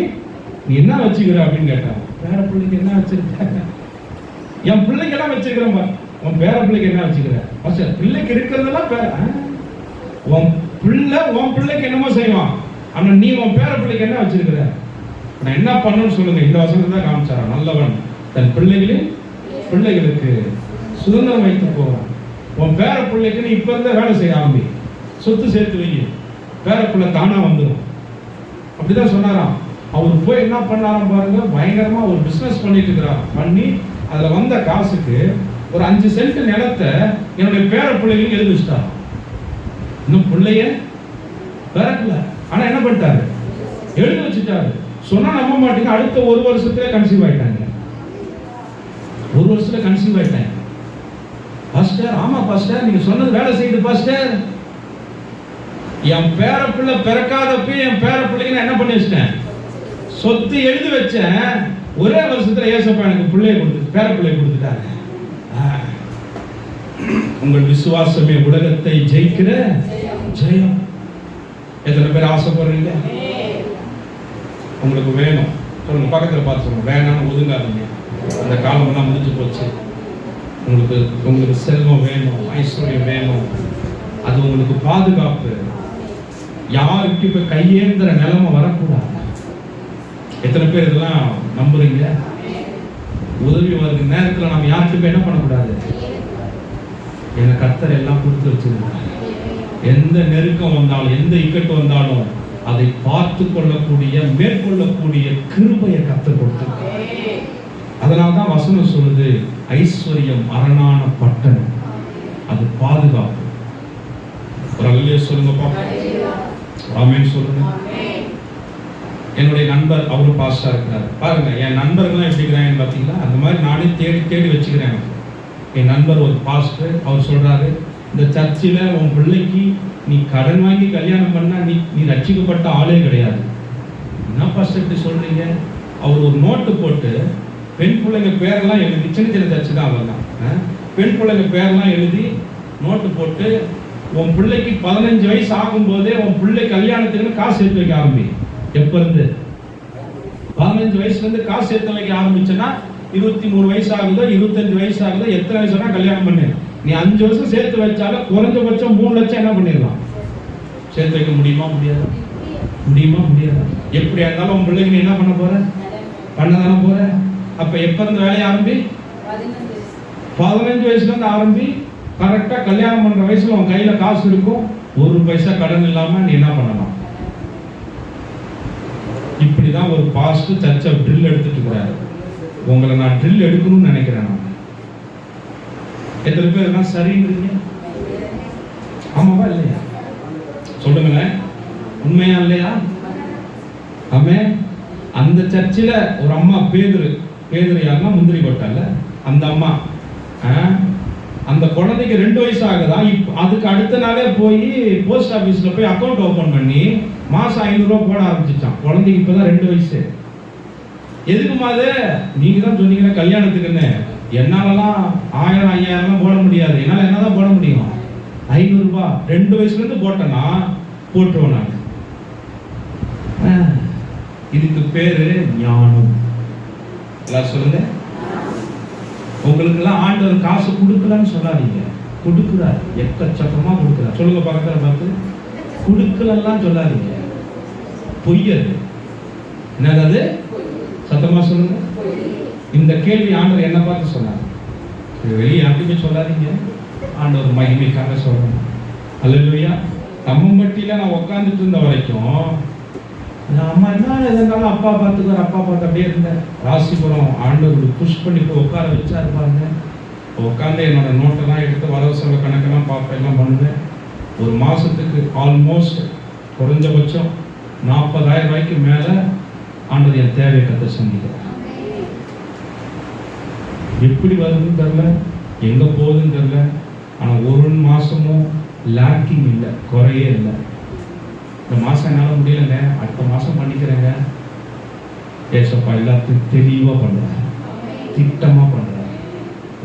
நீ என்ன வச்சுக்கிற அப்படின்னு கேட்டார். பேர பிள்ளைக்கு என்ன வச்சிருக்க? என் பிள்ளைக்கு எல்லாம் வச்சிருக்கிறேன் பாரு. உன் பேர பிள்ளைக்கு என்ன வச்சுக்கிற? பாஸ்டர் பிள்ளைக்கு இருக்கிறதெல்லாம் பேர, உன் பிள்ளைக்கு என்னமோ செய்வான், ஆனா நீ உன் பேர பிள்ளைக்கு என்ன வச்சிருக்கிற? நான் என்ன பண்ணணும்னு சொல்லுங்க. இந்த வசனத்தை தான் காமிச்சாரா. நல்லவன் தன் பிள்ளைகளின் பிள்ளைகளுக்கு சுதந்திரம் வைத்து போவான். உன் பேர பிள்ளைக்கு நீ இப்ப இருந்த வேலை செய்ய ஆரம்பி, சொத்து சேர்த்து வை, பேர பிள்ளை தானா வந்துடும். அப்படிதான் சொன்னாராம். அவர் போய் என்ன பண்ணாராம் பாருங்க, பயங்கரமா ஒரு பிசினஸ் பண்ணிட்டு இருக்கிறார். பண்ணி அதுல வந்த காசுக்கு ஒரு 5 சென்ட் நிலத்தை என்னுடைய பேர பிள்ளைகளுக்கு எழுதி வச்சுட்டாராம். இன்னும் பிள்ளைய பிறக்கல, ஆனா என்ன பண்ணிட்டாரு? எழுதி வச்சுட்டாரு. சொன்னா நம்ப மாட்டீங்க, அடுத்த 1 வருஷத்துல கன்சீவ் ஆயிட்டாங்க. 1 வருஷத்துல கன்சீவ் ஆயிட்டாங்க. பாஸ்டர், ஆமா பாஸ்டர், நீங்க சொன்னது வேலை செய்யுது பாஸ்டர். என் பேர பிள்ளை பிறக்காதப்ப என் பேர பிள்ளைக்கு நான் என்ன பண்ணி வச்சிட்டேன்? சொத்து எழுதி வச்சேன். ஒரே வருஷத்துல ஏசப்பா எனக்கு பிள்ளைய கொடுத்து, பேர பிள்ளைய கொடுத்துட்டாங்க. உங்கள் விசுவாசமே உலகத்தை ஜெயிக்கிற ஜெயம். எத்தனை பேர் ஆசைப்படுறீங்க? உங்களுக்கு வேணும் சொல்லுங்க, பக்கத்தில் பார்த்து சொல்லுங்க, வேணாம்னு ஒதுங்காதீங்க. அந்த காலமெல்லாம் முடிஞ்சு போச்சு. உங்களுக்கு செல்வம் வேணும், ஐஸ்வர்யம் வேணும், அது உங்களுக்கு பாதுகாப்பு. யாருக்கு இப்ப கையேந்திர நிலைமை வரக்கூடாது. எத்தனை பேர் இதெல்லாம் நம்புறீங்க? உதவி வருகிற நேரத்தில் நம்ம யாருக்குமே என்ன பண்ணக்கூடாது? எனக்கு கர்த்தர் எல்லாம் கொடுத்து வச்சிருக்காங்க. எந்த நெருக்கம் வந்தாலும், எந்த இக்கட்டு வந்தாலும் அதை பார்த்து கொள்ளக்கூடிய, மேற்கொள்ளக்கூடிய கிருபையை கர்த்தர் கொடுத்திருக்காங்க. அதனால்தான் வசனம் சொல்லுது, ஐஸ்வர்யம் அரணான பட்டணம், அது பாதுகாப்பு. ஒரு அல்லேலூயா சொல்லுங்க பாப்போம். ஆமென் சொல்லுங்க. என்னுடைய நண்பர் அவரு பாஸ்டா இருக்கிறார். பாருங்க, என் நண்பர்கள்லாம் எப்படி இருக்கிறாங்கன்னு பார்த்தீங்களா? அந்த மாதிரி நானே தேடி தேடி வச்சுக்கிறேன். என் நண்பர் ஒரு பாஸ்டர், அவர் சொல்றாரு, இந்த சர்ச்சில் உன் பிள்ளைக்கு நீ கடன் வாங்கி கல்யாணம் பண்ணா நீ ரட்சிக்கப்பட்ட ஆளே கிடையாது. என்ன பாஸ்டர் இப்படி சொல்றீங்க? அவர் ஒரு நோட்டு போட்டு பெண் பிள்ளைங்க பேரெல்லாம் எழுதி, சின்ன சின்ன சர்ச்சு தான் அவர்தான், பெண் பிள்ளைங்க பேரெல்லாம் எழுதி நோட்டு போட்டு, உன் பிள்ளைக்கு 15 வயசு ஆகும்போதே உன் பிள்ளை கல்யாணத்துக்குன்னு காசு சேர்த்து வைக்க ஆரம்பி. எப்ப இருந்து? 15 வயசுல இருந்து காசு சேர்த்து வைக்க ஆரம்பிச்சேன்னா 23 வயசு ஆகுதோ 25 வயசு ஆகுதோ எத்தனை வயசுனா கல்யாணம் பண்ணு. நீ 5 வருஷம் சேர்த்து வச்சாலும் குறைஞ்சபட்சம் 3 லட்சம் என்ன பண்ணிடலாம்? சேர்த்து வைக்க முடியுமா? முடியாது. முடியுமா? முடியாது. எப்படியா இருந்தாலும் உன் பிள்ளைக்கு நீ என்ன பண்ண போற? பண்ணதானே போற. அப்ப எப்ப இருந்து வேலையை ஆரம்பி? 15 வயசுல இருந்து ஆரம்பி. கரெக்டா கல்யாணம் பண்ற வயசுல உன் கையில காசு இருக்கும், 1 பைசா கடன் இல்லாம நீ என்ன பண்ணலாம்? இப்படிதான் ஒரு பாஸ்டர் சர்ச்சை ட்ரில் எடுத்துட்டு இருக்கிறாரு. உங்களை நான் ட்ரில் எடுக்கணும்னு நினைக்கிறேன். நான் எத்தனை பேர் எல்லாம் சரின்றீங்க? ஆமாவா இல்லையா? சொல்லுங்களேன், உண்மையா இல்லையா? ஆமே. அந்த சர்ச்சில் ஒரு அம்மா பேதுரு யாருன்னா முந்திரி கொட்டல அந்த அம்மா, அந்த குழந்தைக்கு 2 வயசு ஆகுதா. அதுக்கு அடுத்த நாளே போய் போஸ்ட் ஆபீஸ்ல போய் அக்கௌண்ட் ஓபன் பண்ணி மாசம் 500 ரூபாய் போட ஆரம்பிச்சிச்சான். குழந்தைக்கு இப்பதான் 2 வயசு. எதுக்குமா அது? நீங்க தான் சொன்னீங்கன்னா கல்யாணத்துக்குன்னு. என்னாலலாம் 1000 5000 போட முடியாது. என்னால என்னதான் போட முடியும்? 500 ரூபாய். 2 வயசுல இருந்து போட்டேன்னா போட்டுருவோம் நான். இதுக்கு பேரு ஞானம். எல்லாம் சொல்லுங்க. உங்களுக்கு எல்லாம் ஆண்டவர் காசு கொடுக்கலன்னு சொல்லாதீங்க. கொடுக்குறார், எக்கச்சக்கமா கொடுக்குறார். சொல்லுங்க பக்கத்துல பார்த்து, கொடுக்கலலாம் சொல்லாதீங்க. பொய்யது. என்னது? சத்தமா சொல்லுங்க. இந்த கேள்வி ஆண்டவர் என்ன பார்த்து சொன்னார். வெளியே யாருக்குமே சொல்லாதீங்க, ஆண்டவர் மகிமைக்காக சொல்லணும். அல்லேலூயா. தம்மம்பட்டியில நான் உட்காந்துட்டு இருந்த வரைக்கும் அம்மா என்ன இருந்தாலும் அப்பா பார்த்துக்கார், அப்பா பார்த்து அப்படியே இருந்தேன். ராசிபுரம் ஆண்டவர் புஷ் பண்ணி போய் உட்கார வச்சா இருப்பாங்க. உட்காந்து என்னோட நோட்டெல்லாம் எடுத்து வரவு செலவு கணக்கெல்லாம் பார்ப்பேன், எல்லாம் பண்ணுவேன். ஒரு மாசத்துக்கு ஆல்மோஸ்ட் குறைஞ்சபட்சம் 40,000 ரூபாய்க்கு மேல ஆண்டவர் என் தேவையை கற்று சந்திக்கிறார். எப்படி வருதுன்னு தெரியல, எங்க போகுதுன்னு தெரியல. ஆனா ஒரு மாசமும் லேக்கிங் இல்லை, குறையே இல்லை. இந்த மாசம் என்னால முடியலைங்க, அடுத்த மாசம் பண்ணிக்கிறேங்க. ஏசப்பா எல்லாத்தையும் தெளிவா பண்றாரு, திட்டமா பண்றாரு.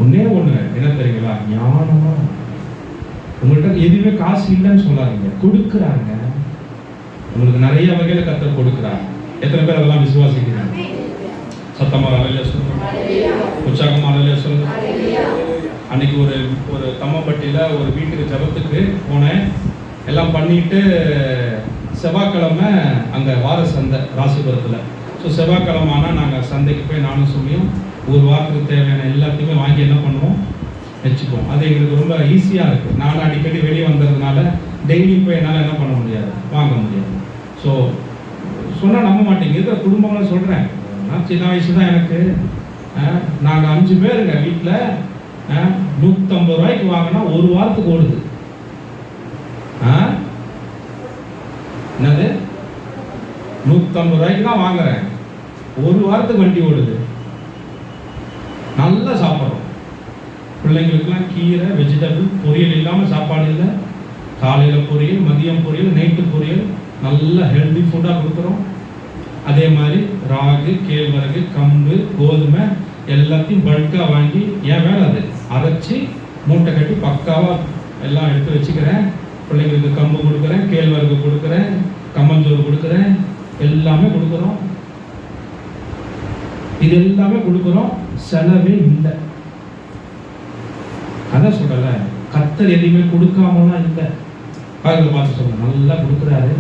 ஒன்னே ஒண்ணு என்ன தெரியுங்களா? ஞானமா. உங்கள்கிட்ட எதுவுமே காசு இல்லைன்னு சொல்லாதீங்க, கொடுக்குறாங்க. உங்களுக்கு நிறைய வகையில கர்த்தர் கொடுக்குறாங்க. எத்தனை பேர் அதெல்லாம் விசுவாசிக்கிறாங்க? சத்தமா அல்லேலூயா சொல்லுங்க, உற்சாகமா அல்லேலூயா சொல்லுங்க. அன்னைக்கு ஒரு தம்மம்பட்டியில ஒரு வீட்டுக்கு ஜபத்துக்கு போனேன். எல்லாம் பண்ணிட்டு செவ்வாய்க்கிழமை அங்கே வார சந்தை ராசிபுரத்தில். ஸோ செவ்வாய்க்கிழமை ஆனால் நாங்கள் சந்தைக்கு போய் நானும் சொல்லியும் ஒரு வாரத்துக்கு தேவையான எல்லாத்தையுமே வாங்கி என்ன பண்ணுவோம், வச்சுக்குவோம். அது எங்களுக்கு ரொம்ப ஈஸியாக இருக்குது. நானும் அடிக்கடி வெளியே வந்ததுனால டெய்லி போய் என்னால் என்ன பண்ண முடியாது, வாங்க முடியாது. ஸோ சொன்னால் நம்ப மாட்டேங்க, இருக்கிற குடும்பங்களும் சொல்கிறேன். நான் சின்ன வயசு தான் எனக்கு. நாங்கள் 5 பேருங்க வீட்டில். 150 ரூபாய்க்கு வாங்கினா ஒரு வாரத்துக்கு ஓடுது. என்னது? 150 ரூபாய்க்கு தான் வாங்குறேன், ஒரு வாரத்துக்கு வண்டி ஓடுது. நல்லா சாப்பிட்றோம். பிள்ளைங்களுக்குலாம் கீரை, வெஜிடபிள், பொரியல் இல்லாமல் சாப்பாடு இல்லை. காலையில் பொரியல், மதியம் பொரியல், நைட்டு பொரியல், நல்ல ஹெல்தி ஃபுட்டாக கொடுக்குறோம். அதே மாதிரி ராகு, கேழ்வரகு, கம்பு, கோதுமை எல்லாத்தையும் பல்காக வாங்கி என் வேலை அது அரைச்சி மூட்டை கட்டி பக்காவாக எல்லாம் எடுத்து வச்சுக்கிறேன். பிள்ளைங்களுக்கு கம்பு கொடுக்குறேன், கேழ்வரகு கொடுக்குறேன், கம்மஞ்சோறு கொடுக்குறேன், எல்லாமே கொடுக்குறோம். இது எல்லாமே கொடுக்குறோம், செலவே இல்லை. அதான் சொல்லல, கர்த்தர் எதையுமே கொடுக்காமலாம் இல்லை. காலையில் பார்த்து சொல்ல நல்லா கொடுக்குறாரு,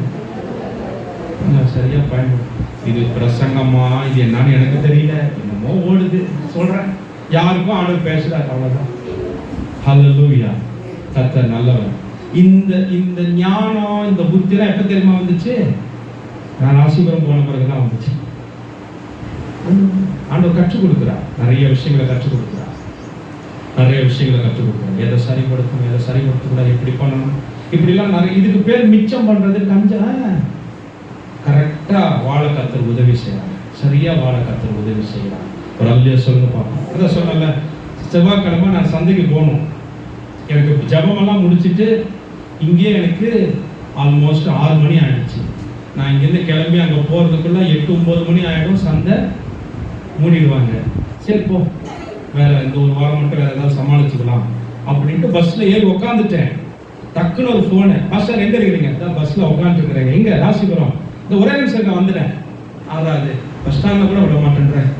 சரியா பயன்படும். இது பிரசங்கமா இது என்னன்னு எனக்கு தெரியல, என்னமோ ஓடுது சொல்றேன், யாருக்கும் ஆண்டவர் பேசுறாரு, அவ்வளவுதான். ஹல்லேலூயா. கர்த்தர் நல்லவர். இந்த ஞானம் இந்த புத்திலாம் எப்ப தெரியுமா வந்துச்சு? நான் ராசிபுரம் போன பிறகுதான் வந்துச்சு. ஆண்டவர் கற்றுக் கொடுக்கிறார், நிறைய விஷயங்களை கற்றுக் கொடுக்கிறார், நிறைய விஷயங்களை கற்றுக் கொடுக்கிறார். எதை சரிப்படுத்தணும், எதை சரிப்படுத்தக்கூடாது, எப்படி பண்ணணும், இப்படிலாம் நிறைய. இதுக்கு பேர் மிச்சம் பண்றது கஞ்சம். கரெக்டா வாழ கர்த்தர் உதவி செய்யறாங்க, சரியா வாழ கர்த்தர் உதவி செய்யறாங்க. ஒரு அல்லையா சொல்லுங்க பார்ப்போம். அதான் சொன்னல, செவ்வாய்க்கிழமை நான் சந்தைக்கு போகணும். எனக்கு ஜபமெல்லாம் முடிச்சுட்டு இங்கே எனக்கு ஆல்மோஸ்ட் 6 மணி ஆயிடுச்சு. நான் இங்கேருந்து கிளம்பி அங்கே போகிறதுக்குள்ள 8-9 மணி ஆகிடும், சந்தை மூடிடுவாங்க. சரி போ, வேற இந்த ஒரு வாரம் மட்டும் வேற ஏதாவது சமாளிச்சுக்கலாம் அப்படின்ட்டு பஸ்ஸில் ஏறி உட்காந்துட்டேன். டக்குன்னு ஒரு ஃபோனு, மாஸ்டர் எங்கே இருக்கிறீங்க? தான் பஸ்ஸில் உட்காந்துருக்குறேங்க. எங்கே? ராசிபுரம். இந்த ஒரே நிமிஷம் நான் வந்துட்டேன். அதாவது பஸ் ஸ்டாண்டில் கூட விட மாட்டேன்றேன்.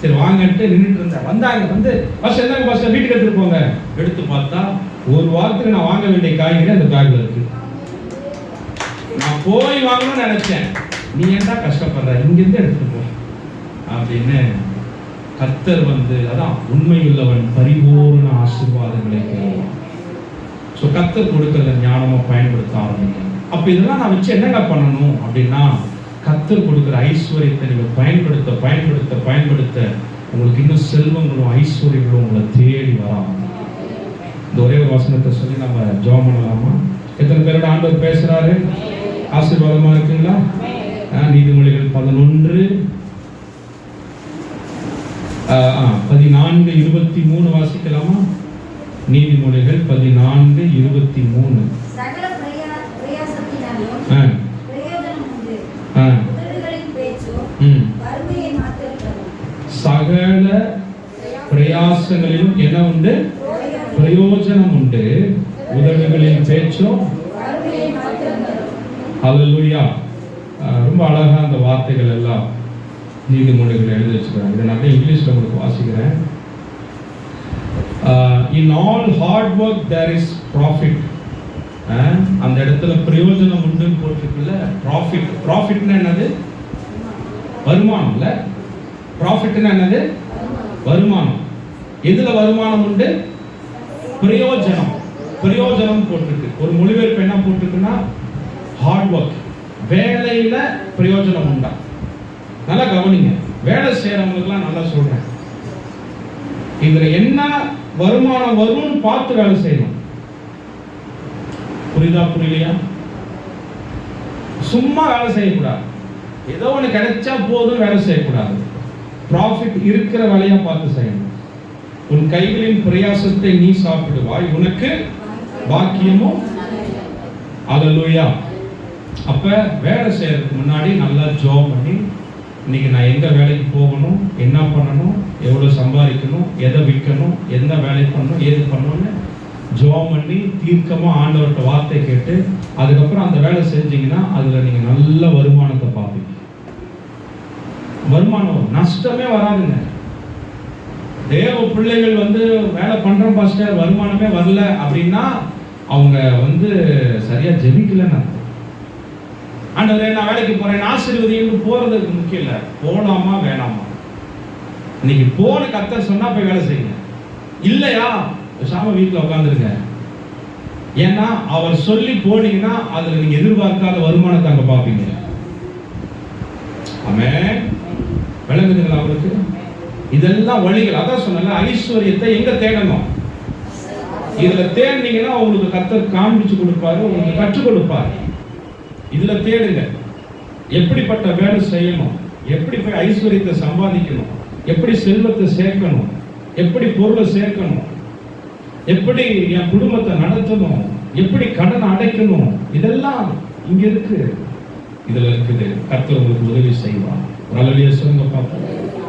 சரி வாங்கன்ட்டு நின்றுட்டு இருந்தேன். வந்தாங்க, வந்து பஸ் என்னங்க பஸ் வீட்டுக்கு எடுத்துட்டு போங்க. எடுத்து பார்த்தா ஒரு வாரத்துக்கு நான் வாங்க வேண்டிய காய்கறி அந்த பேக்ல இருக்கு. நான் போய் வாங்கணும்னு நினைச்சேன். நீ ஏன்டா கஷ்டப்படுற, இங்கிருந்து எடுத்துட்டு போ அப்படின்னு. கர்த்தர் வந்து அதான் உண்மையுள்ளவன் பரிபூர்ண ஆசீர்வாதங்களை பெறுவான். ஸோ கர்த்தர் கொடுக்கறத ஞானமா பயன்படுத்த ஆரம்பிக்கணும். அப்ப இதெல்லாம் நான் வச்சு என்னங்க பண்ணணும் அப்படின்னா, கர்த்தர் கொடுக்கிற ஐஸ்வர்யத்தை நீங்க பயன்படுத்த பயன்படுத்த பயன்படுத்த உங்களுக்கு இன்னும் செல்வங்களும் ஐஸ்வர்யங்களும் உங்களை தேடி வராங்க. இந்த ஒரே ஒரு வசனத்தை சொல்லி நம்ம ஜெபம் பண்ணலாமா? எத்தனை பேரோட ஆண்டவர் பேசுறாரு? ஆசீர்வாதமா இருக்குங்களா? நீதிமொழிகள் 11:14-23 வாசிக்கலாமா? நீதிமொழிகள் 14:23. சகல பிரயாசத்தினாலும் பிரயோஜனம் உண்டு. உதடுகளின் பேச்சோ வறுமையை மாத்திரம் தரும். சகல பிரயாசங்களிலும் என்ன உண்டு? பிரயோஜனம் உண்டு. உதடுகளின் பேச்சோ வறுமையை மாத்திரம் தரும். ஹல்லேலூயா. ரொம்ப அழகா அந்த வார்த்தைகள் எல்லாம் நீதிமொழிகள் எழுதி வச்சுக்கிறாங்க. இதை நான் இங்கிலீஷ்ல உங்களுக்கு வாசிக்கிறேன். In all hard work there is profit. அந்த இடத்துல பிரயோஜனம் உண்டுன்னு போட்டிருக்குல்ல. ப்ராஃபிட்னா என்னது? வருமானம் இல்ல. ப்ராஃபிட்னா என்னது? வருமானம். எதுல வருமானம் உண்டு? பிரயோஜனம். பிரயோஜனம் போட்டிருக்கு. ஒரு மொழிபெயர்ப்பு என்ன போட்டிருக்குன்னா, ஹார்ட் ஒர்க், வேலையில பிரயோஜனம் உண்டா. நல்லா கவனிங்க, வேலை செய்யறவங்களுக்குலாம் நல்லா சொல்றேன். இதுல என்ன வருமானம் வரும்னு பார்த்து வேலை செய்யணும். புரியுதா புரியலையா? சும்மா வேலை செய்யக்கூடாது. ஏதோ ஒன்று கிடைச்சா போதும் வேலை செய்யக்கூடாது. ப்ராஃபிட் இருக்கிற வேலையா பார்த்து செய்யணும். உன் கைகளின் பிரயாசத்தை நீ சாப்பிடுவாய், உனக்கு பாக்கியமும். அல்லேலூயா. அப்ப வேலை செய்யறதுக்கு முன்னாடி நல்லா ஜெபம் பண்ணி, இன்னைக்கு நான் எங்க வேலைக்கு போகணும், என்ன பண்ணணும், எவ்வளவு சம்பாதிக்கணும், எதை விற்கணும், எந்த வேலை பண்ணணும், ஏது பண்ணணும்னு ஜெபம் பண்ணி தீர்க்கமா ஆண்டவர்கிட்ட வார்த்தை கேட்டு அதுக்கப்புறம் அந்த வேலை செஞ்சீங்கன்னா அதுல நீங்க நல்ல வருமானத்தை பார்ப்பீங்க. வருமானம் நஷ்டமே வராதுங்க. தேவ பிள்ளைகள் வந்து வேலை பண்றோம் பாஸ்டர் வருமானமே வரல அப்படின்னா அவங்க வந்து சரியா ஜெபிக்கலன்னு. ஆண்டவரே நான் வேலைக்கு போறேன் ஆசீர்வதின்னு போறதுக்கு முக்கியம் இல்லை, போலாமா வேணாமா. இன்னைக்கு போன கர்த்தர் சொன்னா போய் வேலை செய்யுங்க. இல்லையா பேசாம வீட்டுல உட்காந்துருங்க. ஏன்னா அவர் சொல்லி போனீங்கன்னா அதுல நீங்க எதிர்பார்க்காத வருமானத்தை அங்க பாப்பீங்க. ஆமென். விளங்குதுங்களா அவருக்கு? இதெல்லாம் வழிகள். அதான் சொன்னல, ஐஸ்வர்யத்தை எங்க தேடணும்? இதுல தேடினீங்கன்னா உங்களுக்கு கர்த்தர் காண்பிச்சு கொடுப்பாரு, உங்களுக்கு கற்றுக் கொடுப்பாரு. இதுல தேடுங்க. எப்படிப்பட்ட வேலை செய்யணும், எப்படி போய் ஐஸ்வர்யத்தை சம்பாதிக்கணும், எப்படி செல்வத்தை சேர்க்கணும், எப்படி பொருளை சேர்க்கணும், எப்படி என் குடும்பத்தை நடத்தணும், எப்படி கடன் அடைக்கணும், இதெல்லாம் இங்க இருக்கு. இதுல இருக்குது. கர்த்தர் உங்களுக்கு உதவி செய்வார். அல்லேலூயா சொல்லுங்க பாப்போம்.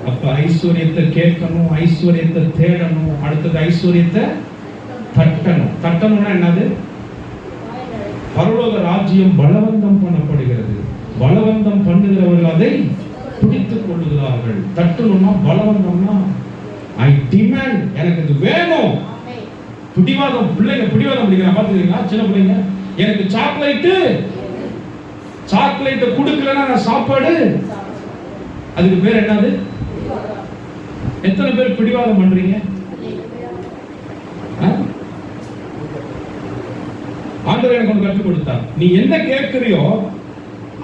அப்ப ஐஸ்வர்யத்தை கேட்கணும், ஐஸ்வர்யத்தை தேடணும், அடுத்தது ஐஸ்வர்யத்தை தட்டணும். தட்டணும்னா என்னது? பரலோக ராஜ்யம் பலவந்தம் பண்ணப்படுகிறது. பலவந்தம் பண்ணுகிறவர்கள் அதை பிடித்து பறித்துக் கொள்ளுகிறார்கள். தட்டணும்னா பலவந்தம்னா ஐ டிமாண்ட், எனக்கு இது வேணும். பிடிவாதம், பிள்ளைங்க பிடிவாதம் பிடிக்கிறாங்க பார்த்துக்கிறீங்களா? சின்ன பிள்ளைங்க, எனக்கு சாக்லேட் கொடுக்கலன்னா நான் சாப்பாடு, அதுக்கு பேர் என்னது? எத்தனை பேர் பிடிவாதம் பண்றீங்க? ஆண்டவர் எனக்கு ஒன்று கற்றுக் கொடுத்தார். நீ என்ன கேட்கிறியோ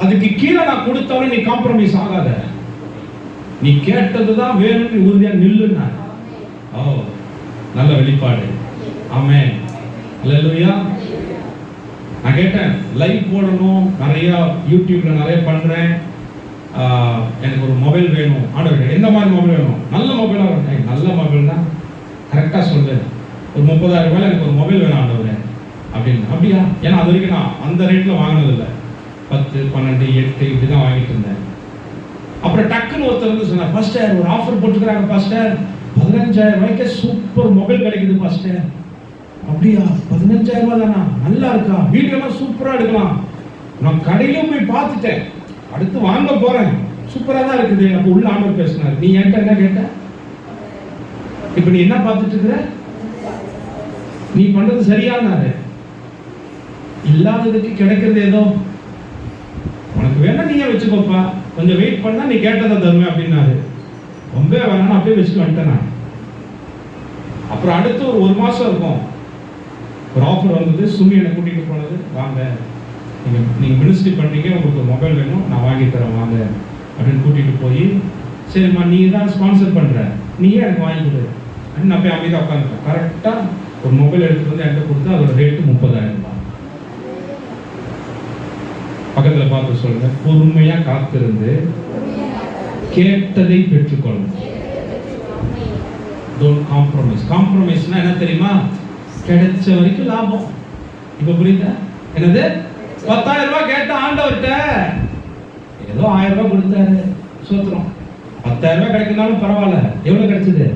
அதுக்கு கீழே நான் கொடுத்தாலும் நீ காம்ப்ரமைஸ் ஆகாத. நீ கேட்டதுதான் வேணும்னு உறுதியா நில்லுன்னா. ஓ, நல்ல வெளிப்பாடு. ஆமென், அல்லேலூயா. நான் கேட்டேன், லைவ் போடணும், நிறைய யூடியூப்ல நிறைய பண்றேன், எனக்கு ஒரு மொபைல் வேணும். ஆண்டவர் எந்த மாதிரி மொபைல் வேணும்? நல்ல மொபைலா வேணும். நல்ல மொபைல்னா கரெக்டா சொல்லு. ஒரு 30,000 ரூபாய் எனக்கு ஒரு மொபைல் வேணும் ஆண்டவரே அப்படின்னு. அப்படியா? ஏன்னா அது வரைக்கும் நான் அந்த ரேட்ல வாங்கினது இல்லை. 10, 12, 8 இப்படிதான் வாங்கிட்டு இருந்தேன். அப்புறம் டக்குன்னு ஒருத்தர் வந்து சொன்னார், பாஸ்டர் ஒரு ஆஃபர் போட்டுக்கிறாங்க பாஸ்டர், 15,000 ரூபாய்க்கு சூப்பர் மொபைல் கிடைக்குது பாஸ்டர். அப்படியா? 15,000 ரூபாய் தானா? நல்லா இருக்கா? வீடியோலாம் சூப்பரா எடுக்கலாம். நான் கடையிலும் போய் பார்த்துட்டேன், அடுத்து வாங்க போறேன், சூப்பரா தான் இருக்குது. அப்ப உள்ள ஆண்டவர் பேசினார், நீ என்கிட்ட என்ன கேட்ட? இப்ப நீ என்ன பார்த்துட்டு இருக்கிற? நீ பண்றது சரியானாரு? இல்லாததுக்கு கிடைக்கிறது ஏதோ உனக்கு வேணா நீயே வச்சுக்கோப்பா, கொஞ்சம் வெயிட் பண்ணா நீ கேட்டதை தருவேன் அப்படின்னாரு. ரொம்ப வேணாம், அப்படியே வச்சுட்டு வந்துட்டேன் நான். அப்புறம் அடுத்து ஒரு மாசம் இருக்கும், ஒரு ஆஃபர் வந்தது. சுமி என்னை கூட்டிட்டு போனது, வாங்க நீங்க மினிஸ்ட்ரி பண்றீங்க, உங்களுக்கு ஒரு மொபைல் வேணும், நான் வாங்கி தரேன் வாங்க அப்படின்னு கூட்டிட்டு போய், சரிம்மா நீ தான் ஸ்பான்சர் பண்ற, நீயே எனக்கு வாங்கி கொடு அப்படின்னு நான் போய் அமைதியாக உட்காந்துட்டேன். கரெக்டா ஒரு மொபைல் எடுத்துட்டு வந்து என்கிட்ட கொடுத்து அதோட ரேட்டு 30,000 ரூபாய். பக்கத்துல பார்த்து சொல்லுங்க, பொறுமையா காத்திருந்து கேட்டதை பெற்றுக்கொள்ளும். Don't compromise. காம்ப்ரமைஸ்னா என்ன தெரியுமா? கிடைச்ச வரைக்கும் லாபம். இப்ப புரியுதா? என்னது? 10,000 ரூபாய் கேட்ட ஆண்டவர்கிட்ட ஏதோ 1000 ரூபாய் கொடுத்தாரு, சோத்திரம். 10,000 ரூபாய் கிடைக்குனாலும் பரவாயில்ல. எவ்வளவு கிடைச்சது?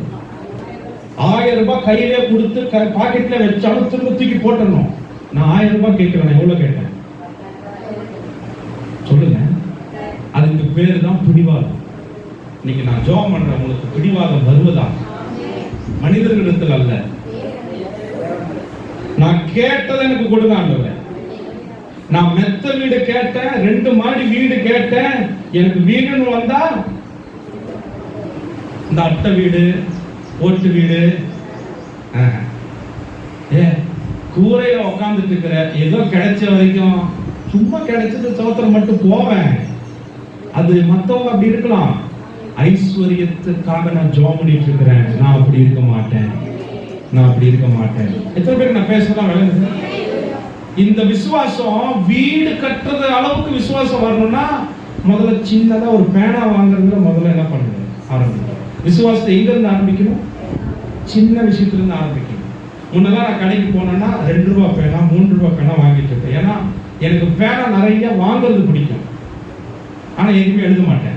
1000 ரூபாய் கையிலே கொடுத்து பாக்கெட்ல வச்சாலும் திரும்ப தூக்கி போட்டணும். நான் 1000 ரூபாய் கேட்கிறேன், எவ்வளவு கேட்டேன் சொல்லுங்க. அதுக்கு பேரு தான் பிடிவாதம். இன்னைக்கு நான் ஜெபம் பண்றேன், உங்களுக்கு பிடிவாதம் வருவதா? மனிதர்களிடத்தில் அல்ல. நான் கேட்டதை எனக்கு கொடுங்க ஆண்டவரே. நான் மெத்த வீடு கேட்டேன், 2 மாடி வீடு கேட்டேன், எனக்கு வீடுன்னு வந்தா இந்த அட்டை வீடு, ஓட்டு வீடு, கூரையில உட்காந்துட்டு இருக்கிற, ஏதோ கிடைச்ச வரைக்கும் சும்மா கிடைச்சது சோத்திரம் மட்டும் போவேன். அது மத்தவங்க அப்படி இருக்கலாம். ஐஸ்வர்யத்துக்காக நான் ஜெபம் பண்ணிட்டு இருக்கிறேன், நான் அப்படி இருக்க மாட்டேன், நான் அப்படி இருக்க மாட்டேன். எத்தனை பேருக்கு நான் பேசலாம் விளங்குது? இந்த விசுவாசம் வீடு கட்டுறது அளவுக்கு விசுவாசம் வரணும்னா முதல்ல சின்னதா ஒரு பேனா வாங்குறதுல முதல்ல என்ன பண்ணுங்க? ஆரம்பிக்கணும். விசுவாசத்தை எங்க இருந்து ஆரம்பிக்கணும்? சின்ன விஷயத்துல இருந்து ஆரம்பிக்கணும். முன்னெல்லாம் நான் கடைக்கு போனேன்னா 2 ரூபாய் பேனா, 3 ரூபாய் பேனா வாங்கிட்டு இருக்கேன். ஏன்னா எனக்கு பேனா நிறைய வாங்குறது பிடிக்கும், ஆனா எதுவுமே எழுத மாட்டேன்.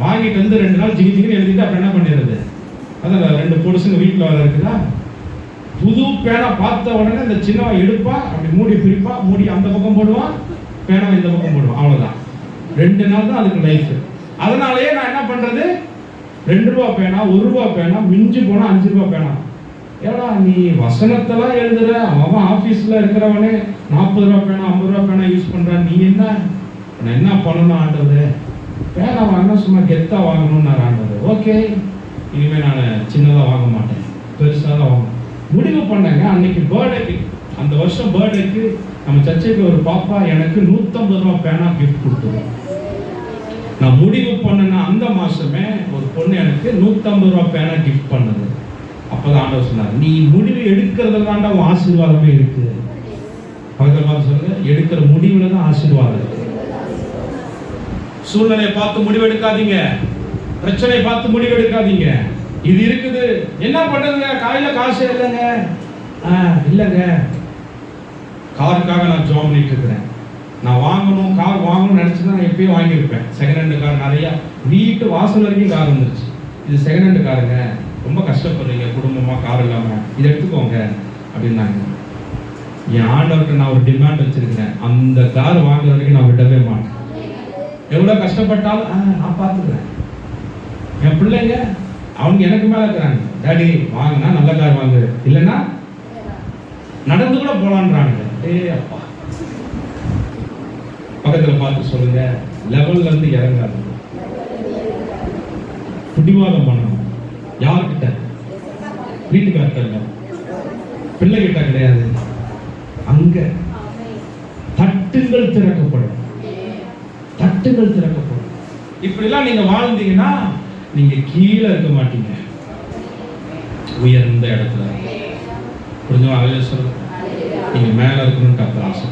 வாங்கிட்டு வந்து 2 நாள் ஜிகின்னு எழுதிட்டு அப்புறம் என்ன பண்ணிடுறது? அதான் 2 பொடுசுங்க வீட்டில் வர இருக்குதா, புது பேனா பார்த்த உடனே இந்த சின்னவா எடுப்பா, அப்படி மூடி பிரிப்பா, மூடி அந்த பக்கம் போடுவான், பேனா இந்த பக்கம் போடுவான், அவ்வளவுதான். 2 நாள் தான் அதுக்கு லைஃப். அதனாலயே நான் என்ன பண்றது? 2 ரூபாய் பேனா, 1 ரூபாய் பேனா, மிஞ்சி போனா 5 ரூபாய் பேனா. ஏடா நீ வசனத்தெல்லாம் எழுதுற, அவன் ஆபீஸ்ல இருக்கிறவனே 40 ரூபாய் பேனா 50 ரூபாய் பேனா யூஸ் பண்றான், நீ என்ன பண்ணணும் ஆண்டவரே? பேனா வாங்கினா சும்மா கெத்தா வாங்கணும்னு நான் ஆண்டவர். ஓகே, இனிமே நான் சின்னதா வாங்க மாட்டேன், பெருசா தான் வாங்க முடிவு பண்ணேங்க. அன்னைக்கு பர்த்டேக்கு, அந்த வருஷம் பர்த்டேக்கு நம்ம சர்ச்சைக்கு ஒரு பாப்பா எனக்கு 150 ரூபாய் பேனா கிஃப்ட் கொடுத்தது. நான் முடிவு பண்ணேன்னா அந்த மாசமே ஒரு பொண்ணு எனக்கு 150 ரூபாய் பேனா கிஃப்ட் பண்ணது. அப்பதான் ஆண்டவர் சொன்னார், நீ முடிவு எடுக்கிறதுல தான்டா உன் ஆசீர்வாதமே இருக்கு. பக்கத்துல சொல்லுங்க, எடுக்கிற முடிவுல தான் ஆசீர்வாதம் இருக்கு. சூழ்நிலையை பார்த்து முடிவெடுக்காதீங்க, பிரச்சனை பார்த்து முடிவெடுக்காதீங்க. இது இருக்குது, என்ன பண்றதுங்க? காலையில காசு இல்லைங்க, இல்லைங்க, காருக்காக நான் ஜெபம் பண்ணிட்டு இருக்கிறேன். நான் வாங்கணும், கார் வாங்கணும்னு நினைச்சுதான் நான் எப்பயும் வாங்கியிருப்பேன். செகண்ட் ஹேண்ட் கார் நிறைய, வீட்டு வாசல் வரைக்கும் கார் வந்துருச்சு. இது செகண்ட் ஹேண்ட் காருங்க, ரொம்ப கஷ்டப்படுறீங்க குடும்பமா, கார் இல்லாம, இதை எடுத்துக்கோங்க அப்படின்னாங்க. என் ஆண்டவர்கிட்ட நான் ஒரு டிமாண்ட் வச்சிருக்கிறேன், அந்த கார் வாங்குற வரைக்கும் நான் விடவே மாட்டேன். எவ்வளவு கஷ்டப்பட்டாலும் நான் பார்த்துக்கிறேன். என் பிள்ளைங்க அவங்க எனக்கு மேல இருக்கிறாங்க, டாடி வாங்கினா நல்ல கார் வாங்கு, இல்லைன்னா நடந்து கூட போலான்றாங்க. அப்பா பக்கத்துல பார்த்து சொல்லுங்க, லெவல்ல இருந்து இறங்காது. பிடிவாதம் பண்ணணும். யார்கிட்ட? வீட்டுக்காரர்கிட்ட, பிள்ளைகிட்ட கிடையாது. அங்க தட்டுகள் திறக்கப்படும், தட்டுகள் திறக்கப்படும். இப்படி எல்லாம் நீங்க வாழ்ந்தீங்கன்னா நீங்க கீழே இருக்க மாட்டீங்க, உயர்ந்த இடத்துல. புரிஞ்சுமா? சொல்லுங்க, நீங்க மேல இருக்கணும்னு கர்த்தர் ஆசை.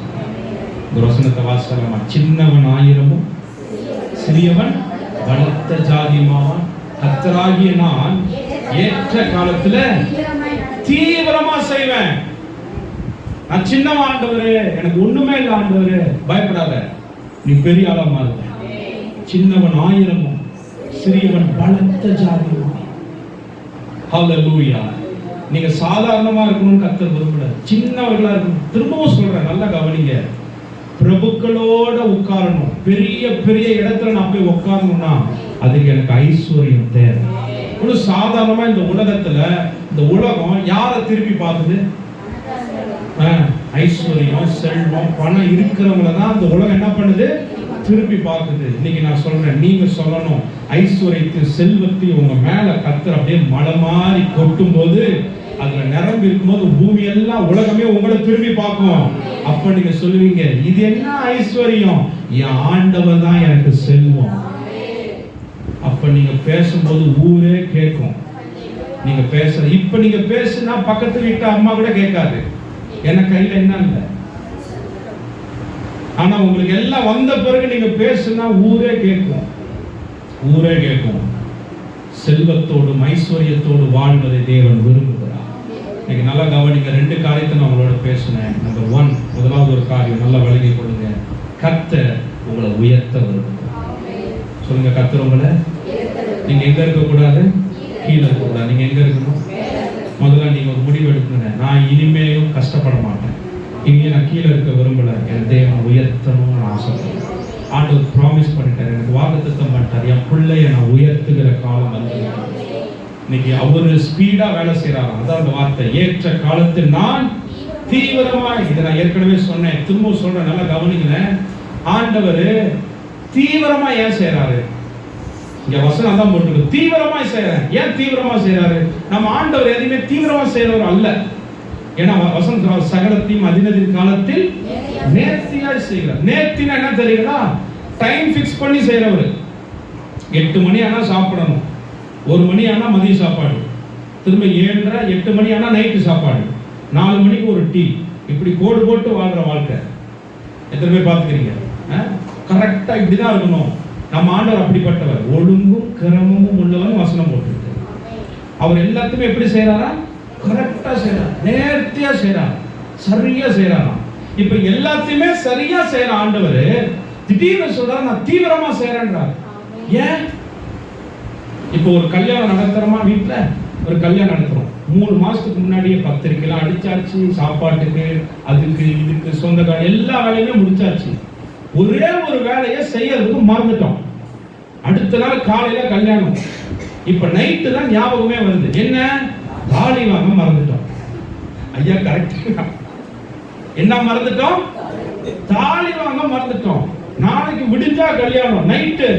இந்த வசனத்தை வாசிக்கலாமா? சின்னவன் ஆயிரமும் சிறியவன் பலத்த ஜாதியுமாவான். கர்த்தராகிய நான் ஏற்ற காலத்துல தீவிரமா செய்வேன். நான் சின்னவன் ஆண்டவரே, எனக்கு ஒண்ணுமே இல்லை ஆண்டவரே, பயப்படாத, நீ பெரிய ஆளா மாறுவ. சின்னவன் ஆயிரமும் சிறியவன் பலத்த ஜாதியுமாவான். ஹல்லேலூயா. நீங்க சாதாரணமா இருக்கணும்னு கர்த்தர் விரும்பல, சின்னவர்களா இருக்கணும். திரும்பவும் சொல்றேன், நல்லா கவனிங்க. பிரபுக்களோட உட்காரணும். பெரிய பெரிய இடத்துல நான் போய் உட்காரணும்னா அதுக்கு எனக்கு ஐஸ்வர்யம் தேவை. ஒரு சாதாரணமா இந்த உலகத்துல, இந்த உலகம் யாரை திருப்பி பார்க்குது? ஐஸ்வர்யம், செல்வம், பணம் இருக்கிறவங்கள தான் இந்த உலகம் என்ன பண்ணுது? திருப்பி பார்க்குது. இன்னைக்கு நான் சொல்றேன், நீங்க சொல்லணும், ஐஸ்வர்யத்தையும் செல்வத்தையும் உங்க மேல கர்த்தர் அப்படியே மழை மாதிரி கொட்டும் போது, அதுல நிரம்பி இருக்கும்போது பூமி எல்லாம் உலகமே உங்களை திரும்பி பார்க்கும். அப்ப நீங்க சொல்லுவீங்க, இது என்ன ஐஸ்வர்யம்? என் ஆண்டவர் தான் எனக்கு செல்வம். அப்ப நீங்க பேசும்போது ஊரே கேட்கும். நீங்க பேசுற இப்ப நீங்க பேசுனா பக்கத்து வீட்டு அம்மா கூட கேட்காது, எனக்கு கையில என்ன இல்லை. ஆனா உங்களுக்கு எல்லாம் வந்த பிறகு நீங்க பேசுனா ஊரே கேட்கும், ஊரே கேட்கும். செல்வத்தோடு ஐஸ்வர்யத்தோடு வாழ்வதை தேவன் விரும்புகிறார். இன்னைக்கு நல்லா கவனிங்க, ரெண்டு காரியத்தை நான் உங்களோட பேசினேன். நம்பர் 1, முதலாவது ஒரு காரியம் நல்லா வழங்கி கொடுங்க, கர்த்தர் உங்களை உயர்த்த விரும்புகிறார். சொல்லுங்க, கர்த்தர் உங்களை, நீங்க எங்க இருக்க கூடாது? கீழே இருக்க கூடாது. நீங்க எங்க இருக்கணும்? முதல்ல நீங்க ஒரு முடிவு எடுக்கணுங்க, நான் இனிமேலும் கஷ்டப்பட மாட்டேன், இனிமே நான் கீழே இருக்க விரும்பல, என் தேவன் உயர்த்தணும்னு நான் ஆசைப்படுறேன். ஆண்டவர் ப்ராமிஸ் பண்ணிட்டார், எனக்கு வாக்குத்தத்தம் பண்ணிட்டார், என் பிள்ளைய நான் உயர்த்துகிற காலம் வந்து. இன்னைக்கு அவரு ஸ்பீடா வேலை செய்யறாராம். அதான் அந்த வார்த்தை, ஏற்ற காலத்தில் நான் தீவிரமாய். இதை நான் ஏற்கனவே சொன்னேன், திரும்ப சொல்றேன், நல்லா கவனிக்கல. ஆண்டவர் தீவிரமா ஏன் செய்யறாரு? இங்க வசனம் தான் போட்டு தீவிரமா செய்யறேன். ஏன் தீவிரமா செய்யறாரு? நம்ம ஆண்டவர் எதுவுமே தீவிரமா செய்யறவர் அல்ல. ஏன்னா வசனம் சகலத்தையும் அதினதின் காலத்தில் நேர்த்தியாய் செய்கிறார். நேர்த்தினா என்ன தெரியுங்களா? டைம் ஃபிக்ஸ் பண்ணி செய்யறவர். 8 மணி ஆனா சாப்பிடணும், 1 மணி ஆனா மதிய சாப்பாடு, திரும்ப 7:30 8 மணி ஆனா நைட்டு சாப்பாடு, 4 மணிக்கு ஒரு டீ. இப்படி கோடு போட்டு வாழ்ற வாழ்க்கை எத்தனை பேர் பார்த்துக்கிறீங்க? கரெக்டா இப்படிதான் இருக்கணும். நம்ம ஆண்டவர் அப்படிப்பட்டவர், ஒழுங்கும் கிரமமும் உள்ளவன் வசனம் போட்டு. அவர் எல்லாத்தையுமே எப்படி செய்யறாரா? கரெக்டா செய்யறார், நேர்த்தியா செய்யறார், சரியா செய்யறாராம். இப்ப எல்லாத்தையுமே சரியா செய்யற ஆண்டவர் திடீர்னு சொல்றாரு, நான் தீவிரமா செய்யறேன்றார். ஏன்? இப்போ ஒரு கல்யாணம் நடத்துறோமா, வீட்டுல ஒரு கல்யாணம் நடத்துறோம், 3 மாசத்துக்கு முன்னாடியே பத்திரிக்கைலாம் அடிச்சாச்சு, சாப்பாட்டுக்கு அதுக்கு இதுக்கு சொந்தக்கார எல்லா வேலையுமே முடிச்சாச்சு. ஒரே ஒரு வேலையை செய்யறதுக்கு மறந்துட்டோம். அடுத்த நாள் காலையில கல்யாணம், இப்ப நைட்டு தான் ஞாபகமே வருது, என்ன தாலி வாங்க மறந்துட்டோம். ஐயா கரெக்ட், என்ன மறந்துட்டோம்? தாலி வாங்க மறந்துட்டோம். நாளைக்கு விடிஞ்சா கல்யாணம், நைட்டு.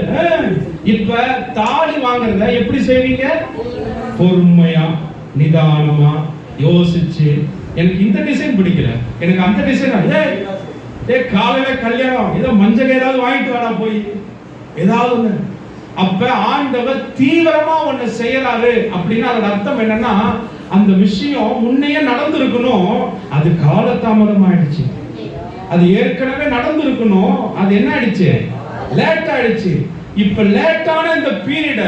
இப்ப தாலி வாங்குறத எப்படி செய்வீங்க? பொறுமையா நிதானமா யோசிச்சு, எனக்கு இந்த டிசைன் பிடிக்கல, எனக்கு அந்த டிசைன், காலையில கல்யாணம், ஏதோ மஞ்சள் ஏதாவது வாங்கிட்டு வாடா போய் ஏதாவது. அப்ப ஆண்டவர் தீவிரமா ஒண்ணு செய்யறாரு அப்படின்னா அதோட அர்த்தம் என்னன்னா, அந்த விஷயம் முன்னையே நடந்திருக்கணும், அது காலதாமதம் ஆயிடுச்சு. அது ஏற்கனவே நடந்திருக்கணும், அது என்ன ஆயிடுச்சு? லேட் ஆயிடுச்சு. இப்ப லேட்டான இந்த பீரியட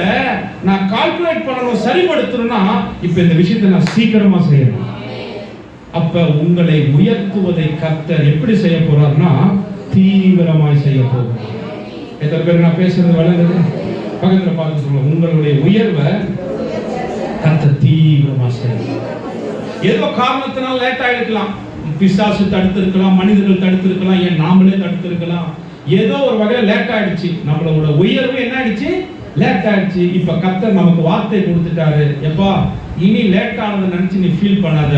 நான் கால்குலேட் பண்ணணும், சரிபடுத்தணும்னா இப்ப இந்த விஷயத்தை நான் சீக்கிரமா செய்யணும். அப்ப உங்களை உயர்த்துவதை கர்த்தர் எப்படி செய்ய போறார்னா, தீவிரமாய் செய்ய போறார். எத்தனை பேர் நான் பேசுறது வழங்குது? பக்கத்துல பார்த்து சொல்லுங்க, உங்களுடைய உயர்வை கர்த்தர் தீவிரமா செய்ய. ஏதோ காரணத்தினால லேட் ஆயிருக்கலாம், பிசாசு தடுத்து இருக்கலாம், மனிதர்கள் தடுத்து இருக்கலாம், ஏன் நாமளே தடுத்து இருக்கலாம். ஏதோ ஒரு வகையில லேட் ஆயிடுச்சு. நம்மளோட உயர்வு என்ன ஆயிடுச்சு? லேட் ஆயிடுச்சு. இப்ப கர்த்தர் நமக்கு வார்த்தை கொடுத்துட்டாரு. எப்பா இனி லேட் ஆனதை நினைச்சு நீ ஃபீல் பண்ணாத.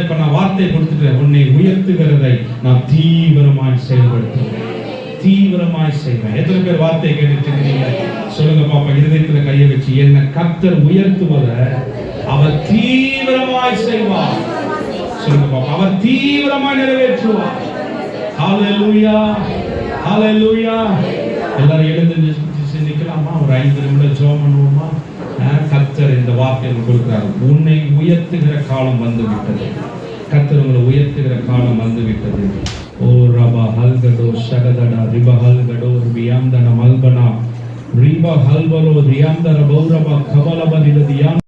இப்ப நான் வார்த்தை கொடுத்துட்டேன். உன்னை உயர்த்துகிறதை நான் தீவிரமாய் செயல்படுத்துவேன், தீவிரமாய் செய்வேன். எத்தனை பேர் வார்த்தையை கேட்டுட்டு இருக்கீங்க? சொல்லுங்க பாப்பா. இருதயத்துல கையை வச்சு, என்ன கர்த்தர் உயர்த்துவதை அவர் தீவிரமாய் செய்வார். சொல்லுங்க பாப்பா. அவர் தீவிரமாய் நிறைவேற்றுவார். ஹalleluya, ஹalleluya. எல்லாரும் எழுந்து நிக்கலாமா? ஒரு 5 நிமிடம் ஜெபம் பண்ணுவோமா? கர்த்தர் இந்த வார்த்தையை கொடுக்கிறார். உன்னை உயர்த்துகிற காலம் வந்து விட்டது. கர்த்தர் உங்களை உயர்த்துகிற காலம் வந்து விட்டது. ஓ ரபா ஹல்கடோ ஷகதடா ரிபா ஹல்கடோ ரியாந்தன மல்பனா ரிபா ஹல்பலோ ரியாந்தர பௌரபா கபலபதில தியான்